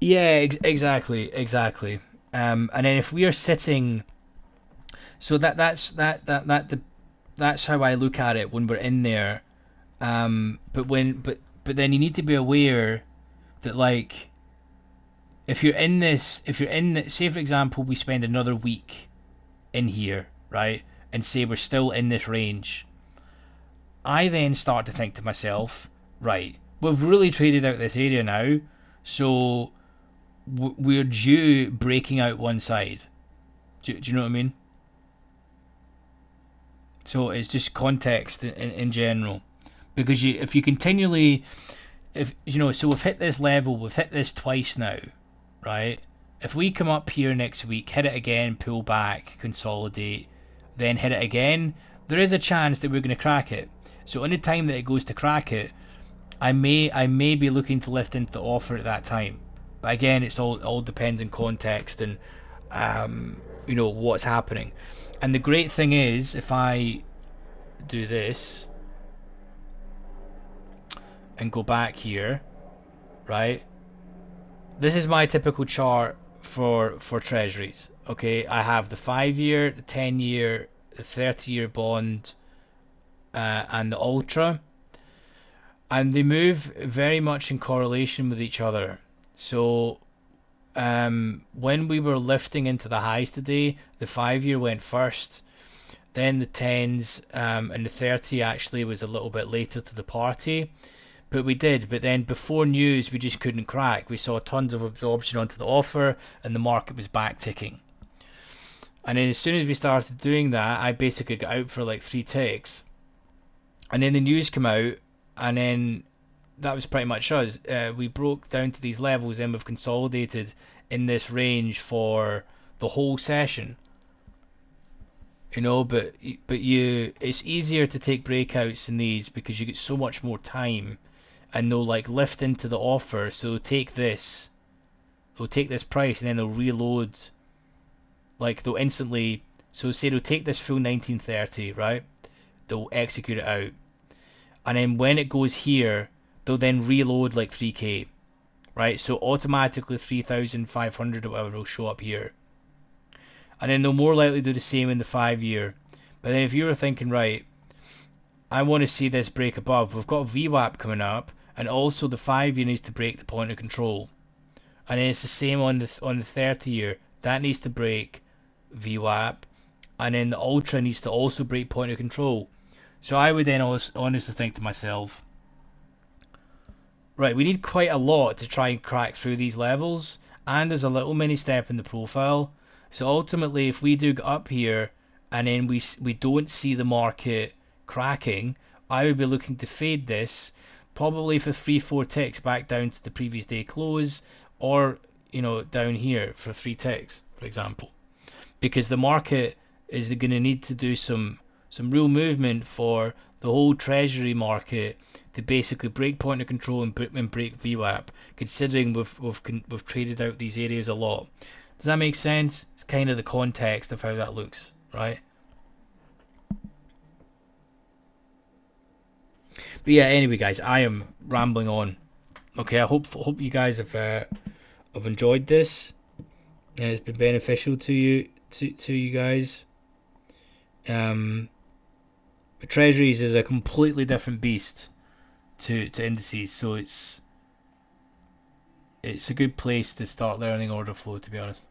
Yeah, exactly. And then if we are sitting, so that's how I look at it when we're in there. But then you need to be aware that, like, if you're in this, say for example we spend another week in here, right, and say we're still in this range, I then start to think to myself, right, we've really traded out this area now, so we're due breaking out one side. Do you know what I mean? So it's just context in general, because if you continually, so we've hit this level, we've hit this twice now, right? If we come up here next week, hit it again, pull back, consolidate, then hit it again, there is a chance that we're going to crack it. So any time that it goes to crack it, I may be looking to lift into the offer at that time. But again, it's all depends on context and what's happening. And the great thing is, if I do this and go back here, right? This is my typical chart for treasuries. Okay, I have the 5-year, the 10-year, the 30-year bond, and the ultra, and they move very much in correlation with each other. So when we were lifting into the highs today, the 5-year went first, then the 10s, and the 30 actually was a little bit later to the party, but then before news we just couldn't crack. We saw tons of absorption onto the offer and the market was back ticking. And then as soon as we started doing that, I basically got out for like 3 ticks. And then the news came out, and then that was pretty much us. We broke down to these levels, then we've consolidated in this range for the whole session. But it's easier to take breakouts in these because you get so much more time, and they'll like lift into the offer. So they'll take this price, and then they'll reload. Like they'll instantly. So say they'll take this full 1930, right? They'll execute it out, and then when it goes here, they'll then reload like 3k, right? So automatically 3,500 or whatever will show up here. And then they'll more likely do the same in the 5 year. But then if you were thinking, right, I want to see this break above, we've got VWAP coming up, and also the 5 year needs to break the point of control. And then it's the same on the 30 year. That needs to break VWAP, and then the Ultra needs to also break point of control. So I would then honestly think to myself, right, we need quite a lot to try and crack through these levels, and there's a little mini step in the profile. So ultimately, if we do get up here and then we don't see the market cracking, I would be looking to fade this probably for 3-4 ticks back down to the previous day close, or down here for 3 ticks, for example, because the market is going to need to do some real movement for the whole Treasury market to basically break point of control and break VWAP, considering we've traded out these areas a lot. Does that make sense? It's kind of the context of how that looks, right? But yeah, anyway, guys, I am rambling on. Okay, I hope you guys have enjoyed this, and it's been beneficial to you guys. But Treasuries is a completely different beast to indices, so it's a good place to start learning order flow, to be honest.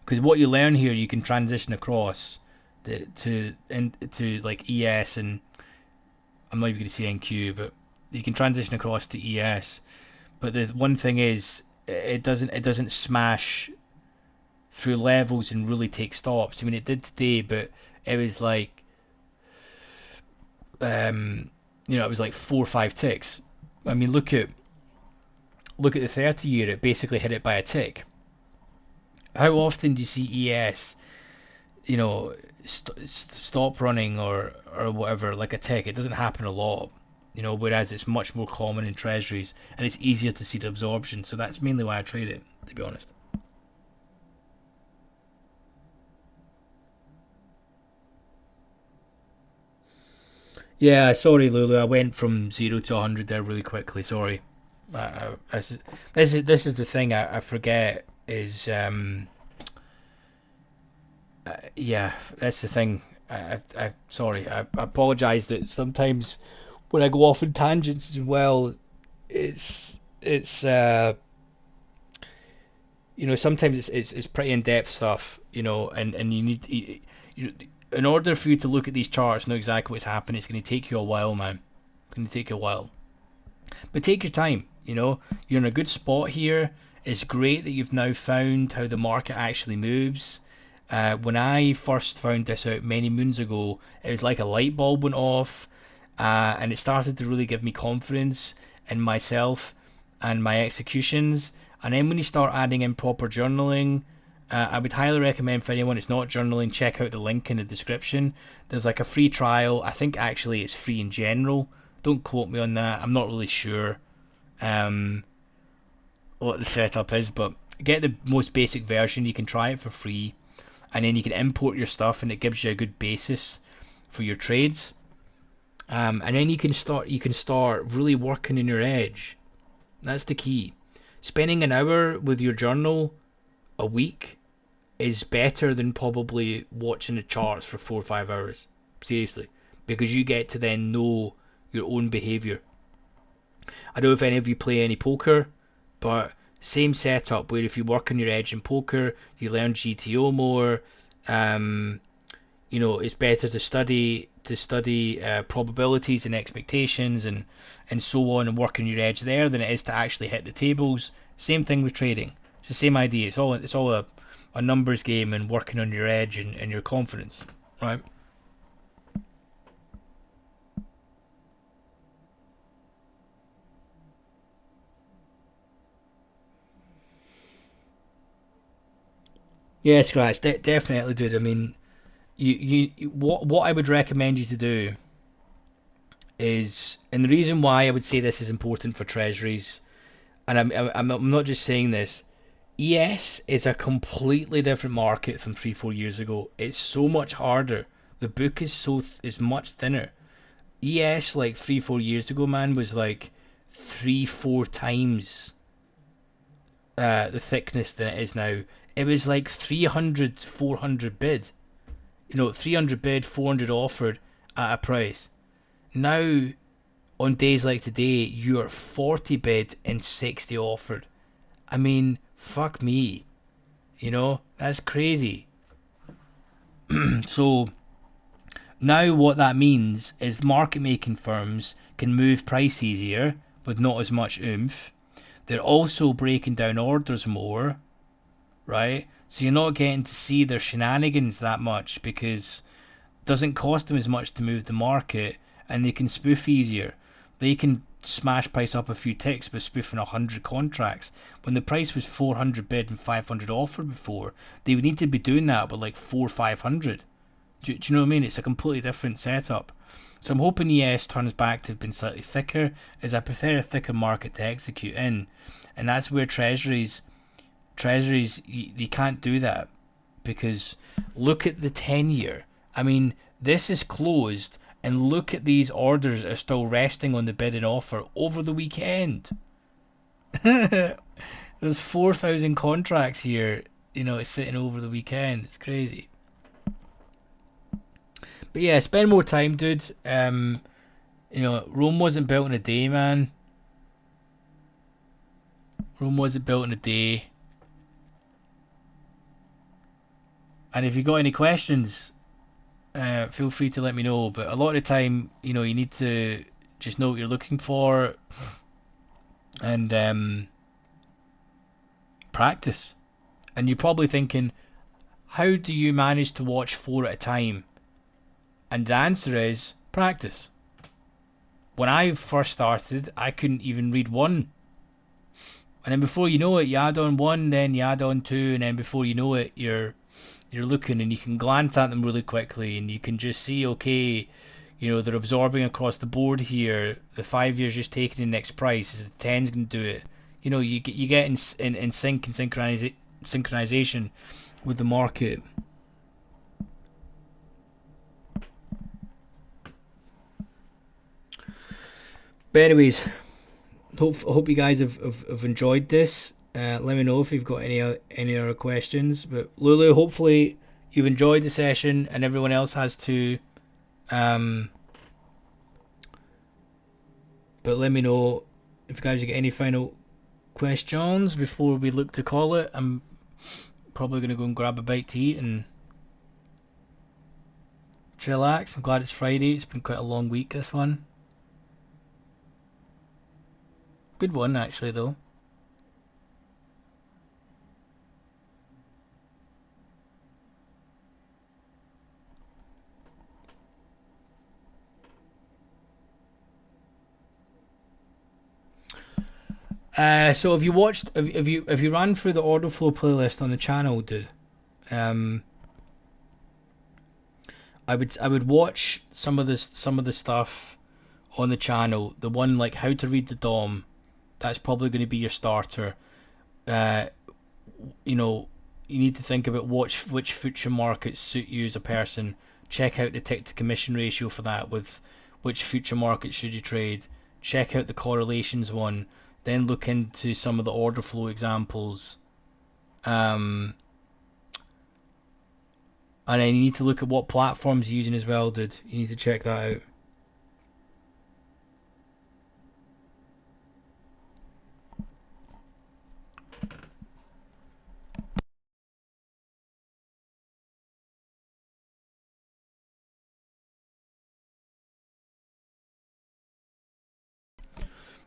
Because what you learn here, you can transition across to like ES, and I'm not even going to say NQ, but you can transition across to ES. But the one thing is, it doesn't smash through levels and really take stops. I mean, it did today, but it was like, it was like 4 or 5 ticks. I mean, look at the 30 year. It basically hit it by a tick. How often do you see ES, stop running or whatever like a tick? It doesn't happen a lot, whereas it's much more common in Treasuries, and it's easier to see the absorption. So that's mainly why I trade it, to be honest. Yeah, sorry, Lulu. I went from 0 to 100 there really quickly. Sorry. This is the thing I forget is yeah, that's the thing. Sorry. I apologize that sometimes when I go off in tangents as well, it's sometimes it's pretty in depth stuff, and you need in order for you to look at these charts and know exactly what's happening, it's going to take you a while, man. It's going to take you a while. But take your time, You're in a good spot here. It's great that you've now found how the market actually moves. When I first found this out many moons ago, it was like a light bulb went off, and it started to really give me confidence in myself and my executions. And then when you start adding in proper journaling, I would highly recommend for anyone that's not journaling, check out the link in the description. There's like a free trial. I think actually it's free in general. Don't quote me on that. I'm not really sure what the setup is, but get the most basic version. You can try it for free, and then you can import your stuff, and it gives you a good basis for your trades. And then you can start really working in your edge. That's the key. Spending an hour with your journal a week is better than probably watching the charts for 4 or 5 hours. Seriously, because you get to then know your own behavior. I don't know if any of you play any poker, but same setup where if you work on your edge in poker, you learn GTO more. It's better to study probabilities and expectations and so on, and work on your edge there than it is to actually hit the tables. Same thing with trading. It's the same idea. It's all a numbers game and working on your edge and your confidence, right? Yeah, Scratch, definitely, dude. I mean, what I would recommend you to do is, and the reason why I would say this is important for treasuries, and I'm not just saying this. ES is a completely different market from 3-4 years ago. It's so much harder. The book is much thinner. ES like 3-4 years ago, man, was like 3-4 times the thickness than it is now. It was like 300, 400 bid. 300 bid, 400 offered at a price. Now, on days like today, you're 40 bid and 60 offered. I mean, fuck me. That's crazy. So now what that means is market making firms can move price easier with not as much oomph. They're also breaking down orders more, right? So you're not getting to see their shenanigans that much because it doesn't cost them as much to move the market, and they can spoof easier. They can smash price up a few ticks by spoofing 100 contracts. When the price was 400 bid and 500 offered before, they would need to be doing that with like 400, 500. Do you know what I mean? It's a completely different setup. So I'm hoping ES turns back to being slightly thicker, as I prefer a thicker market to execute in, and that's where treasuries they can't do that, because look at the 10-year. I mean, this is closed, and look at these orders are still resting on the bid and offer over the weekend. There's 4,000 contracts here, it's sitting over the weekend. It's crazy. But yeah, spend more time, dude. Rome wasn't built in a day, man. Rome wasn't built in a day. And if you got any questions, feel free to let me know. But a lot of the time, you need to just know what you're looking for and practice. And you're probably thinking, how do you manage to watch 4 at a time? And the answer is practice. When I first started, I couldn't even read one. And then before you know it, you add on one, then you add on two, and then before you know it, you're looking and you can glance at them really quickly and you can just see, okay, they're absorbing across the board here. The 5 years just taking the next price. Is the 10's going to do it? You get in sync and synchronization with the market. But anyways, hope you guys have enjoyed this. Let me know if you've got any other questions. But Lulu, hopefully you've enjoyed the session and everyone else has too. But let me know if you guys get any final questions before we look to call it. I'm probably gonna go and grab a bite to eat and chillax. I'm glad it's Friday. It's been quite a long week, this one. Good one actually though. So have you watched? Have you ran through the OrderFlow playlist on the channel, dude? Um, I would watch some of the stuff on the channel. The one like how to read the DOM. That's probably going to be your starter. Uh, you know, you need to think about which future markets suit you as a person. Check out the tick to commission ratio for that. With which future market should you trade? Check out the correlations one. Then look into some of the order flow examples. Um, and then you need to look at what platforms you're using as well, dude. You need to check that out.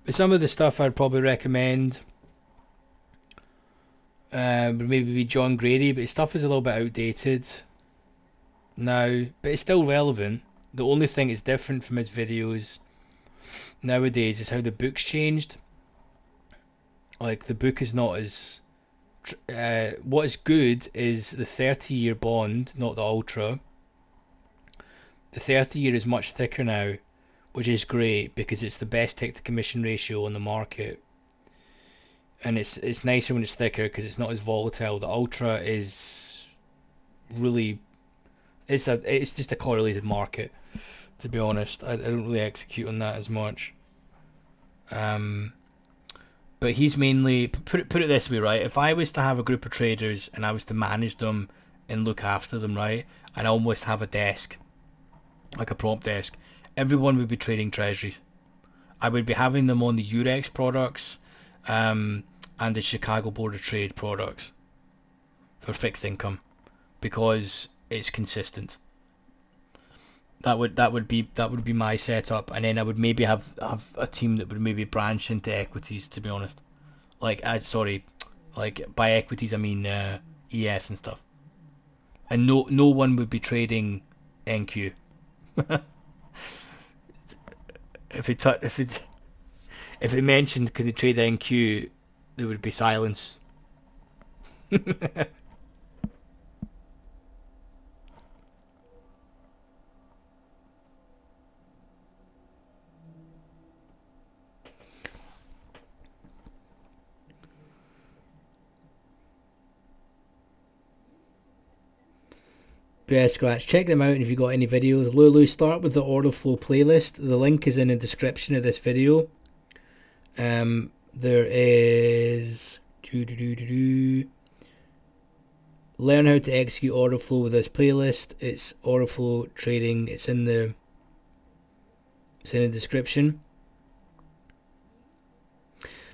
But some of the stuff I'd probably recommend would maybe be John Grady, but his stuff is a little bit outdated now, but it's still relevant. The only thing that's different from his videos nowadays is how the book's changed. Like the book is not as what is good is the 30-year bond, not the ultra. The 30-year is much thicker now, which is great because it's the best tick to commission ratio on the market, and it's nicer when it's thicker because it's not as volatile. The ultra is really it's just a correlated market. To be honest, I don't really execute on that as much. Um, but he's mainly put it this way, right? If I was to have a group of traders and I was to manage them and look after them, right, and almost have a desk, like a prompt desk, everyone would be trading treasuries. I would be having them on the Eurex products, and the Chicago Board of Trade products for fixed income because it's consistent. That would be my setup, and then I would maybe have a team that would maybe branch into equities. To be honest, like sorry, like by equities I mean ES and stuff, and no one would be trading NQ. If it mentioned could they trade NQ, there would be silence. Yeah, Scratch. Check them out if you got any videos. Lulu, start with the OrderFlow playlist. The link is in the description of this video. There is learn how to execute OrderFlow with this playlist. It's OrderFlow trading. It's in the description.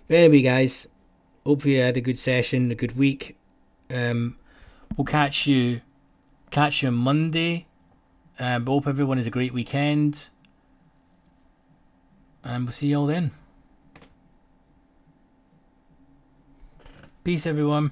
But anyway, guys, hopefully you had a good session, a good week. We'll catch you on Monday. But hope everyone has a great weekend, and we'll see you all then. Peace, everyone.